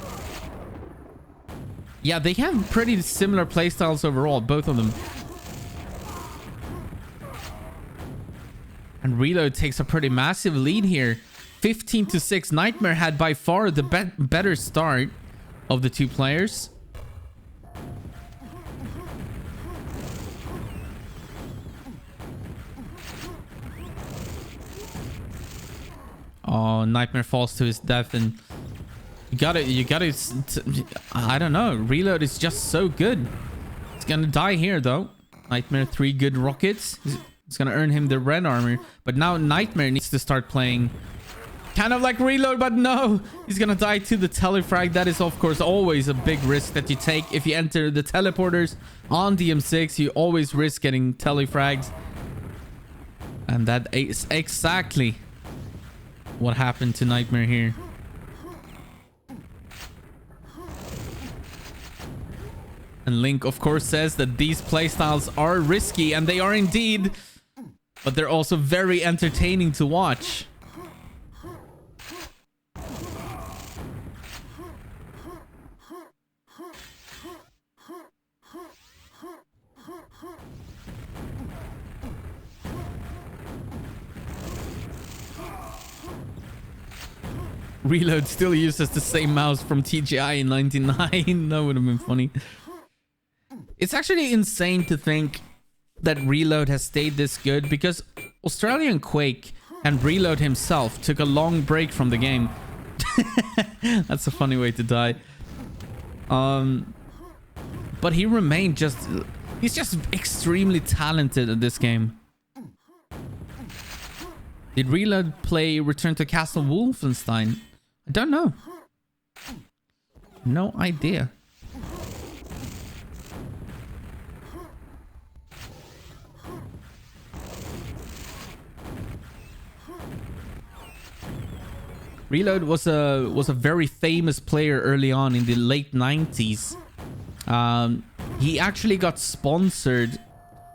Yeah, they have pretty similar playstyles overall, both of them. And Reload takes a pretty massive lead here. 15-6. Nightmare had by far the better start of the two players. Oh, Nightmare falls to his death, and you gotta, I don't know. Reload is just so good. He's gonna die here, though. Nightmare, 3 good rockets. It's gonna earn him the red armor. But now Nightmare needs to start playing kind of like Reload, but no. He's gonna die to the telefrag. That is, of course, always a big risk that you take. If you enter the teleporters on DM6, you always risk getting telefrags. And that is exactly what happened to Nightmare here. And Link, of course, says that these playstyles are risky, and they are indeed, but they're also very entertaining to watch. Reload still uses the same mouse from TGI in 99. That would have been funny. It's actually insane to think that Reload has stayed this good, because Australian Quake and Reload himself took a long break from the game. That's a funny way to die. But he remained he's just extremely talented at this game. Did Reload play Return to Castle Wolfenstein? I don't know. No idea. Reload was a very famous player early on in the late 90s. He actually got sponsored,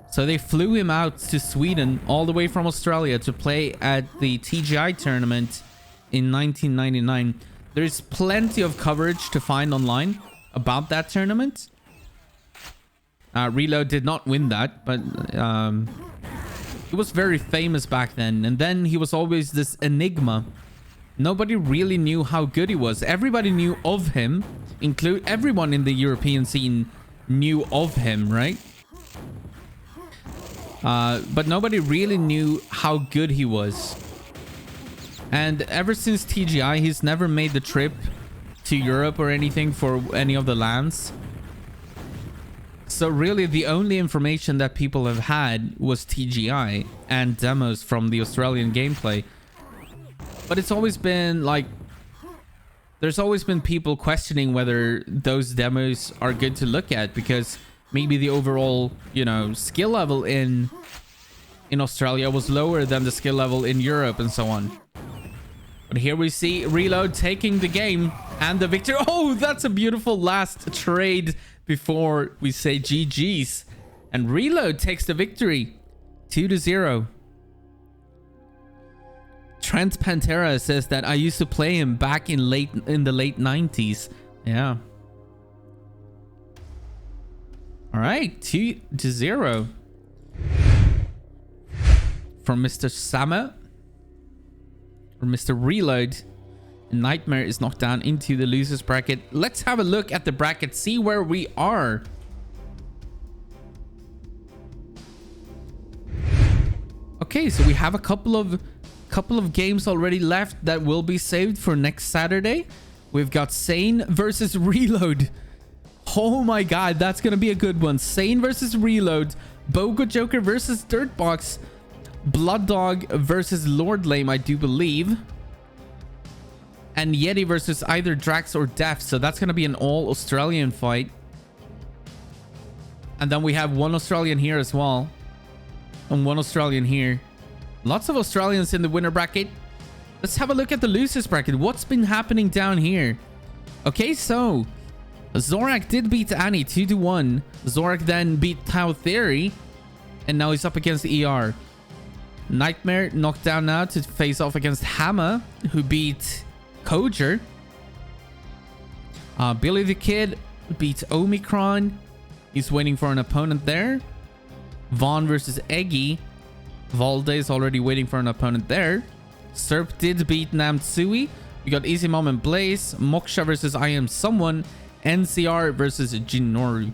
so they flew him out to Sweden all the way from Australia to play at the TGI tournament in 1999. There's plenty of coverage to find online about that tournament. Reload did not win that, but he was very famous back then. And then he was always this enigma. Nobody really knew how good he was. Everybody knew of him, everyone in the European scene knew of him, right? But nobody really knew how good he was. And ever since TGI, he's never made the trip to Europe or anything for any of the lands. So really the only information that people have had was TGI and demos from the Australian gameplay. But it's always been like, there's always been people questioning whether those demos are good to look at, because maybe the overall, you know, skill level in Australia was lower than the skill level in Europe and so on. But here we see Reload taking the game and the victory. Oh, that's a beautiful last trade before we say GG's. And Reload takes the victory. 2-0. Trent Pantera says that I used to play him back in the late 90s. Yeah. All right, 2-0 from Mr. Sama, or Mr. Reload. Nightmare is knocked down into the losers bracket. Let's have a look at the bracket, see where we are. Okay, so we have a couple of games already left that will be saved for next Saturday. We've got Sane versus Reload. Oh my god, that's gonna be a good one. Sane versus Reload, Bogo Joker versus Dirtbox, Blood Dog versus Lord Lame, I do believe, and Yeti versus either Drax or Def. So that's gonna be an all Australian fight. And then we have one Australian here as well, and one Australian here. Lots of Australians in the winner bracket. Let's have a look at the losers bracket. What's been happening down here? Okay, so Zorak did beat Annie 2-1. Zorak then beat Tau Theory, and now he's up against ER. Nightmare knocked down now to face off against Hammer, who beat Koger. Billy the Kid beat Omicron. He's waiting for an opponent there. Vaughn versus Eggy. Valde is already waiting for an opponent there. Serp did beat Namtsui. We got Easy Mom and Blaze. Moksha versus I Am Someone. NCR versus Jinoru.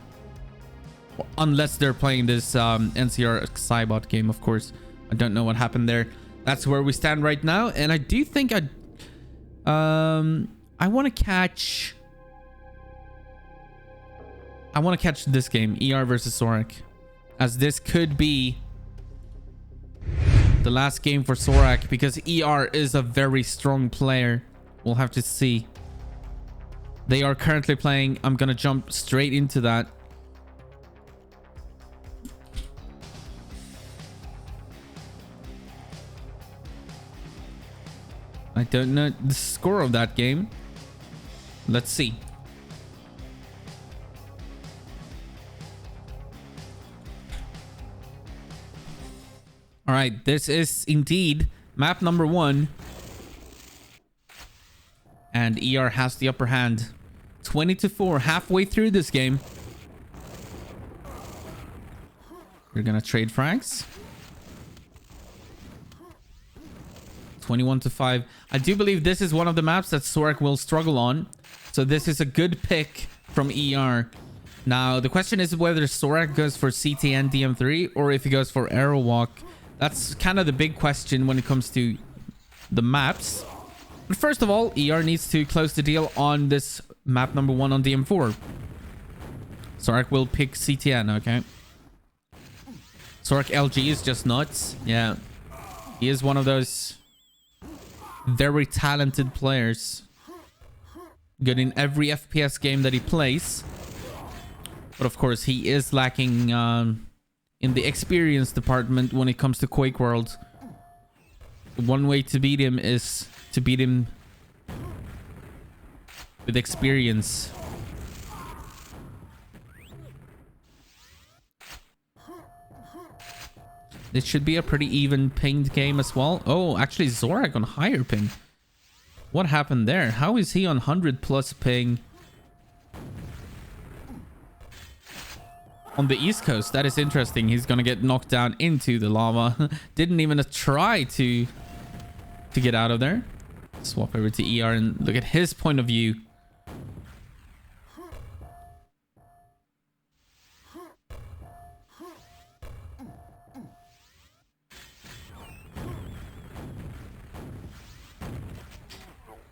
Unless they're playing this NCR Cybot game, of course. I don't know what happened there. That's where we stand right now. And I do think I want to catch... I want to catch this game, ER versus Zorak, as this could be the last game for Zorak, because ER is a very strong player. We'll have to see. They are currently playing. I'm going to jump straight into that. I don't know the score of that game. Let's see. All right, this is indeed map number 1. And ER has the upper hand. 20-4, halfway through this game. We're gonna trade frags. 21-5. I do believe this is one of the maps that Zorak will struggle on. So this is a good pick from ER. Now, the question is whether Zorak goes for Ct and Dm3 or if he goes for Arrow Walk. That's kind of the big question when it comes to the maps. But first of all, ER needs to close the deal on this map number 1 on DM4. Zorak will pick CTN, okay? Zorak LG is just nuts. Yeah. He is one of those very talented players. Good in every FPS game that he plays. But of course, he is lacking in the experience department when it comes to Quake World. One way to beat him is to beat him with experience. This should be a pretty even pinged game as well. Oh, actually Zorak on higher ping. What happened there? How is he on 100+ ping? On the East Coast, that is interesting. He's gonna get knocked down into the lava. Didn't even try to get out of there. Swap over to ER and look at his point of view.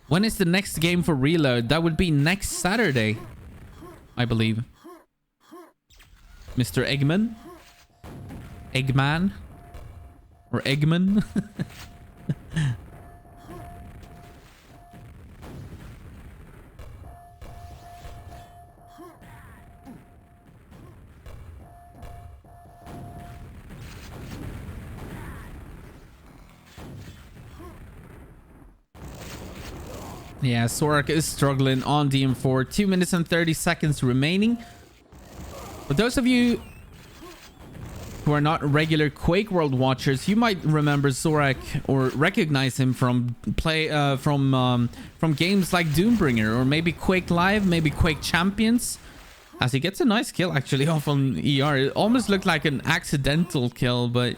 When is the next game for Reload? That would be next Saturday, I believe. Mr. Eggman? Eggman? Or Eggman? Yeah, Zorak is struggling on DM4. 2 minutes and 30 seconds remaining. For those of you who are not regular Quake World watchers, you might remember Zorak or recognize him from games like Doombringer or maybe Quake Live, maybe Quake Champions. As he gets a nice kill actually off on ER. It almost looked like an accidental kill, but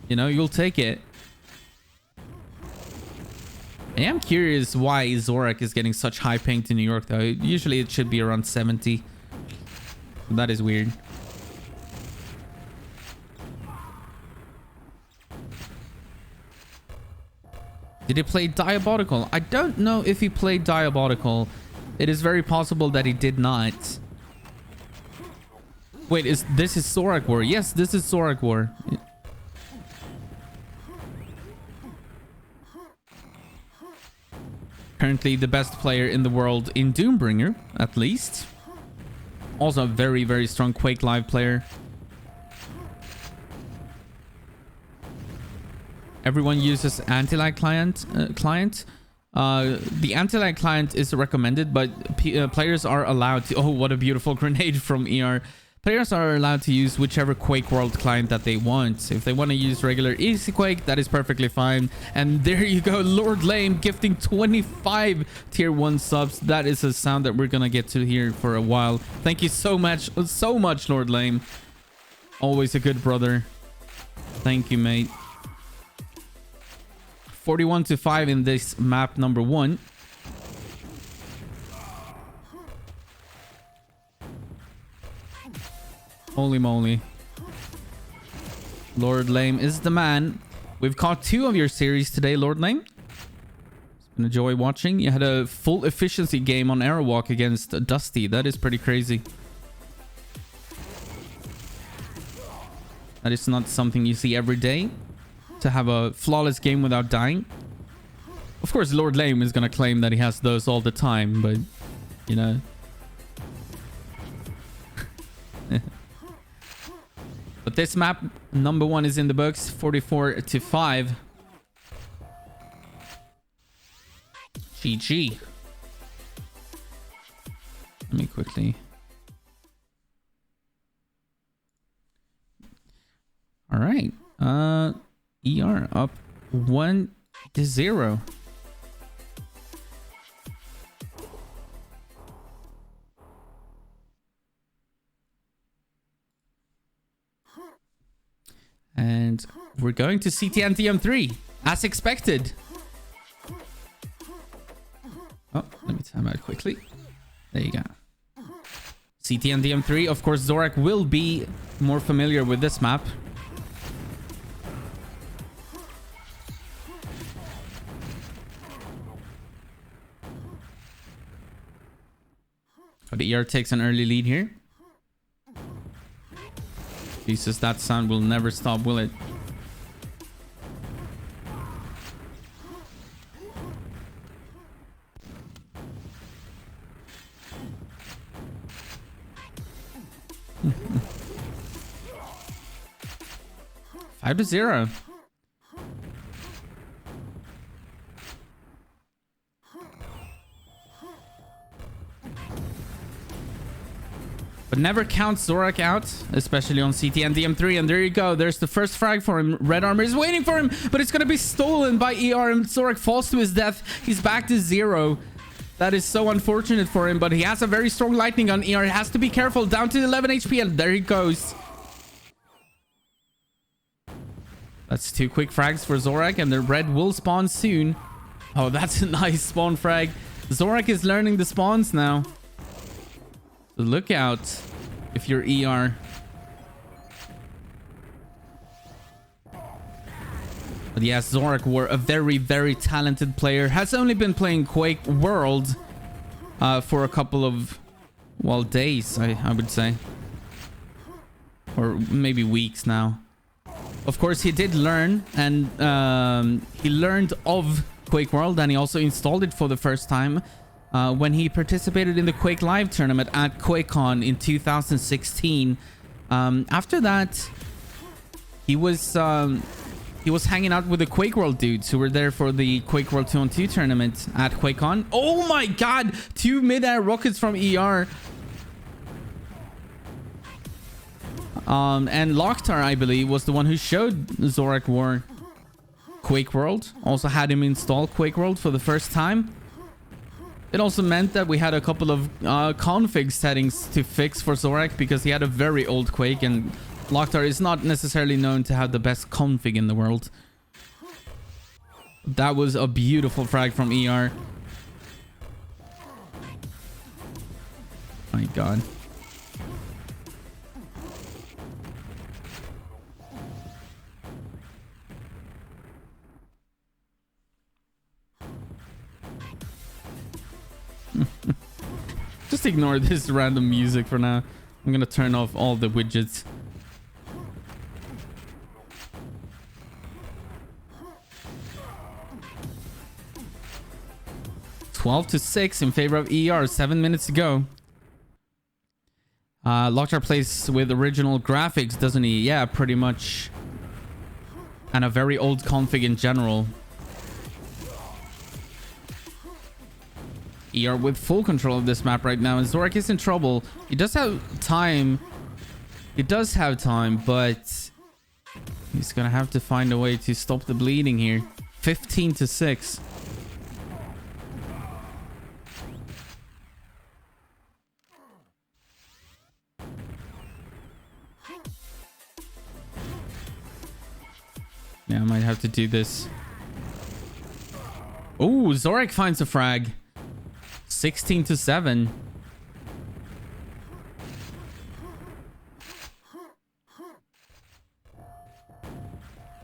you know, you'll take it. I am curious why Zorak is getting such high ping to New York though. Usually it should be around 70. That is weird. Did he play Diabolical? I don't know if he played Diabolical. It is very possible that he did not. Wait, this is Zorak War? Yes, this is Zorak War. Currently the best player in the world in Doombringer, at least. Also a very, very strong Quake Live player. Everyone uses anti-lag client. The anti-lag client is recommended, but players are allowed to... Oh, what a beautiful grenade from ER. Players are allowed to use whichever Quake World client that they want. If they want to use regular Easy Quake, that is perfectly fine. And there you go, Lord Lame gifting 25 tier 1 subs. That is a sound that we're gonna get to hear for a while. Thank you so much, Lord Lame. Always a good brother. Thank you, mate. 41-5 in this map number 1. Holy moly. Lord Lame is the man We've caught 2 of your series today, Lord Lane. It's been a joy watching. You had a full efficiency game on Airwalk against Dusty. That is pretty crazy. That is not something you see every day, to have a flawless game without dying. Of course, Lord Lame is going to claim that he has those all the time, but, you know. But this map, number 1 is in the books, 44-5. GG. Let me quickly... All right. ER up 1-0. And we're going to Ct and Dm3 as expected. Oh, let me time out quickly. There you go. Ct and Dm3. Of course, Zorak will be more familiar with this map. But ER takes an early lead here. Jesus, that sound will never stop, will it? Five to 0. But never count Zorak out, especially on Ct and Dm3. And there you go. There's the first frag for him. Red Armor is waiting for him, but it's going to be stolen by ER. And Zorak falls to his death. He's back to 0. That is so unfortunate for him, but he has a very strong lightning on ER. He has to be careful. Down to 11 HP, and there he goes. That's 2 quick frags for Zorak, and the red will spawn soon. Oh, that's a nice spawn frag. Zorak is learning the spawns now. So look out if you're ER. But yes, Zorak were a very, very talented player. Has only been playing Quake World for a couple of, well, days, I would say. Or maybe weeks now. Of course, he did learn, and he learned of Quake World, and he also installed it for the first time when he participated in the Quake Live tournament at QuakeCon in 2016. After that, he was hanging out with the Quake World dudes who were there for the Quake World 2-on-2 tournament at QuakeCon. Oh my god! 2 mid-air rockets from ER. And Lokhtar, I believe, was the one who showed Zorak War Quake World. Also had him install Quake World for the first time. It also meant that we had a couple of config settings to fix for Zorak, because he had a very old Quake, and Lokhtar is not necessarily known to have the best config in the world. That was a beautiful frag from ER. My god. Just ignore this random music for now. I'm gonna turn off all the widgets. (12-6) in favor of ER. 7 minutes to go. Lokhtar plays with original graphics, doesn't he? Yeah, pretty much. And a very old config in general. ER with full control of this map right now, and Zorak is in trouble. He does have time. He does have time, but he's gonna have to find a way to stop the bleeding here. 15-6. Yeah, I might have to do this. Oh, Zorak finds a frag. 16-7.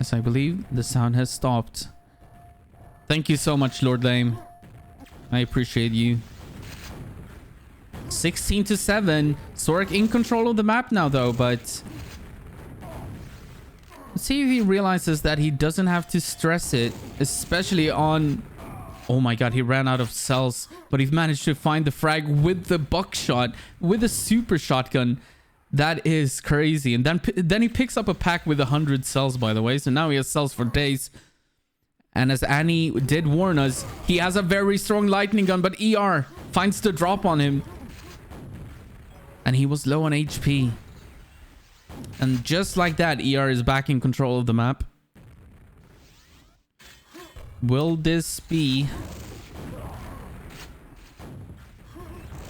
Yes, I believe the sound has stopped. Thank you so much, Lord Lame. I appreciate you. 16-7. Zorak in control of the map now, though, but... let's see if he realizes that he doesn't have to stress it, especially on... oh my god, he ran out of cells, but he managed to find the frag with the buckshot, with a super shotgun. That is crazy. And then he picks up a pack with 100 cells, by the way, so now he has cells for days. And as Annie did warn us, he has a very strong lightning gun, but ER finds the drop on him. And he was low on HP. And just like that, ER is back in control of the map. Will this be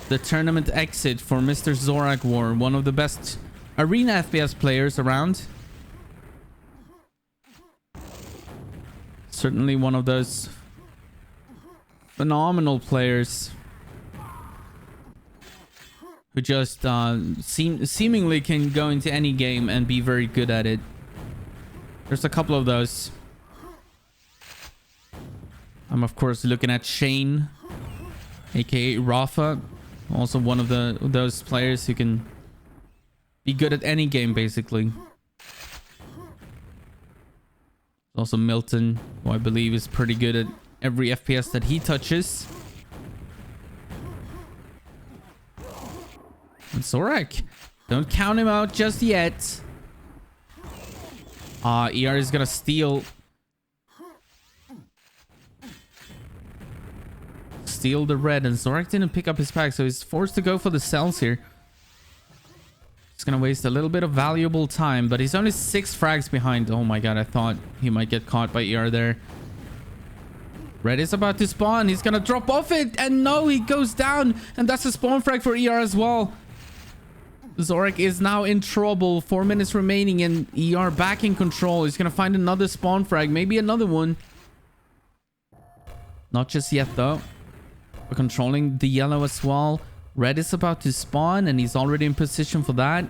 the tournament exit for Mr. Zorak War, one of the best arena FPS players around? Certainly one of those phenomenal players who just seemingly can go into any game and be very good at it. There's a couple of those. I'm of course looking at Shane, aka Rafa, also one of those players who can be good at any game basically. Also Milton, who I believe is pretty good at every FPS that he touches. And Zorak, don't count him out just yet. ER is gonna steal the red, and Zorak didn't pick up his pack, so he's forced to go for the cells here. He's gonna waste a little bit of valuable time, but he's only 6 frags behind. Oh my god, I thought he might get caught by ER there. Red is about to spawn. He's gonna drop off it, and no, he goes down, and that's a spawn frag for ER as well. Zorak is now in trouble. 4 minutes remaining, and ER back in control. He's gonna find another spawn frag, maybe another one. Not just yet though. We're controlling the yellow as well. Red is about to spawn, and he's already in position for that.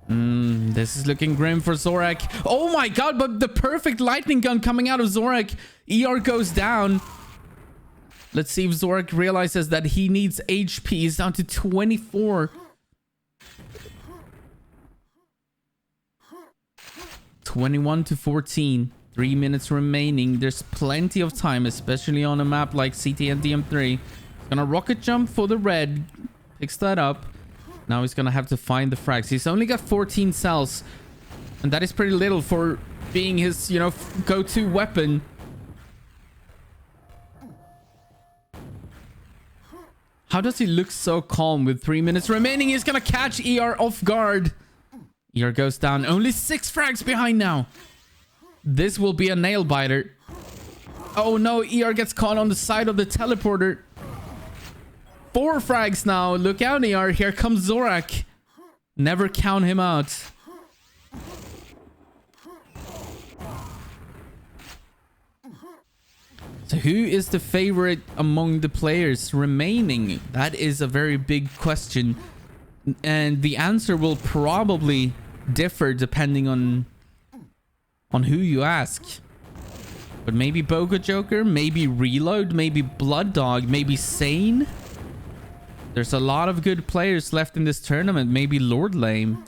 This is looking grim for Zorak. Oh my god, but the perfect lightning gun coming out of Zorak. ER goes down. Let's see if Zorak realizes that he needs HP. He's down to 24. 21-14. 3 minutes remaining. There's plenty of time, especially on a map like Ct and Dm3. Gonna rocket jump for the red. Picks that up. Now he's gonna have to find the frags. He's only got 14 cells. And that is pretty little for being his, you know, go-to weapon. How does he look so calm with 3 minutes remaining? He's gonna catch ER off guard. ER goes down. Only 6 frags behind now. This will be a nail biter. Oh no, ER gets caught on the side of the teleporter. 4 frags now. Look out, ER. Here comes Zorak. Never count him out. So who is the favorite among the players remaining? That is a very big question. And the answer will probably differ depending on who you ask. But maybe Boga Joker, maybe Reload, maybe Blood Dog, maybe Sane. There's a lot of good players left in this tournament. Maybe Lord Lame.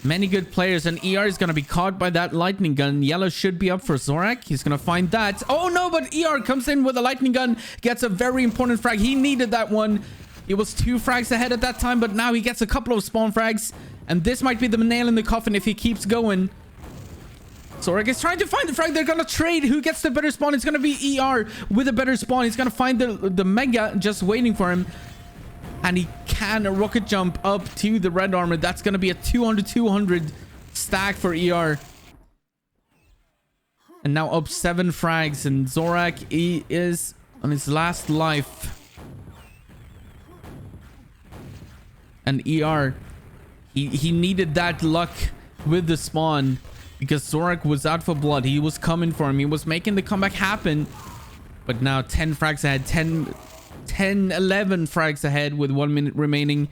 Many good players, and ER is going to be caught by that lightning gun. Yellow should be up for Zorak. He's going to find that. Oh no, but ER comes in with a lightning gun. Gets a very important frag. He needed that one. He was 2 frags ahead at that time, but now he gets a couple of spawn frags. And this might be the nail in the coffin if he keeps going. Zorak is trying to find the frag. They're going to trade. Who gets the better spawn? It's going to be ER with a better spawn. He's going to find the Mega just waiting for him. And he can rocket jump up to the red armor. That's going to be a 200-200 stack for ER. And now up 7 frags. And Zorak, he is on his last life. And ER, he needed that luck with the spawn. Because Zorak was out for blood. He was coming for him. He was making the comeback happen. But now 10 frags ahead. 11 frags ahead with 1 minute remaining.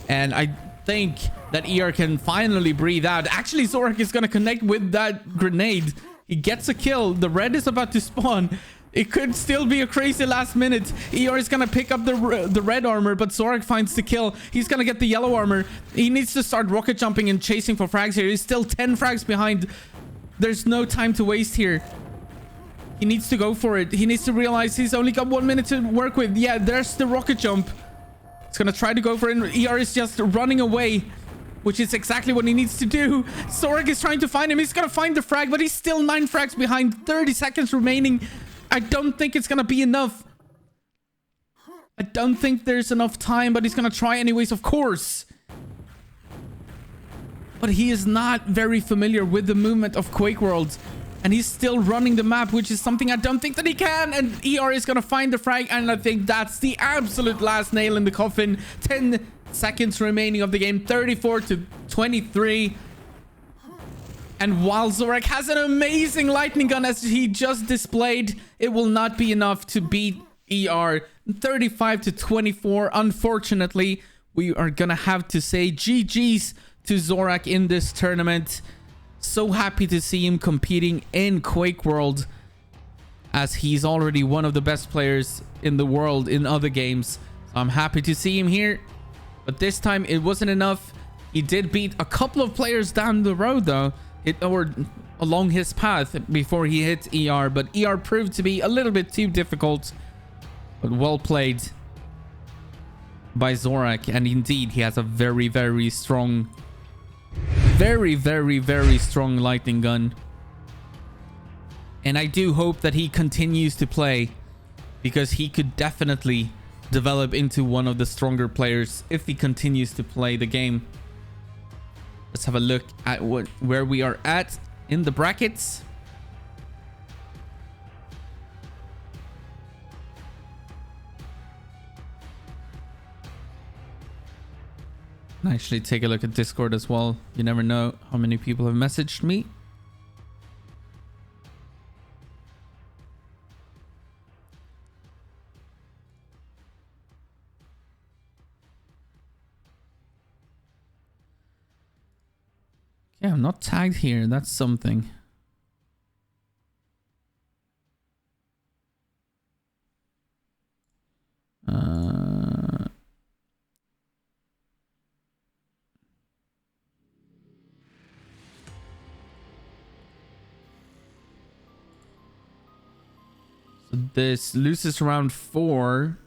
And I think that ER can finally breathe out. Actually, Zorak is going to connect with that grenade. He gets a kill. The red is about to spawn. It could still be a crazy last minute. ER is going to pick up the red armor, but Zorak finds the kill. He's going to get the yellow armor. He needs to start rocket jumping and chasing for frags here. He's still 10 frags behind. There's no time to waste here. He needs to go for it. He needs to realize he's only got 1 minute to work with. Yeah, there's the rocket jump. He's going to try to go for it. ER is just running away, which is exactly what he needs to do. Zorak is trying to find him. He's going to find the frag, but he's still 9 frags behind. 30 seconds remaining. I don't think it's going to be enough. I don't think there's enough time, but he's going to try anyways, of course. But he is not very familiar with the movement of Quake World. And he's still running the map, which is something I don't think that he can. And ER is going to find the frag. And I think that's the absolute last nail in the coffin. 10 seconds remaining of the game. 34-23. And while Zorak has an amazing lightning gun as he just displayed, it will not be enough to beat ER. 35-24. Unfortunately, we are going to have to say GG's to Zorak in this tournament. So happy to see him competing in Quake World, as he's already one of the best players in the world in other games. So I'm happy to see him here. But this time it wasn't enough. He did beat a couple of players down the road though. Or along his path before he hit ER, but ER proved to be a little bit too difficult. But well played by Zorak, and indeed he has a very, very strong, very strong lightning gun. And I do hope that he continues to play, because he could definitely develop into one of the stronger players if he continues to play the game. Let's have a look at where we are at in the brackets. And actually take a look at Discord as well. You never know how many people have messaged me. Yeah, I'm not tagged here. That's something. So this loses round 4.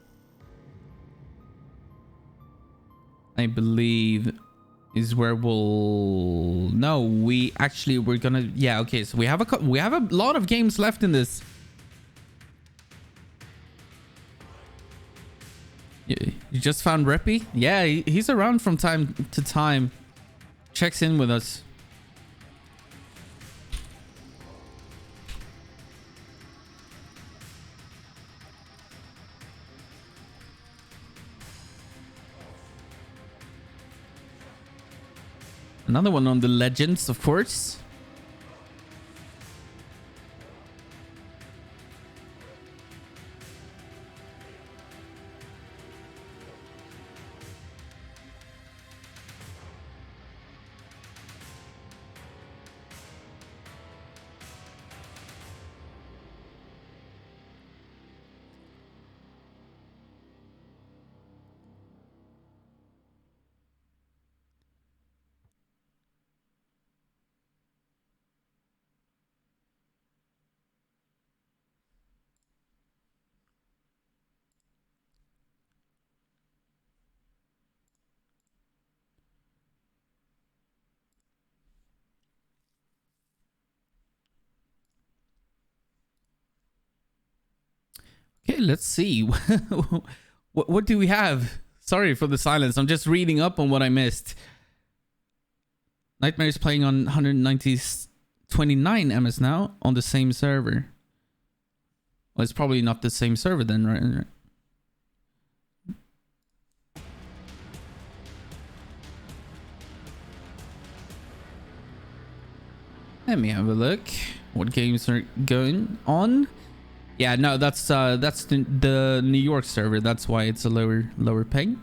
I believe is where we'll we're gonna, yeah, okay, so we have a lot of games left in this. You just found Reppy? Yeah, he's around from time to time, checks in with us. Another one on the Legends, of course. Okay, let's see. What do we have? Sorry for the silence. I'm just reading up on what I missed. Nightmare is playing on 129 MS now on the same server. Well, it's probably not the same server then, right? Let me have a look. What games are going on? Yeah, no, that's the New York server. That's why it's a lower ping.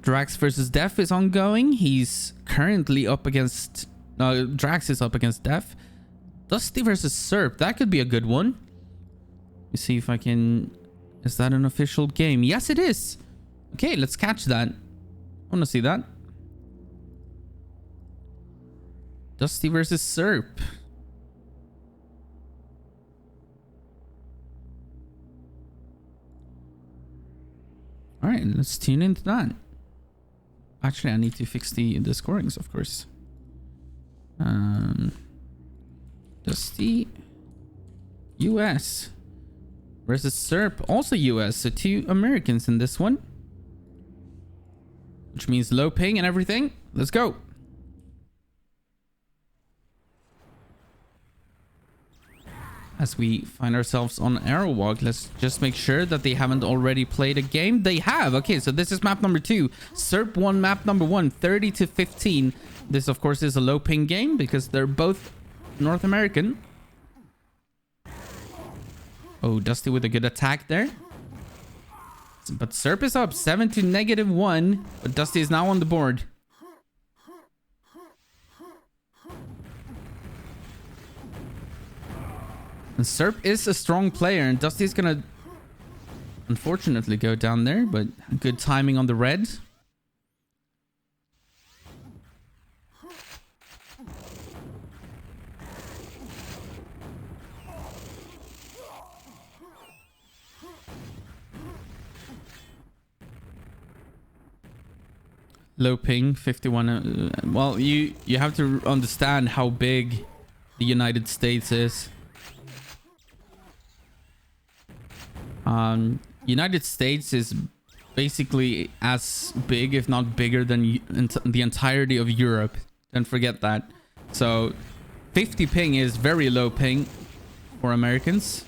Drax versus Def is ongoing. He's currently up against... Drax is up against Def. Dusty versus Serp. That could be a good one. Let me see if I can... Is that an official game? Yes, it is. Okay, let's catch that. I want to see that. Dusty versus Serp. All right, let's tune into that. Actually, I need to fix the scorings, of course. Dusty US versus Serp, also US. So 2 Americans in this one, which means low ping and everything. Let's go. As we find ourselves on Arrowwalk, let's just make sure that they haven't already played a game. They have. Okay, so this is map number 2. Serp won map number 1, 30-15. This, of course, is a low ping game because they're both North American. Oh, Dusty with a good attack there. But Serp is up 7 to -1. But Dusty is now on the board. And Serp is a strong player, and Dusty's gonna unfortunately go down there, but good timing on the red. Low ping, 51. Well, you have to understand how big the United States is. United States is basically as big, if not bigger, than the entirety of Europe. Don't forget that. So 50 ping is very low ping for Americans.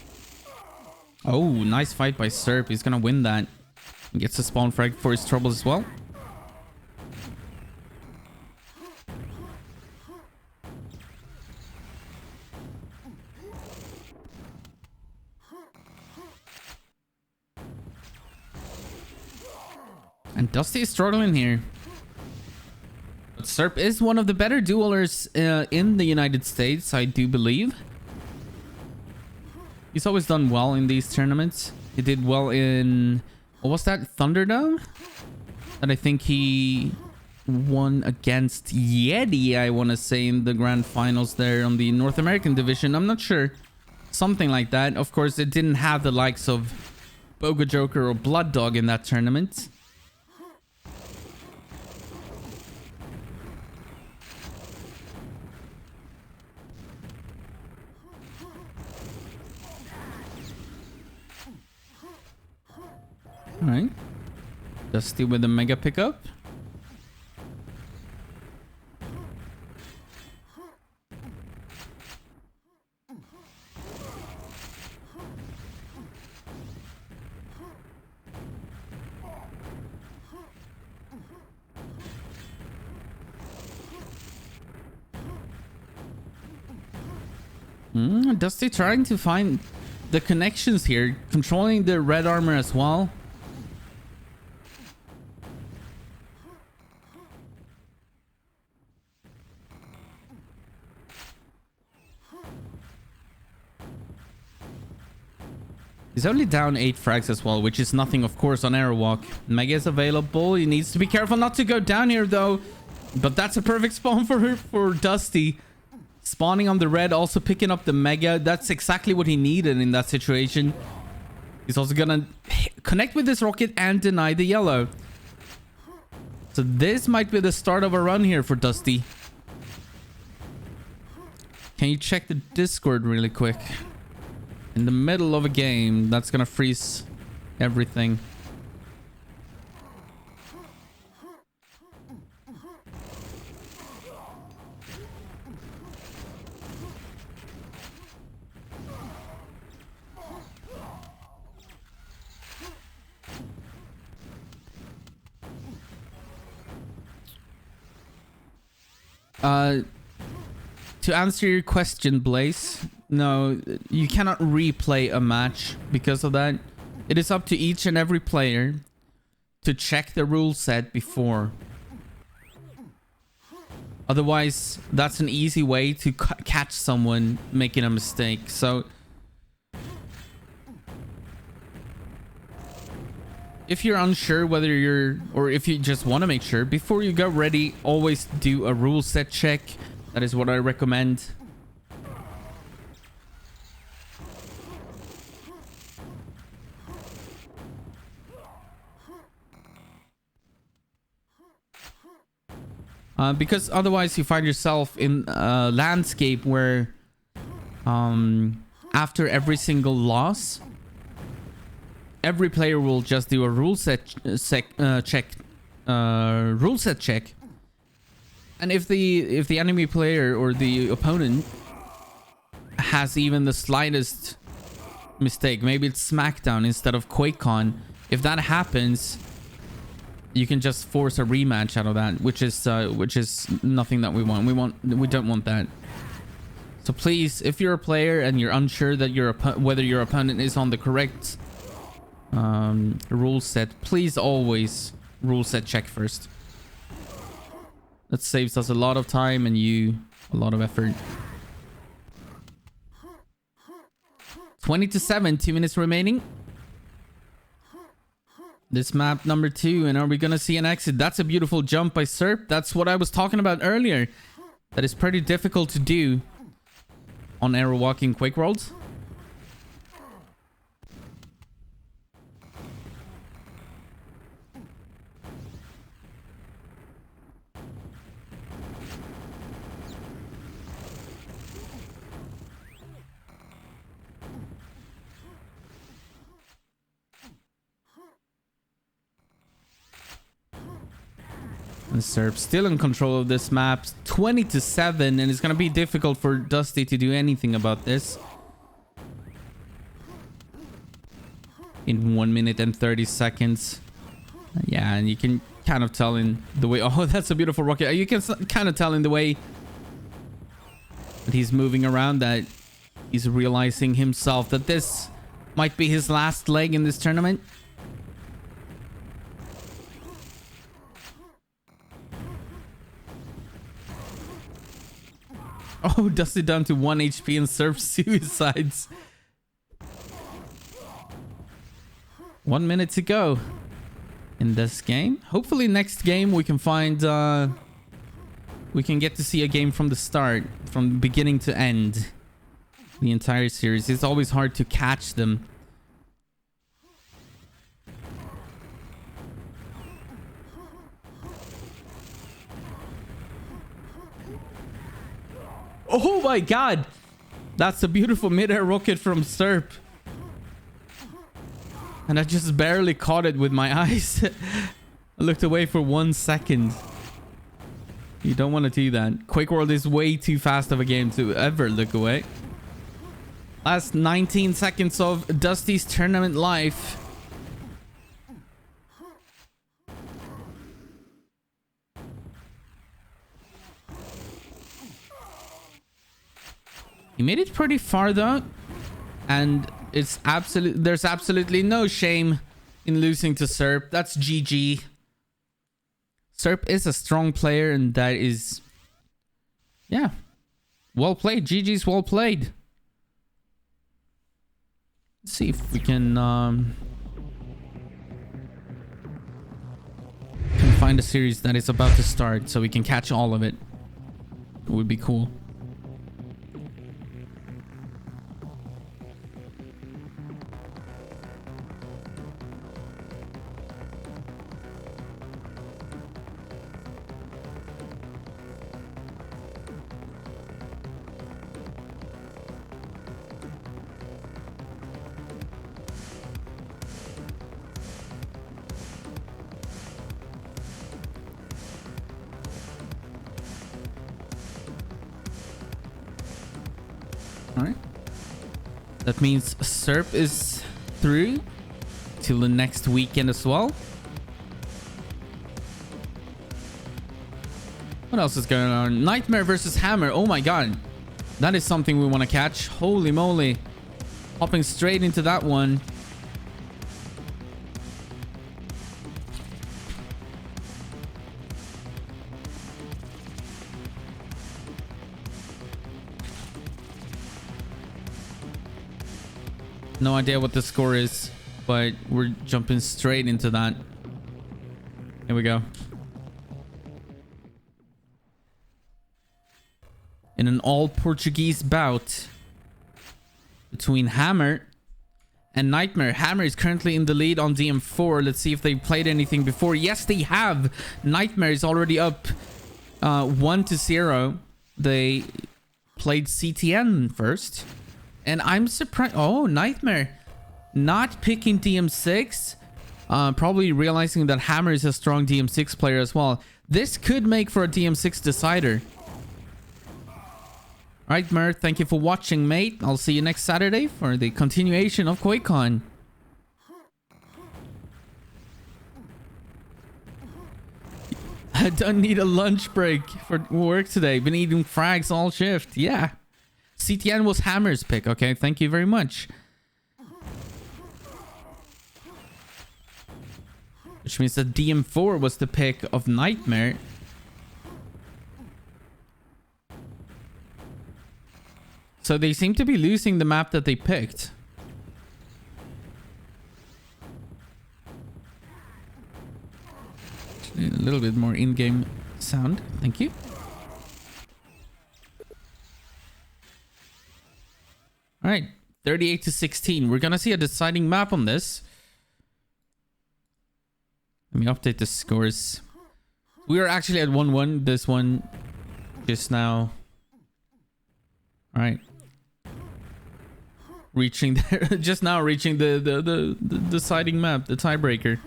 Oh, nice fight by Serp. He's gonna win that. He gets a spawn frag for his troubles as well. And Dusty is struggling here. But Serp is one of the better duelers in the United States, I do believe. He's always done well in these tournaments. He did well in... What was that? Thunderdome? And I think he won against Yeti, I want to say, in the grand finals there on the North American division. I'm not sure. Something like that. Of course, it didn't have the likes of Boga Joker or Blood Dog in that tournament. All right, Dusty with a mega pickup. Dusty trying to find the connections here, controlling the red armor as well. He's only down 8 frags as well, which is nothing, of course, on Arrowwalk. Mega is available. He needs to be careful not to go down here, though. But that's a perfect spawn for Dusty. Spawning on the red, also picking up the Mega. That's exactly what he needed in that situation. He's also gonna connect with this rocket and deny the yellow. So this might be the start of a run here for Dusty. Can you check the Discord really quick? In the middle of a game, that's gonna freeze everything. To answer your question, Blaze, no, you cannot replay a match because of that. It is up to each and every player to check the rule set before. Otherwise, that's an easy way to catch someone making a mistake. So if you're unsure whether you're, or if you just want to make sure, before you go ready, always do a rule set check. That is what I recommend. Because otherwise you find yourself in a landscape where after every single loss, every player will just do a rule set check. And if the enemy player or the opponent has even the slightest mistake, maybe it's SmackDown instead of QuakeCon, if that happens, you can just force a rematch out of that, which is nothing that we want. We don't want that. So please, if you're a player and you're unsure that whether your opponent is on the correct rule set, please always rule set check first. That saves us a lot of time and you a lot of effort. 20-7, 2 minutes remaining. This map number 2, and are we gonna see an exit? That's a beautiful jump by Serp. That's what I was talking about earlier. That is pretty difficult to do on arrow walking Quake Worlds. And Serp still in control of this map, 20-7, and it's gonna be difficult for Dusty to do anything about this. In 1 minute and 30 seconds. Yeah, and you can kind of tell in the way... Oh, that's a beautiful rocket. You can kind of tell in the way that he's moving around that he's realizing himself that this might be his last leg in this tournament. Oh, Dusty down to 1 HP and Serp suicides. 1 minute to go in this game. Hopefully next game we can find... we can get to see a game from the start. From beginning to end. The entire series. It's always hard to catch them. Oh my god! That's a beautiful mid-air rocket from Serp. And I just barely caught it with my eyes. I looked away for 1 second. You don't want to do that. Quake World is way too fast of a game to ever look away. Last 19 seconds of Dusty's tournament life. He made it pretty far though, and there's absolutely no shame in losing to Serp. That's GG. Serp is a strong player, and that is, yeah, well played. GG's well played. Let's see if we can find a series that is about to start so we can catch all of it. It would be cool. Alright. That means Serp is through till the next weekend as well. What else is going on? Nightmare versus Hammer. Oh my god. That is something we want to catch. Holy moly. Hopping straight into that one. No idea what the score is, but we're jumping straight into that. Here we go. In an all-Portuguese bout between Hammer and Nightmare. Hammer is currently in the lead on DM4. Let's see if they played anything before. Yes, they have. Nightmare is already up 1-0. They played CTN first. And I'm surprised. Oh, Nightmare not picking DM6. Probably realizing that Hammer is a strong DM6 player as well. This could make for a DM6 decider. Right, Mer, thank you for watching, mate. I'll see you next Saturday for the continuation of QuakeCon. I don't need a lunch break for work today. Been eating frags all shift. Yeah. CTN was Hammer's pick. Okay, thank you very much. Which means that DM4 was the pick of Nightmare. So they seem to be losing the map that they picked. Need a little bit more in-game sound. Thank you. All right, 38-16. We're gonna see a deciding map on this. Let me update the scores. We are actually at 1-1. This one just now. All right. Reaching there, just now reaching the deciding map, the tiebreaker.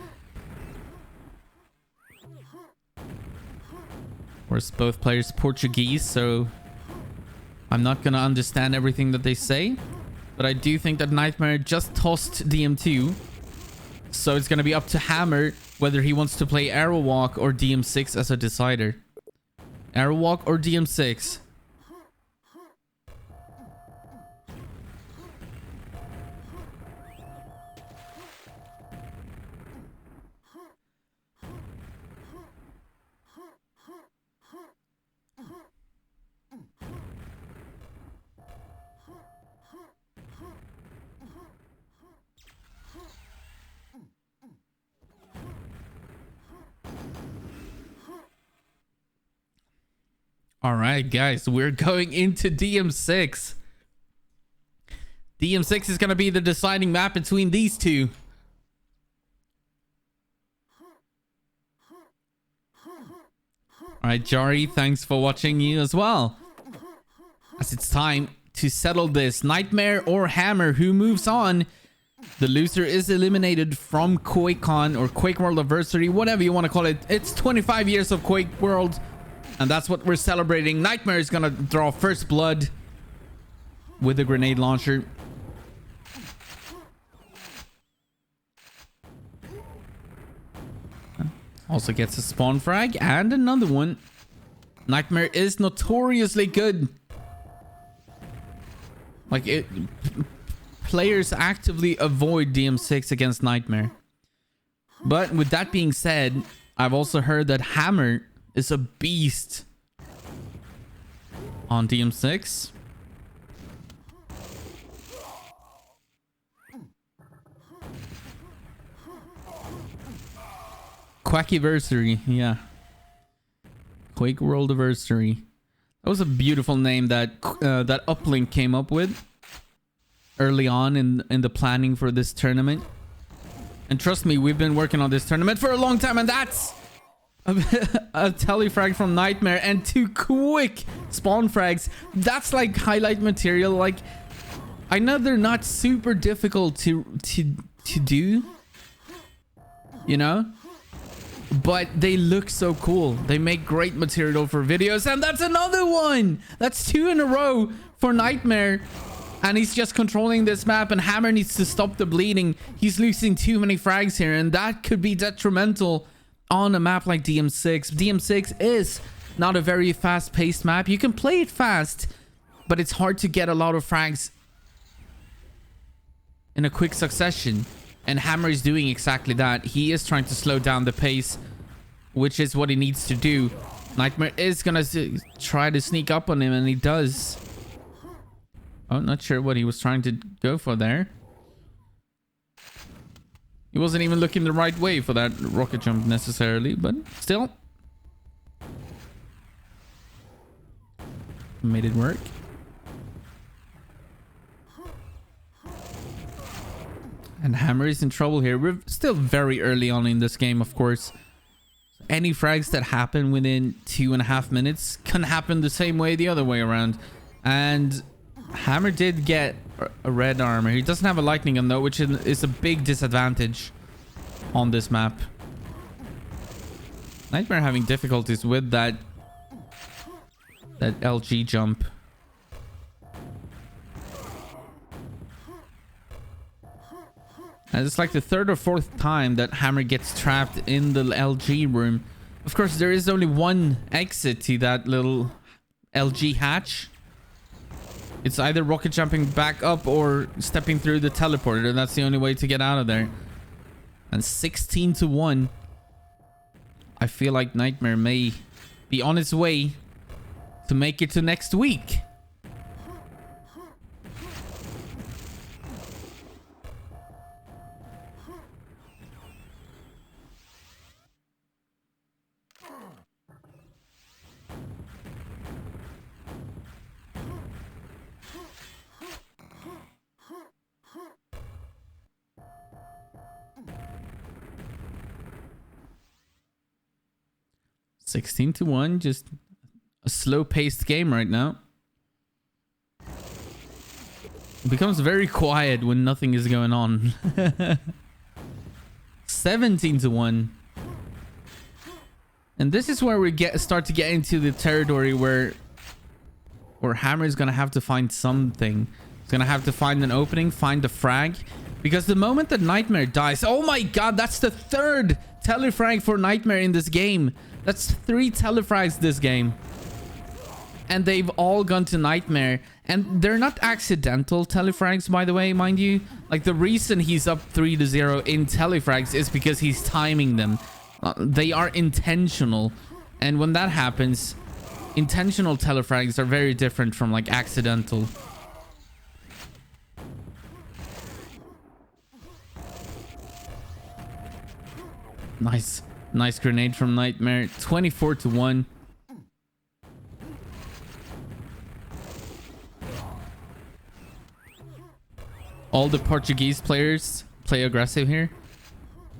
Of course, both players Portuguese, so I'm not gonna understand everything that they say. But I do think that Nightmare just tossed DM2. So it's gonna be up to Hammer whether he wants to play Arrowwalk or DM6 as a decider. Arrowwalk or DM6. All right, guys, we're going into DM6. DM6 is going to be the deciding map between these two. All right, Jari, thanks for watching you as well. As it's time to settle this. Nightmare or Hammer, who moves on? The loser is eliminated from QuakeCon or Quakeworldaversary, whatever you want to call it. It's 25 years of Quake World. And that's what we're celebrating. Nightmare is gonna draw first blood with a grenade launcher. Also gets a spawn frag and another one. Nightmare is notoriously good. Like it, players actively avoid DM6 against Nightmare. But with that being said, I've also heard that Hammer is a beast on DM6. Quakeworldaversary, yeah. Quakeworldaversary. That was a beautiful name that that Uplink came up with early on in the planning for this tournament. And trust me, we've been working on this tournament for a long time, and that's a telefrag from Nightmare and 2 quick spawn frags. That's like highlight material. Like, I know they're not super difficult to do, you know, but they look so cool. They make great material for videos. And that's another one. That's 2 in a row for Nightmare. And he's just controlling this map, and Hammer needs to stop the bleeding. He's losing too many frags here, and that could be detrimental on a map like DM6. DM6 is not a very fast-paced map. You can play it fast, but it's hard to get a lot of frags in a quick succession. And Hammer is doing exactly that. He is trying to slow down the pace, which is what he needs to do. Nightmare is gonna try to sneak up on him, and he does. Oh, not sure what he was trying to go for there. He wasn't even looking the right way for that rocket jump necessarily, but still. Made it work. And Hammer is in trouble here. We're still very early on in this game, of course. Any frags that happen within 2.5 minutes can happen the same way the other way around. And Hammer did get a red armor. He doesn't have a lightning gun though, which is a big disadvantage on this map. Nightmare having difficulties with that LG jump. And it's like the 3rd or 4th time that Hammer gets trapped in the LG room. Of course, there is only one exit to that little LG hatch. It's either rocket jumping back up or stepping through the teleporter. That's the only way to get out of there. And 16-1. I feel like Nightmare may be on its way to make it to next week. $16-1, just a slow-paced game right now. It becomes very quiet when nothing is going on. 17-1. And this is where we start to get into the territory where Hammer is gonna have to find something. He's gonna have to find an opening, find a frag. Because the moment that Nightmare dies... Oh my god, that's the 3rd telefrag for Nightmare in this game. That's 3 telefrags this game. And they've all gone to Nightmare. And they're not accidental telefrags, by the way, mind you. Like, the reason he's up 3-0 in telefrags is because he's timing them. They are intentional. And when that happens, intentional telefrags are very different from, like, accidental. Nice. Nice grenade from Nightmare. 24-1. All the Portuguese players play aggressive here.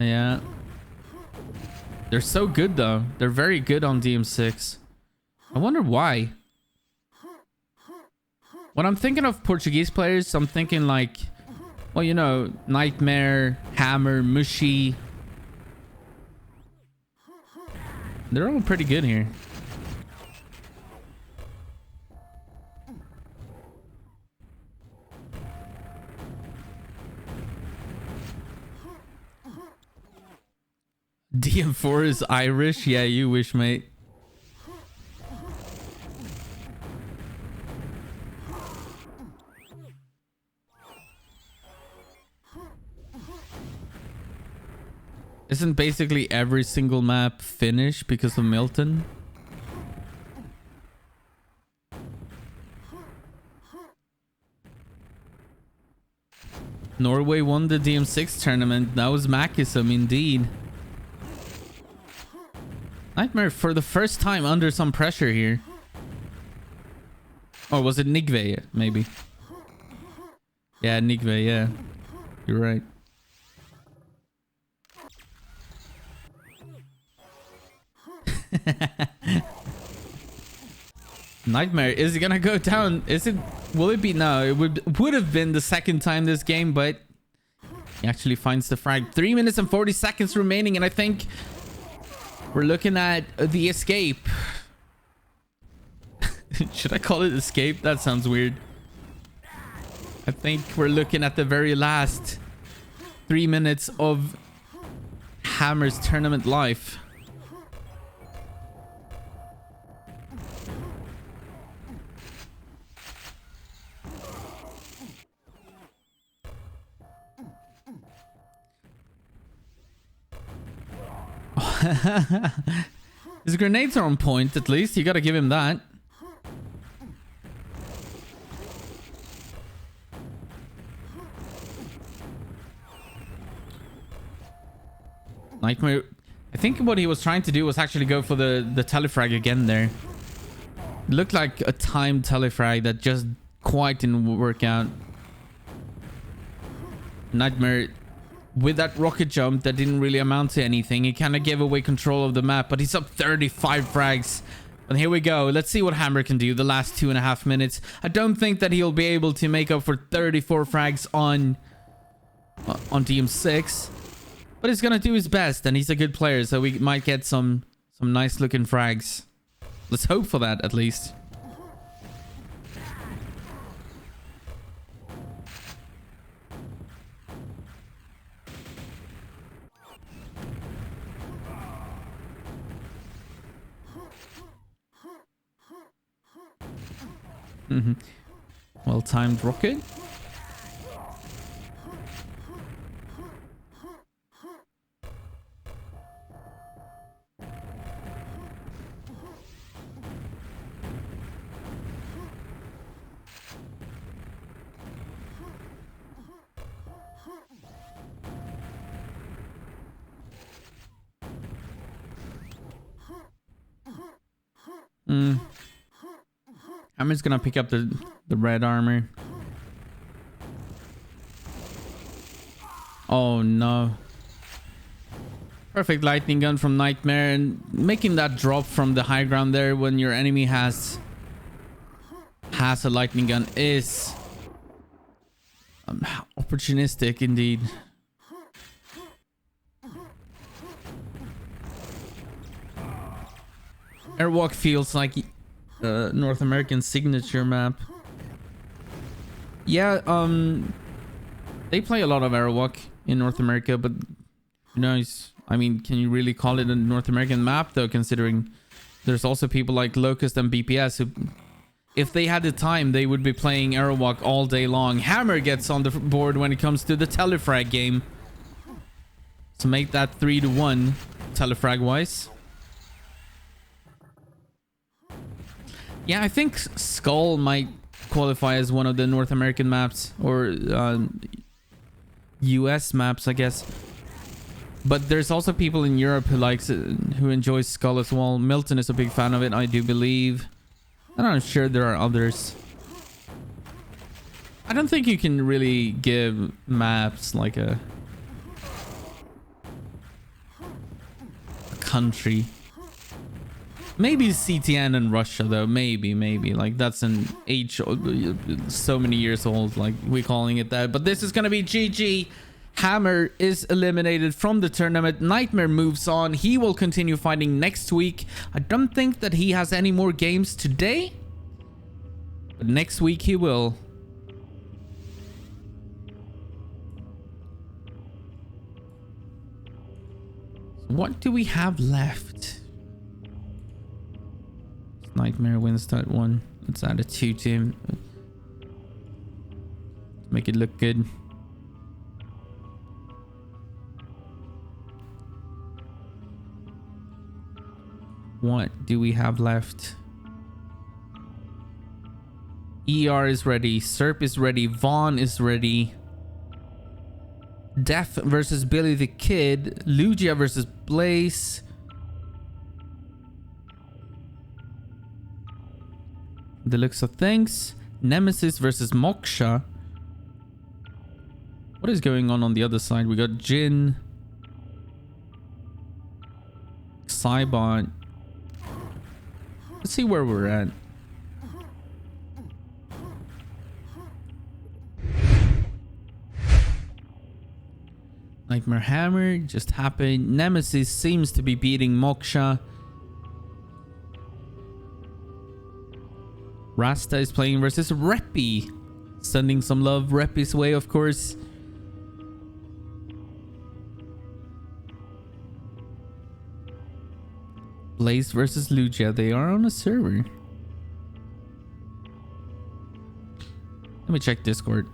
Yeah. They're so good though. They're very good on DM6. I wonder why. When I'm thinking of Portuguese players, I'm thinking like, well, you know, Nightmare, Hammer, Mushy. They're all pretty good here. DM4 is Irish? Yeah, you wish, mate. Isn't basically every single map Finnish because of Milton? Norway won the DM6 tournament. That was Makism indeed. Nightmare for the first time under some pressure here. Or was it Nigve? Maybe. Yeah, Nigve, yeah. You're right. Nightmare, is it gonna go down? Will it be? No, it would have been the second time this game, but he actually finds the frag. 3 minutes and 40 seconds remaining, and I think we're looking at the escape. Should I call it escape? That sounds weird. I think we're looking at the very last 3 minutes of Hammer's tournament life. His grenades are on point, at least. You gotta give him that. Nightmare, I think what he was trying to do was actually go for the telefrag again there. It looked like a timed telefrag that just quite didn't work out. Nightmare, with that rocket jump that didn't really amount to anything, he kind of gave away control of the map, but he's up 35 frags. And here we go. Let's see what Hammer can do the last 2.5 minutes. I don't think that he'll be able to make up for 34 frags on DM6, but he's gonna do his best, and he's a good player, so we might get some nice looking frags. Let's hope for that at least. Well-timed rocket. Hammer's gonna pick up the red armor. Oh no. Perfect lightning gun from Nightmare, and making that drop from the high ground there when your enemy has a lightning gun is opportunistic indeed. Airwalk feels like North American signature map. Yeah, they play a lot of Airwalk in North America, but who knows? I mean, can you really call it a North American map though, considering there's also people like Locust and BPS who, if they had the time, they would be playing Airwalk all day long. Hammer gets on the board when it comes to the telefrag game, to make that 3-1 telefrag wise. Yeah, I think Skull might qualify as one of the North American maps, or US maps, I guess. But there's also people in Europe who enjoys Skull as well. Milton is a big fan of it, I do believe. And I'm sure there are others. I don't think you can really give maps like a country. Maybe CTN in Russia though, maybe like that's an age so many years old, like we calling it that. But this is gonna be GG. Hammer is eliminated from the tournament. Nightmare moves on. He will continue fighting next week. I don't think that he has any more games today, but next week he will. What do we have left? Nightmare wins that one. Let's add a 2 to him. Make it look good. What do we have left? ER is ready. Serp is ready. Vaughn is ready. Def versus Billy the Kid. Lugia versus Blaze. The looks of things. Nemesis versus Moksha. What is going on the other side? We got Jin. Cybot. Let's see where we're at. Nightmare Hammer just happened. Nemesis seems to be beating Moksha. Rasta is playing versus Reppy. Sending some love Reppy's way, of course. Blaze versus Lugia. They are on a server. Let me check Discord.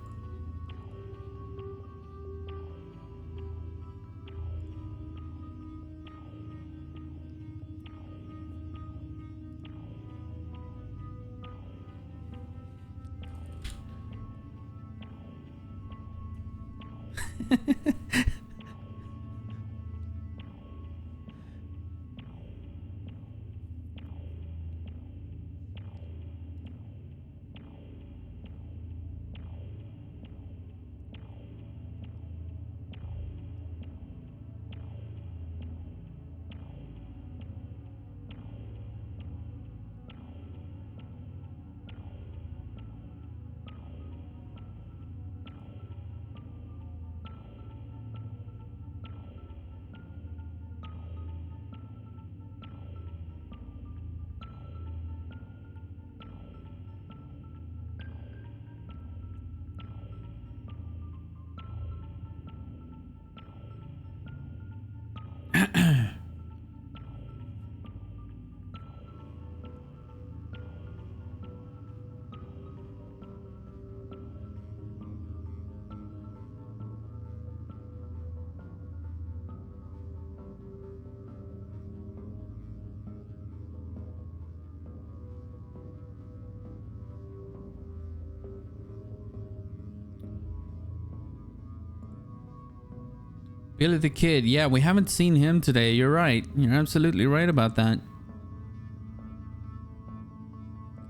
Billy the Kid. Yeah, we haven't seen him today. You're right. You're absolutely right about that.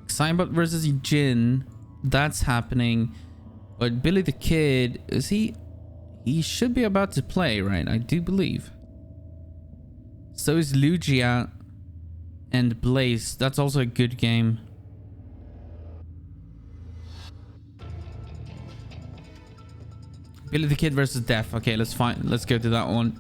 Cybot versus Jin. That's happening. But Billy the Kid, is he... He should be about to play, right? I do believe. So is Lugia and Blaze. That's also a good game. Billy the Kid versus Def. Okay, let's go to that one.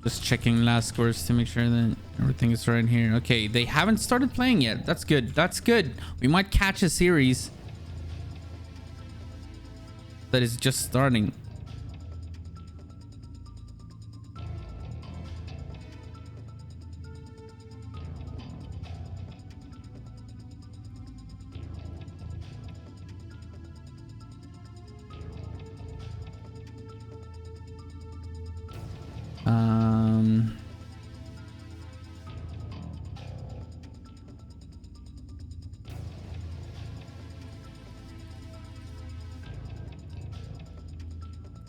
Just checking last scores to make sure that everything is right here. Okay, they haven't started playing yet. That's good. That's good. We might catch a series that is just starting.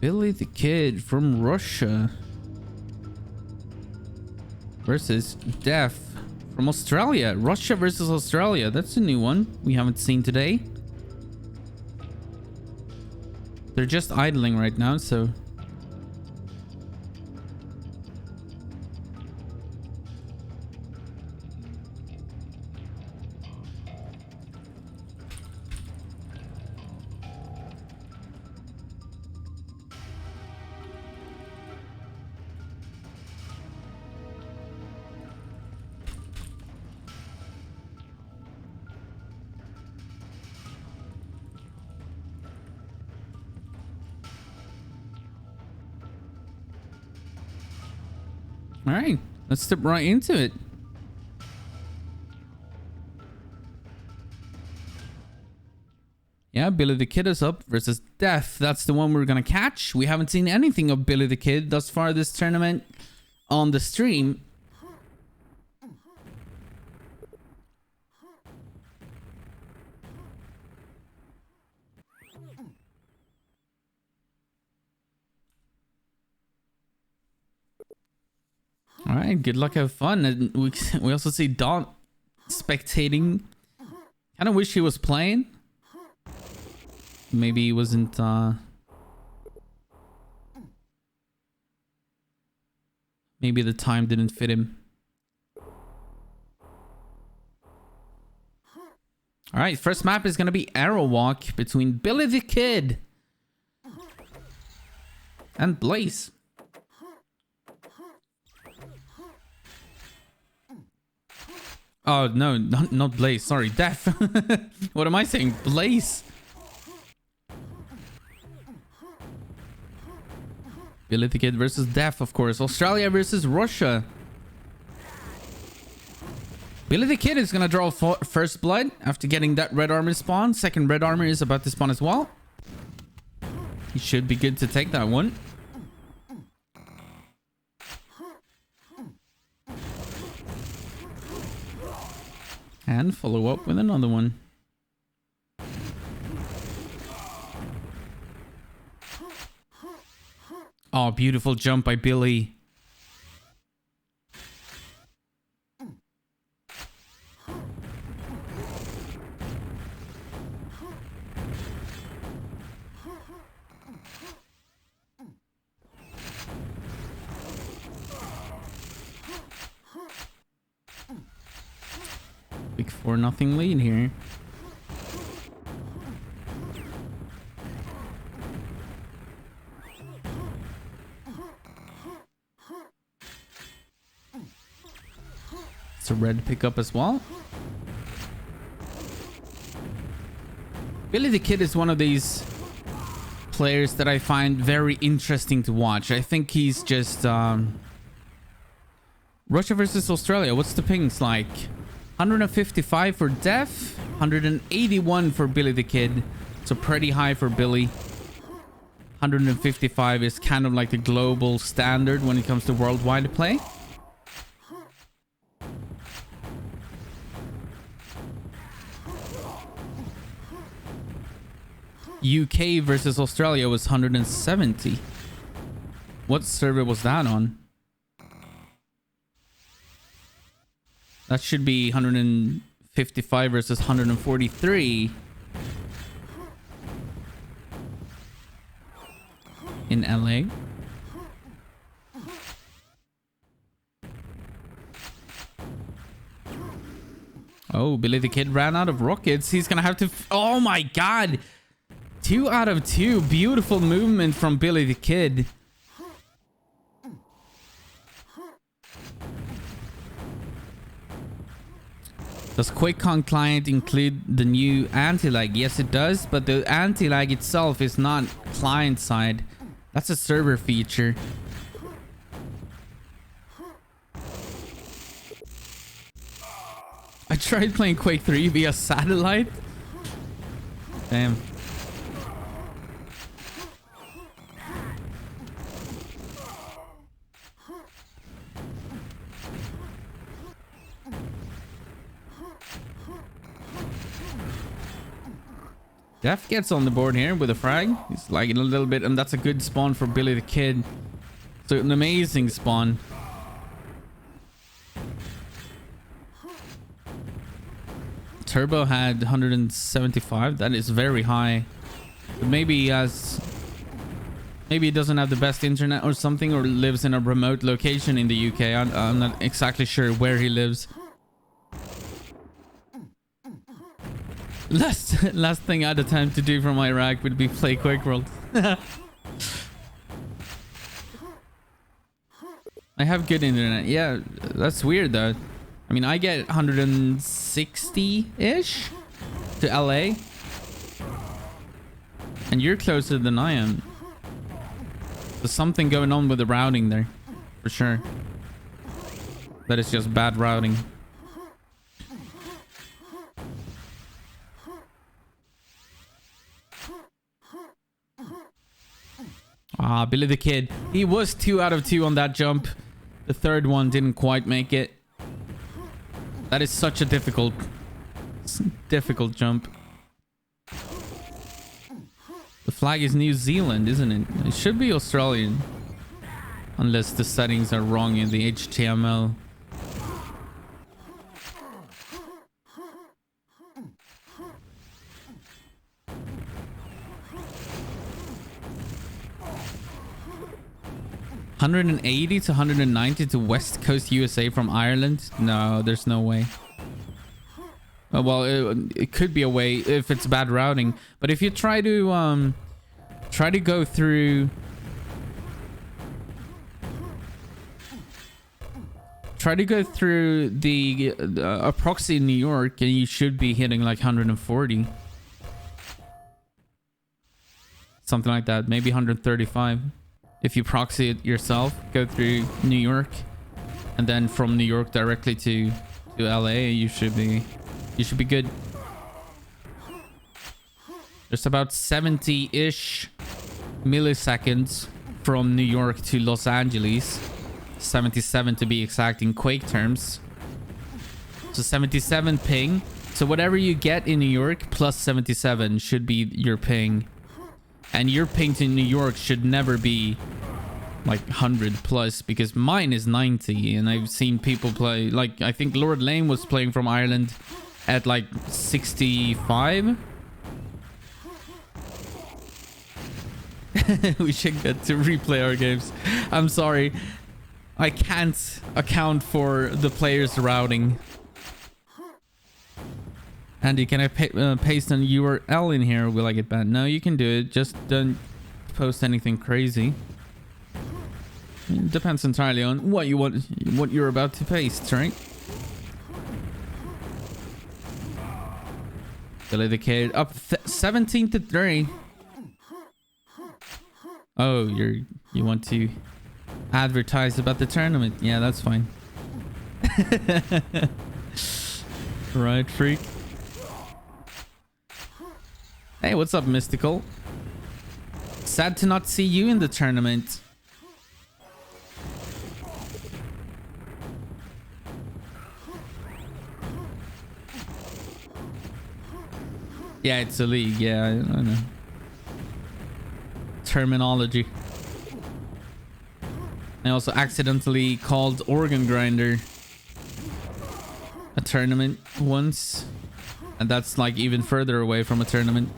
Billy the Kid from Russia versus Def from Australia. Russia versus Australia. That's a new one we haven't seen today. They're just idling right now, so... All right, let's step right into it. Yeah, Billy the Kid is up versus Def. That's the one we're gonna catch. We haven't seen anything of Billy the Kid thus far this tournament on the stream. All right, good luck, have fun. And we also see Don spectating. Kind of wish he was playing. Maybe he wasn't maybe the time didn't fit him. All right, first map is gonna be Arrow Walk between Billy the Kid and Blaze. Oh, no, not Blaze. Sorry, Def. What am I saying? Blaze. Billy the Kid versus Def, of course. Australia versus Russia. Billy the Kid is going to draw first blood after getting that red armor spawn. Second red armor is about to spawn as well. He should be good to take that one. And follow up with another one. Oh, beautiful jump by Billy. Big 4-0 lead here. It's a red pickup as well. Billy the Kid is one of these players that I find very interesting to watch. I think he's just Russia versus Australia. What's the pings like? 155 for Def, 181 for Billy the Kid. So pretty high for Billy. 155 is kind of like the global standard when it comes to worldwide play. UK versus Australia was 170. What server was that on? That should be 155 versus 143 in LA. Oh, Billy the Kid ran out of rockets. He's gonna have to... Oh my god! 2 out of 2. Beautiful movement from Billy the Kid. Does QuakeCon client include the new anti-lag? Yes, it does, but the anti-lag itself is not client side. That's a server feature. I tried playing Quake 3 via satellite. Damn. Def gets on the board here with a frag. He's lagging a little bit, and that's a good spawn for Billy the Kid. So an amazing spawn. Turbo had 175. That is very high. But maybe he has... Maybe he doesn't have the best internet or something, or lives in a remote location in the UK. I'm not exactly sure where he lives. Last thing I had time to do from Iraq would be play Quakeworld. I have good internet. Yeah, that's weird though. I mean, I get 160-ish to LA. And you're closer than I am. There's something going on with the routing there. For sure. That is just bad routing. Ah, Billy the Kid. He was 2 out of 2 on that jump. The third one didn't quite make it. That is such a difficult jump. The flag is New Zealand, isn't it? It should be Australian. Unless the settings are wrong in the HTML. $180 to $190 to West Coast USA from Ireland? No, there's no way. Well, it could be a way if it's bad routing. But if you try to go through... Try to go through the a proxy in New York, and you should be hitting like 140. Something like that. Maybe 135. If you proxy it yourself, go through New York, and then from New York directly to LA, you should be good. There's about 70-ish milliseconds from New York to Los Angeles. 77 to be exact in Quake terms. So 77 ping. So whatever you get in New York plus 77 should be your ping. And your ping to New York should never be like 100 plus, because mine is 90, and I've seen people play, like, I think Lord Lane was playing from Ireland at like 65. We should get to replay our games. I'm sorry. I can't account for the players' routing. Andy, can I paste an URL in here? Will I get banned? No, you can do it. Just don't post anything crazy. It depends entirely on what you want, what you're about to paste, right? Billy the Kid up 17 to 3. Oh, you want to advertise about the tournament? Yeah, that's fine. Right, freak. Hey, what's up, Mystical? Sad to not see you in the tournament. Yeah, it's a league. Yeah, I know. Terminology. I also accidentally called Organ Grinder a tournament once. And that's like even further away from a tournament.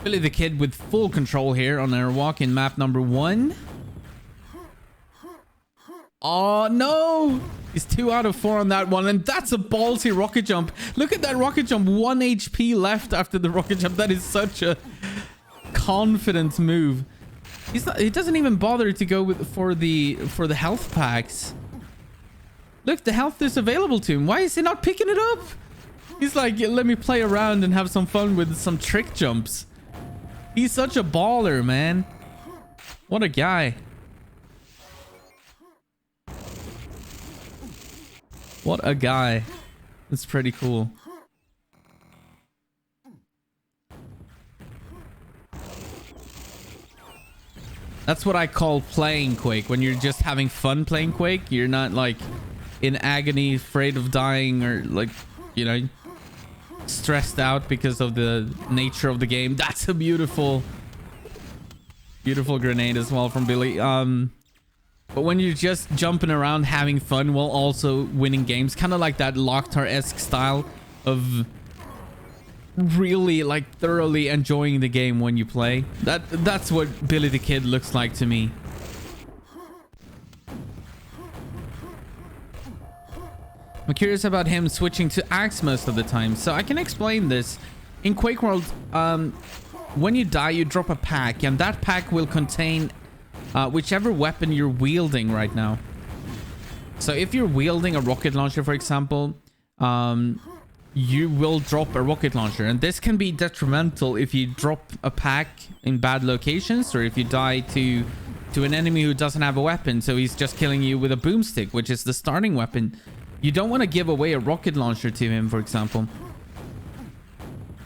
Billy the Kid with full control here on our walk in map number 1. Oh no! He's 2 out of 4 on that one, and that's a ballsy rocket jump. Look at that rocket jump. 1 HP left after the rocket jump. That is such a confident move. He doesn't even bother to go for the health packs. Look, the health is available to him. Why is he not picking it up? He's like, yeah, let me play around and have some fun with some trick jumps. He's such a baller, man. What a guy. What a guy. That's pretty cool. That's what I call playing Quake. When you're just having fun playing Quake, you're not like in agony, afraid of dying, or like, you know, stressed out because of the nature of the game. That's a beautiful grenade as well from Billy. But when you're just jumping around having fun while also winning games, kind of like that Locktar-esque style of really like thoroughly enjoying the game when you play. That's what Billy the Kid looks like to me. I'm curious about him switching to axe most of the time, so I can explain this. In Quake World, when you die, you drop a pack, and that pack will contain whichever weapon you're wielding right now. So if you're wielding a rocket launcher, for example, you will drop a rocket launcher, and this can be detrimental if you drop a pack in bad locations, or if you die to an enemy who doesn't have a weapon, so he's just killing you with a boomstick, which is the starting weapon. You don't want to give away a rocket launcher to him, for example.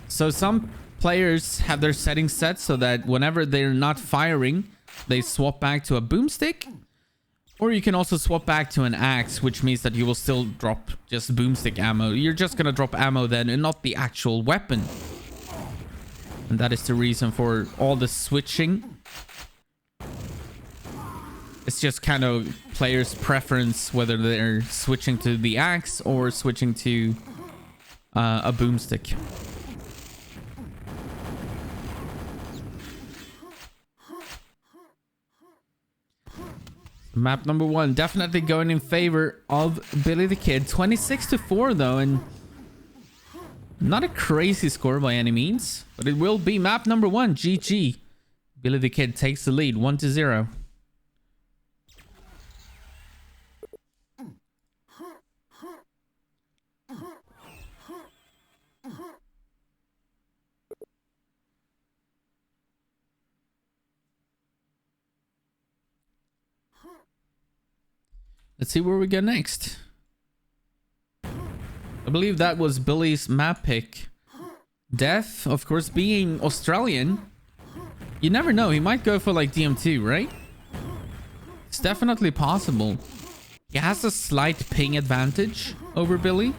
So some players have their settings set so that whenever they're not firing, they swap back to a boomstick. Or you can also swap back to an axe, which means that you will still drop just boomstick ammo. You're just going to drop ammo then and not the actual weapon. And that is the reason for all the switching. It's just kind of players' preference whether they're switching to the axe or switching to a boomstick. Map number 1 definitely going in favor of Billy the Kid. 26-4 though, and not a crazy score by any means, but it will be map number 1. GG. Billy the Kid takes the lead 1-0. Let's see where we go next. I believe that was Billy's map pick. Death, of course, being Australian, you never know. He might go for like DM2, right? It's definitely possible. He has a slight ping advantage over Billy.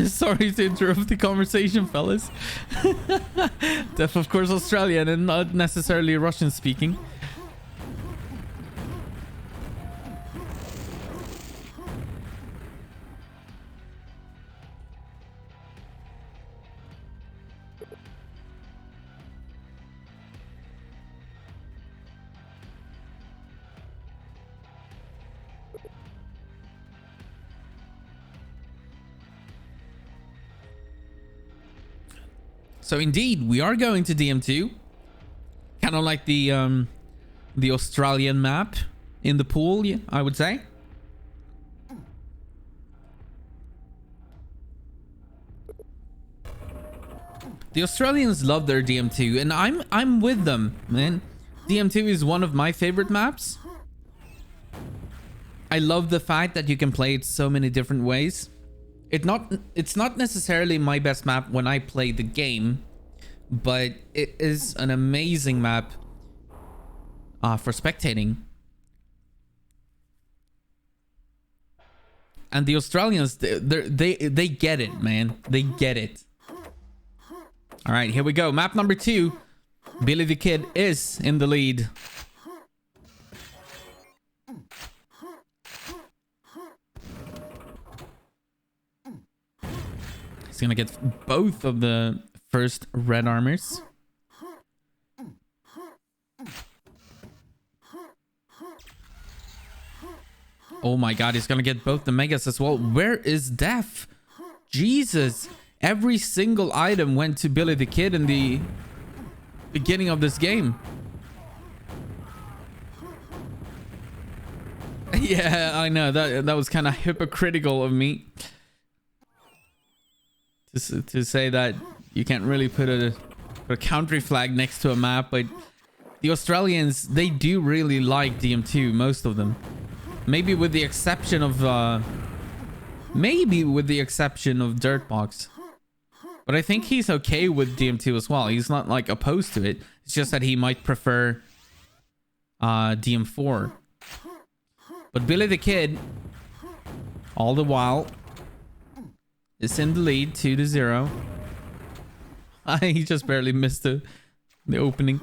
Sorry to interrupt the conversation, fellas. Def, of course, Australian and not necessarily Russian speaking. So indeed, we are going to DM2. Kind of like the Australian map in the pool, I would say. The Australians love their DM2, and I'm with them, man. DM2 is one of my favorite maps. I love the fact that you can play it so many different ways. It's not necessarily my best map when I play the game, but it is an amazing map for spectating. And the Australians, they get it, man. They get it. All right, here we go. Map number 2. Billy the Kid is in the lead. He's gonna get both of the first red armors. Oh my god, he's gonna get both the megas as well. Where is Def? Jesus. Every single item went to Billy the Kid in the beginning of this game. Yeah, I know. That was kind of hypocritical of me. To say that you can't really put a country flag next to a map, but the Australians, they do really like DM2, most of them. Maybe with the exception of Dirtbox. But I think he's okay with DM2 as well. He's not like opposed to it. It's just that he might prefer DM4. But Billy the Kid, all the while, is in the lead 2-0. He just barely missed the opening.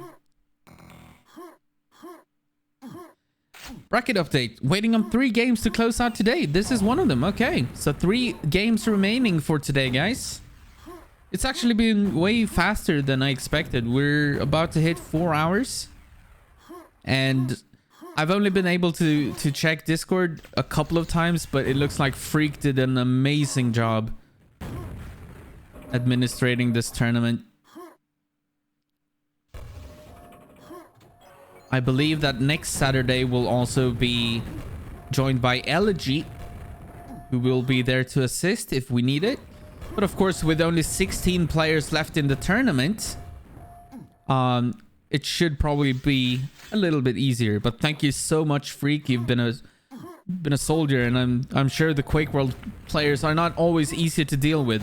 Bracket update. Waiting on 3 games to close out today. This is one of them. Okay. So 3 games remaining for today, guys. It's actually been way faster than I expected. We're about to hit 4 hours. And I've only been able to check Discord a couple of times, but it looks like Freak did an amazing job administrating this tournament. I believe that next Saturday will also be joined by Elegy, who will be there to assist if we need it. But of course, with only 16 players left in the tournament, it should probably be a little bit easier. But thank you so much, Freak. You've been a soldier, and I'm sure the Quake World players are not always easy to deal with.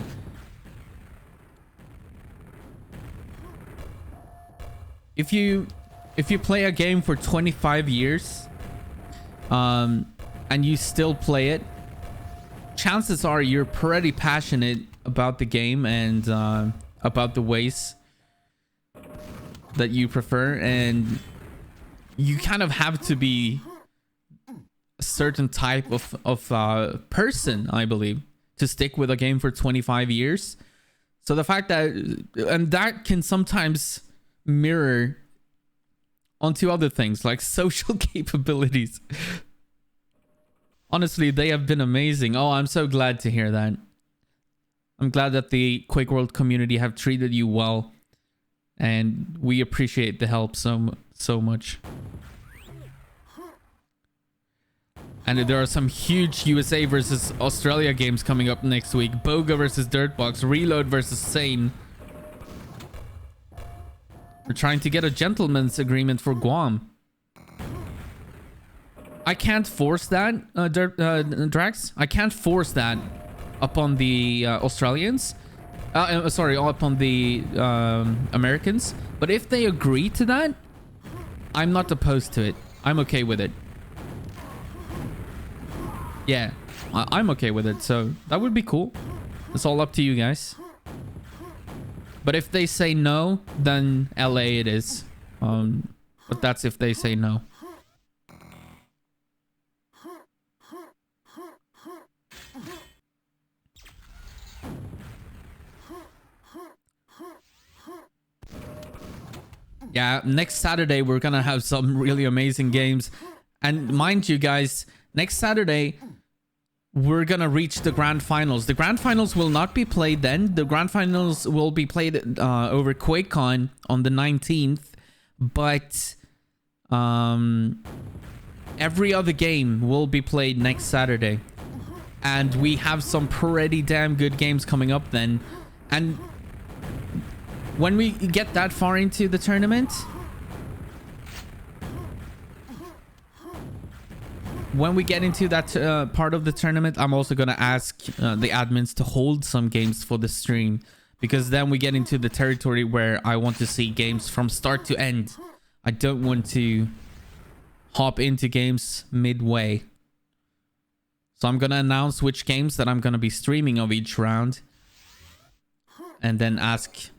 If you play a game for 25 years, and you still play it, chances are you're pretty passionate about the game and about the ways that you prefer, and you kind of have to be a certain type of person, I believe, to stick with a game for 25 years. So the fact that, and that can sometimes mirror onto other things like social capabilities. Honestly, they have been amazing. Oh, I'm so glad to hear that. I'm glad that the Quake World community have treated you well, and we appreciate the help so much. And there are some huge USA versus Australia games coming up next week. Boga versus Dirtbox, Reload versus Sane. We're trying to get a gentleman's agreement for Guam. I can't force that, Drax. I can't force that upon the Australians. Sorry, upon the Americans. But if they agree to that, I'm not opposed to it. I'm okay with it. Yeah, I'm okay with it. So that would be cool. It's all up to you guys. But if they say no, then LA it is. But that's if they say no. Yeah, next Saturday we're gonna have some really amazing games. And mind you guys, next Saturday we're gonna reach the grand finals. The grand finals will not be played then. The grand finals will be played over QuakeCon on the 19th. But every other game will be played next Saturday. And we have some pretty damn good games coming up then. And when we get that far into the tournament, when we get into that part of the tournament, I'm also going to ask the admins to hold some games for the stream, because then we get into the territory where I want to see games from start to end. I don't want to hop into games midway. So I'm going to announce which games that I'm going to be streaming of each round, and then ask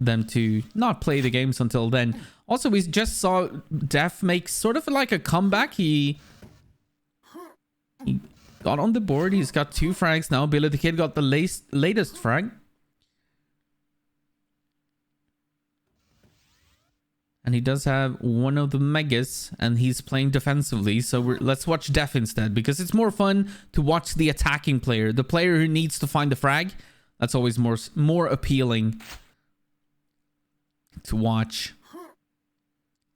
them to not play the games until then. Also, we just saw Def make sort of like a comeback. He got on the board. He's got 2 frags now. Billy the Kid got the latest frag. And he does have one of the megas, and he's playing defensively. So let's watch Def instead, because it's more fun to watch the attacking player, the player who needs to find the frag. That's always more appealing to watch.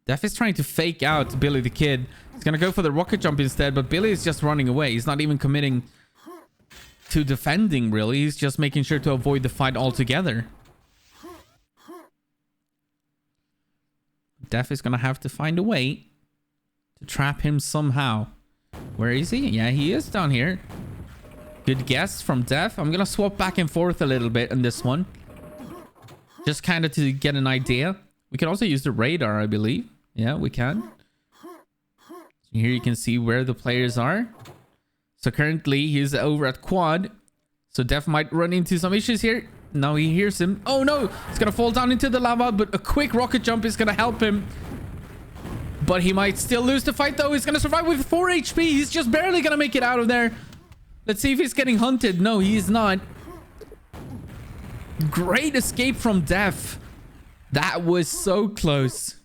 Def is trying to fake out Billy the Kid. He's gonna go for the rocket jump instead, but Billy is just running away. He's not even committing to defending, really. He's just making sure to avoid the fight altogether. Def is gonna have to find a way to trap him somehow. Where is he? Yeah, he is down here. Good guess from Def. I'm gonna swap back and forth a little bit in this one, just kind of to get an idea. We can also use the radar, I believe. Yeah, we can. Here you can see where the players are. So currently he's over at quad. So Def might run into some issues here. Now he hears him. Oh no, he's gonna fall down into the lava, but a quick rocket jump is gonna help him. But he might still lose the fight though. He's gonna survive with 4 HP. He's just barely gonna make it out of there. Let's see if he's getting hunted. No, he is not. Great escape from Def. That was so close.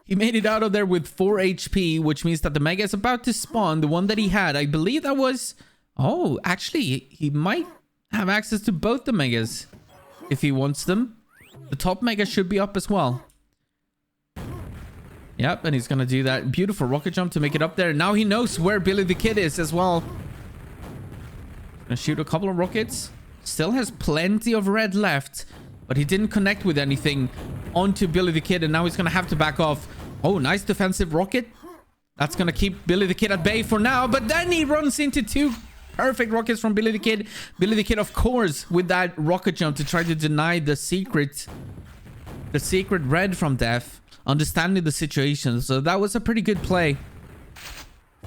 He made it out of there with 4 HP, which means that the mega is about to spawn. The one that he had, I believe that was... Oh, actually, he might have access to both the megas if he wants them. The top mega should be up as well. Yep, and he's going to do that beautiful rocket jump to make it up there. Now he knows where Billy the Kid is as well. Gonna shoot a couple of rockets. Still has plenty of red left, but he didn't connect with anything onto Billy the Kid, and now he's gonna have to back off. Oh, nice defensive rocket. That's gonna keep Billy the Kid at bay for now, but then he runs into 2 perfect rockets from Billy the Kid. Billy the Kid, of course, with that rocket jump to try to deny the secret red from Def, understanding the situation. So that was a pretty good play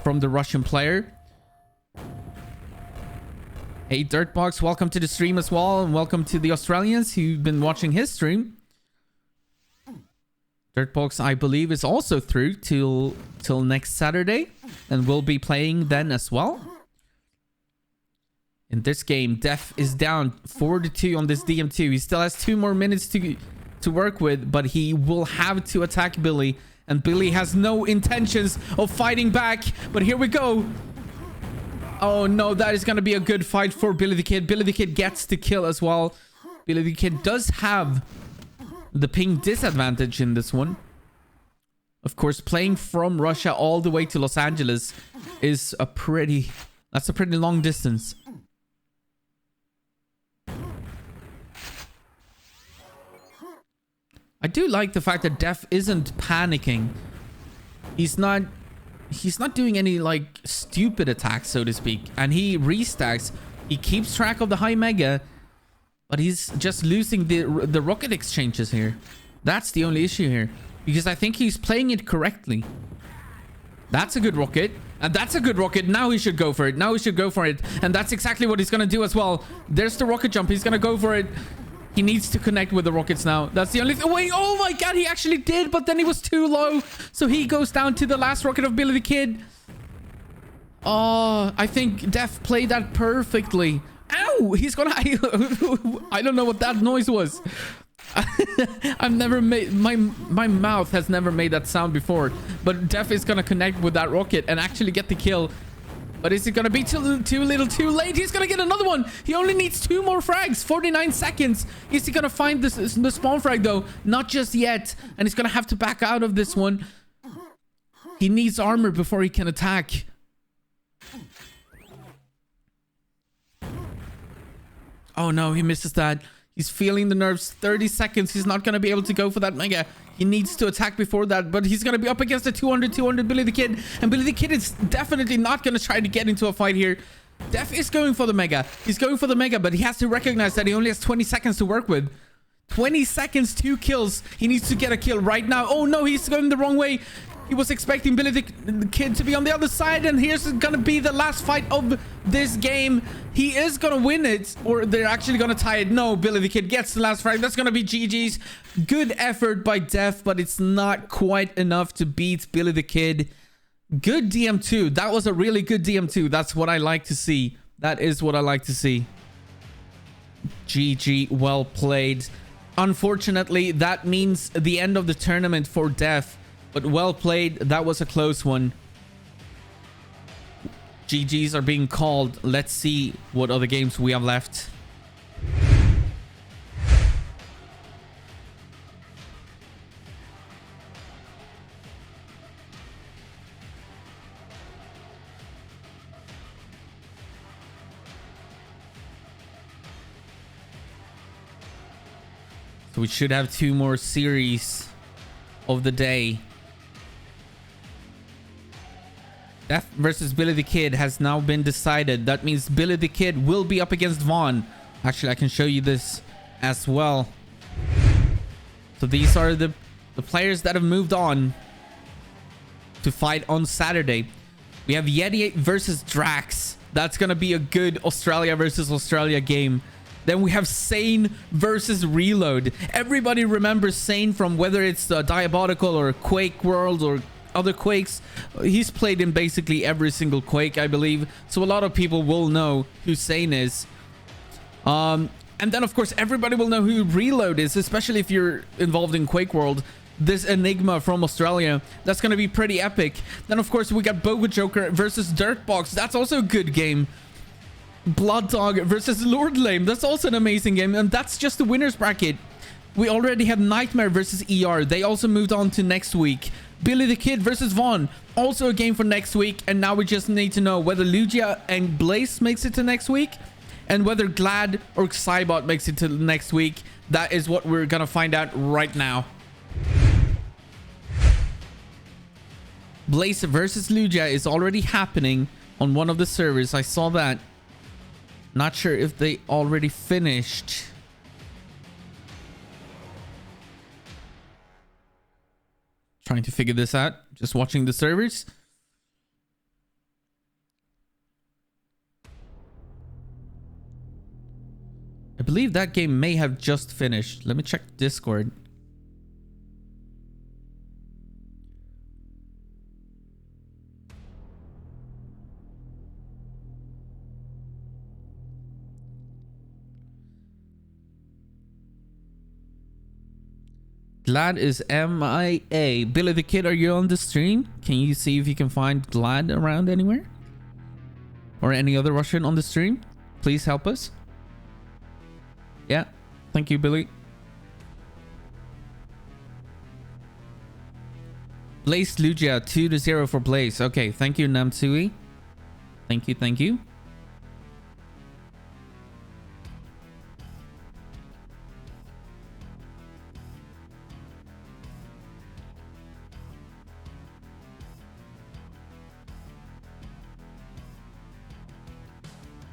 from the Russian player. Hey, Dirtbox, welcome to the stream as well, and welcome to the Australians who've been watching his stream. Dirtbox, I believe, is also through till next Saturday, and will be playing then as well. In this game, Def is down 4-2 on this DM2. He still has 2 more minutes to work with, but he will have to attack Billy, and Billy has no intentions of fighting back. But here we go. Oh no, that is going to be a good fight for Billy the Kid. Billy the Kid gets the kill as well. Billy the Kid does have the ping disadvantage in this one. Of course, playing from Russia all the way to Los Angeles is that's a pretty long distance. I do like the fact that Def isn't panicking. He's not doing any like stupid attacks, so to speak, and he restacks. He keeps track of the high mega, but he's just losing the rocket exchanges here. That's the only issue here, because I think he's playing it correctly. That's a good rocket, and that's a good rocket. Now he should go for it. Now he should go for it, and that's exactly what he's gonna do as well. There's the rocket jump. He's gonna go for it. He needs to connect with the rockets now. That's the only thing. Wait, oh my god, he actually did, but then he was too low. So he goes down to the last rocket of Billy the Kid. Oh, I think Def played that perfectly. Ow, he's gonna... I don't know what that noise was. I've never made... My mouth has never made that sound before. But Def is gonna connect with that rocket and actually get the kill. But is it going to be too little too late? He's going to get another one. He only needs 2 more frags. 49 seconds. Is he going to find the spawn frag, though? Not just yet. And he's going to have to back out of this one. He needs armor before he can attack. Oh no, he misses that. He's feeling the nerves. 30 seconds. He's not going to be able to go for that mega. He needs to attack before that, but he's going to be up against the 200 Billy the Kid. And Billy the Kid is definitely not going to try to get into a fight here. Def is going for the mega. He's going for the mega, but he has to recognize that he only has 20 seconds to work with. 20 seconds, 2 kills. He needs to get a kill right now. Oh no, he's going the wrong way. He was expecting Billy the Kid to be on the other side, and here's gonna be the last fight of this game. He is gonna win it, or they're actually gonna tie it. No, Billy the Kid gets the last fight. That's gonna be GG's. Good effort by Def, but it's not quite enough to beat Billy the Kid. Good DM2. That was a really good DM2. That's what I like to see. That is what I like to see. GG, well played. Unfortunately, that means the end of the tournament for Def. But well played. That was a close one. GGs are being called. Let's see what other games we have left. So we should have 2 more series of the day. Def versus Billy the Kid has now been decided. That means Billy the Kid will be up against Vaughn. Actually, I can show you this as well. So these are the players that have moved on to fight on Saturday. We have Yeti versus Drax. That's going to be a good Australia versus Australia game. Then we have Sane versus Reload. Everybody remembers Sane from whether it's Diabolical or Quake World or other Quakes. He's played in basically every single Quake, I believe. So a lot of people will know who Sane is. And then, of course, everybody will know who Reload is, especially if you're involved in Quake World. This Enigma from Australia. That's going to be pretty epic. Then, of course, we got Bogo Joker versus Dirtbox. That's also a good game. Blood Dog versus Lord Lame. That's also an amazing game. And that's just the winner's bracket. We already have Nightmare versus ER. They also moved on to next week. Billy the Kid versus Vaughn. Also a game for next week. And now we just need to know whether Lugia and Blaze makes it to next week. And whether Glad or Cybot makes it to next week. That is what we're going to find out right now. Blaze versus Lugia is already happening on one of the servers. I saw that. Not sure if they already finished. Trying to figure this out. Just watching the servers. I believe that game may have just finished. Let me check Discord. Glad is MIA. Billy the Kid, are you on the stream? Can you see if you can find Glad around anywhere? Or any other Russian on the stream? Please help us. Yeah. Thank you, Billy. Blaze Lugia, 2-0 for Blaze. Okay, thank you, Namsui. Thank you, thank you.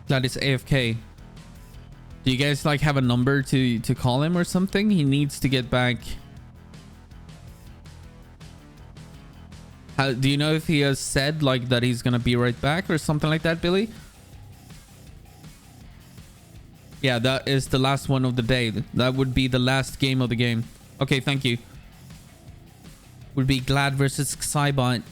That is AFK. Do you guys like have a number to call him or something? He needs to get back. Do you know if he has said like that he's gonna be right back or something like that, Billy? Yeah, that is the last one of the day. That would be the last game of the game. Okay, thank you. Would be Glad versus Cybot.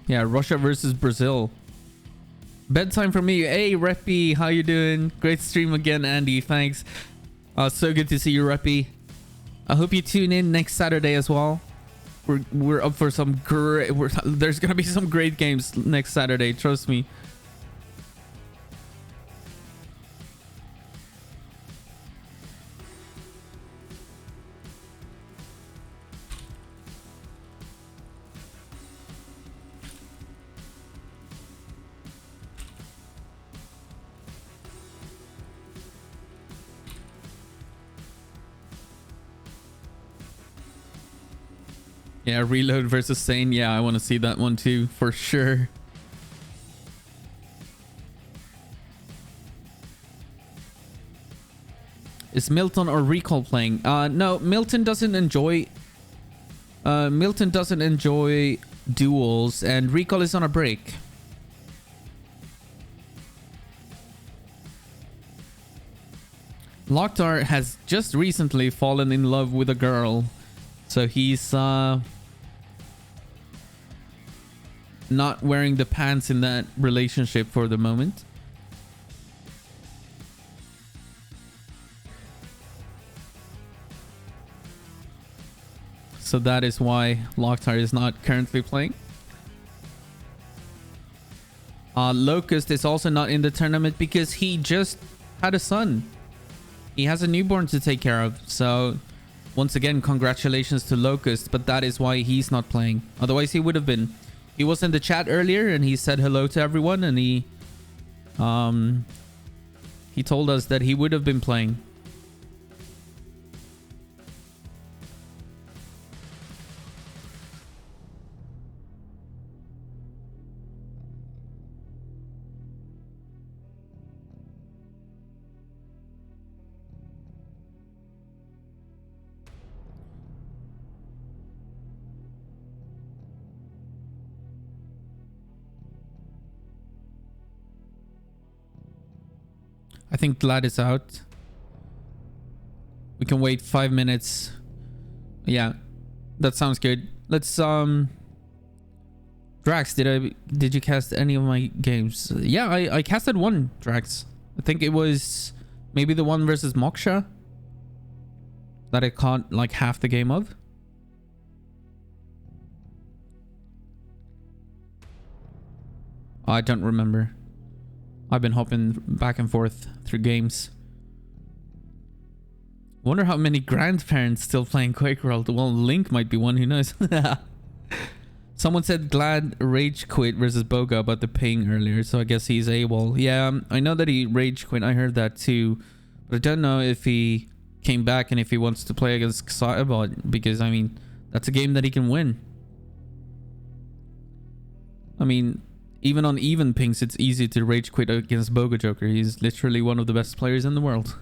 Yeah, Russia versus Brazil. Bedtime for me. Hey, Reppy, how you doing? Great stream again, Andy. Thanks. So good to see you, Reppy. I hope you tune in next Saturday as well. we're up for some great. There's gonna be some great games next Saturday. Trust me. Yeah, Reload versus Sane. Yeah, I want to see that one too, for sure. Is Milton or Recall playing? No, Milton doesn't enjoy... Milton doesn't enjoy duels, and Recall is on a break. Locktar has just recently fallen in love with a girl. So he's not wearing the pants in that relationship for the moment. So that is why Locktar is not currently playing. Locust is also not in the tournament because he just had a son. He has a newborn to take care of. So once again, congratulations to Locust, but that is why he's not playing. Otherwise, he would have been. He was in the chat earlier and he said hello to everyone, and he told us that he would have been playing. I think Glad is out. We can wait 5 minutes. Yeah, that sounds good. Let's Drax, did you cast any of my games? Yeah, I casted one, Drax. I think it was maybe the one versus Moksha that I caught like half the game of. I don't remember. I've been hopping back and forth through games. Wonder how many grandparents still playing Quake World. Well, Link might be one, who knows. Someone said Glad rage quit versus Boga about the ping earlier, so I guess he's AWOL. Yeah, I know that he rage quit. I heard that too. But I don't know if he came back and if he wants to play against Xybot, because, I mean, that's a game that he can win. I mean, even on even pings, it's easy to rage quit against Boga Joker. He's literally one of the best players in the world.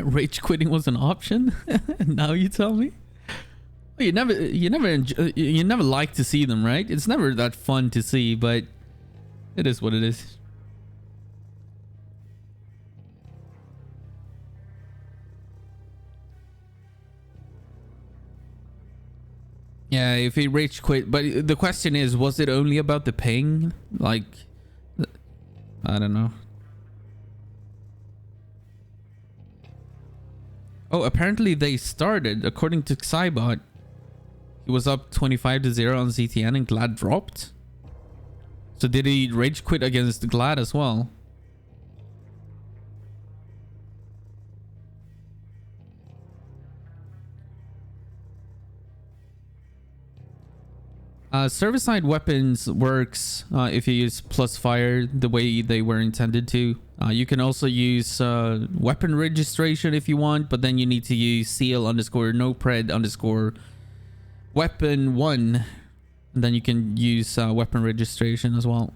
Rage quitting was an option. Now you tell me. You never like to see them, right? It's never that fun to see, but it is what it is. Yeah, if he rage quit, but the question is, was it only about the ping? Like, I don't know. Oh, apparently they started, according to Xybot. He was up 25-0 on ZTN and Glad dropped. So did he rage quit against Glad as well? Service-side weapons works if you use plus fire the way they were intended to. You can also use weapon registration if you want, but then you need to use seal_nopred_weapon1. And then you can use weapon registration as well.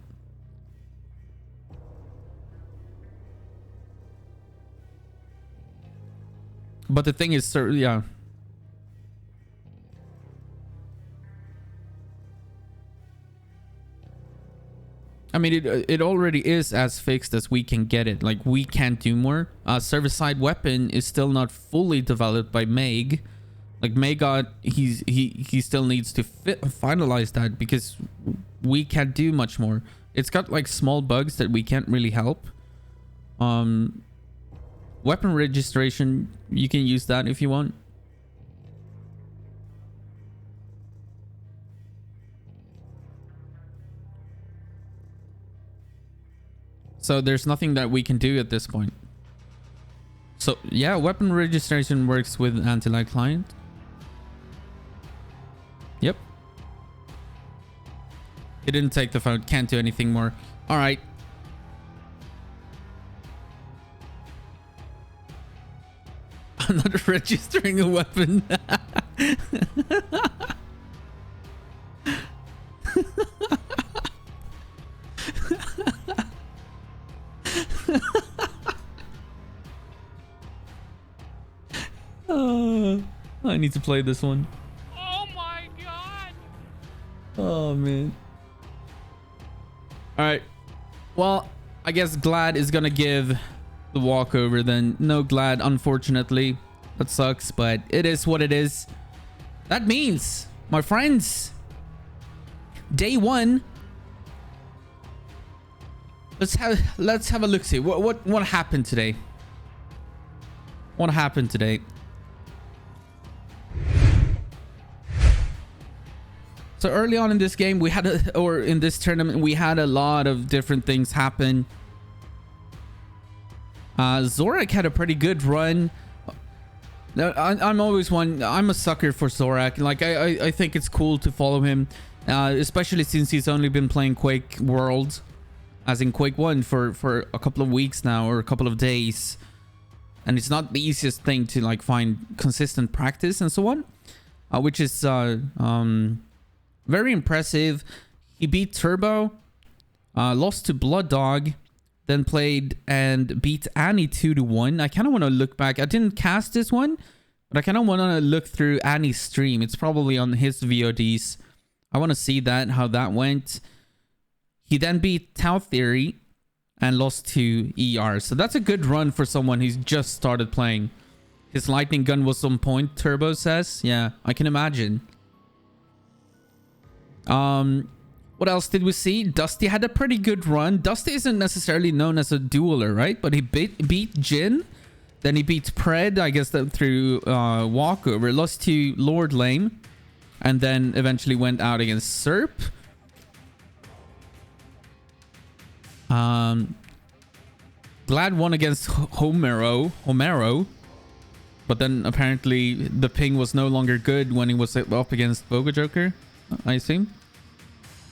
But the thing is, sir, yeah. I mean, it already is as fixed as we can get it. Like, we can't do more. Service-side weapon is still not fully developed by Meg. Like, Megot, he still needs to finalize that because we can't do much more. It's got, like, small bugs that we can't really help. Weapon registration, you can use that if you want. So there's nothing that we can do at this point. So yeah, weapon registration works with anti-lag client. Yep. It didn't take the phone. Can't do anything more. All right. I'm not registering a weapon. I need to play this one. Oh my god. Oh man. All right. Well, I guess Glad is gonna give the walkover then. No Glad, unfortunately. That sucks, but it is what it is. That means, my friends, day one. Let's have a look. See what happened today. What happened today? So early on in this game, we had in this tournament, we had a lot of different things happen. Zorak had a pretty good run. I'm always I'm a sucker for Zorak. Like I think it's cool to follow him, especially since he's only been playing Quake World, as in Quake 1 for a couple of weeks now, or a couple of days. And it's not the easiest thing to like find consistent practice and so on, which is very impressive. He beat Turbo, lost to Blood Dog, then played and beat Annie 2-1. I kind of want to look back. I didn't cast this one, but I kind of want to look through Annie's stream. It's probably on his VODs. I want to see that, how that went. He then beat Tau Theory and lost to ER. So that's a good run for someone who's just started playing. His lightning gun was on point, Turbo says. Yeah, I can imagine. What else did we see? Dusty had a pretty good run. Dusty isn't necessarily known as a dueler, right? But he beat Jin. Then he beat Pred, I guess, that through walkover. Lost to Lord Lame. And then eventually went out against Serp. Glad won against Homero. But then apparently the ping was no longer good when he was up against Boga Joker, I assume.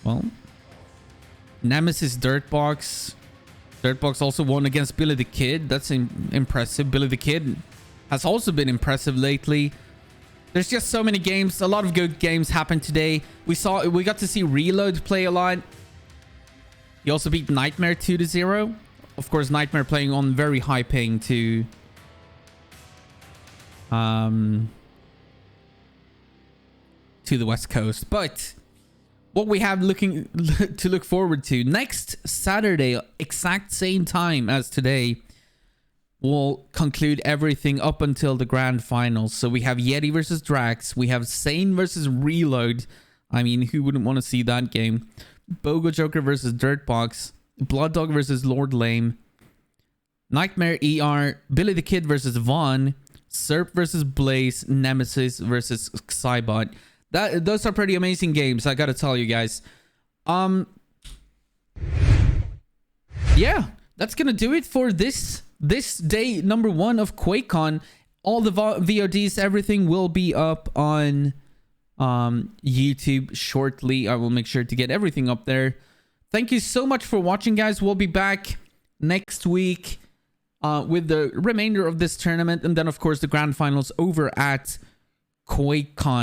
Well, Nemesis Dirtbox. Dirtbox also won against Billy the Kid. That's impressive. Billy the Kid has also been impressive lately. There's just so many games. A lot of good games happened today. We got to see Reload play a lot. He also beat Nightmare 2-0. Of course, Nightmare playing on very high ping to the West Coast. But what we have to look forward to next Saturday, exact same time as today, we'll conclude everything up until the grand finals. So we have Yeti versus Drax. We have Sane versus Reload. I mean, who wouldn't want to see that game? Bogo Joker versus Dirtbox. Blood Dog versus Lord Lame. Nightmare ER. Billy the Kid versus Vaughn. Serp versus Blaze. Nemesis versus Xybot. Those are pretty amazing games, I gotta tell you guys. Yeah, that's gonna do it for this day number 1 of QuakeCon. All the VODs, everything will be up on YouTube shortly. I will make sure to get everything up there. Thank you so much for watching, guys. We'll be back next week with the remainder of this tournament, and then of course the grand finals over at QuakeCon.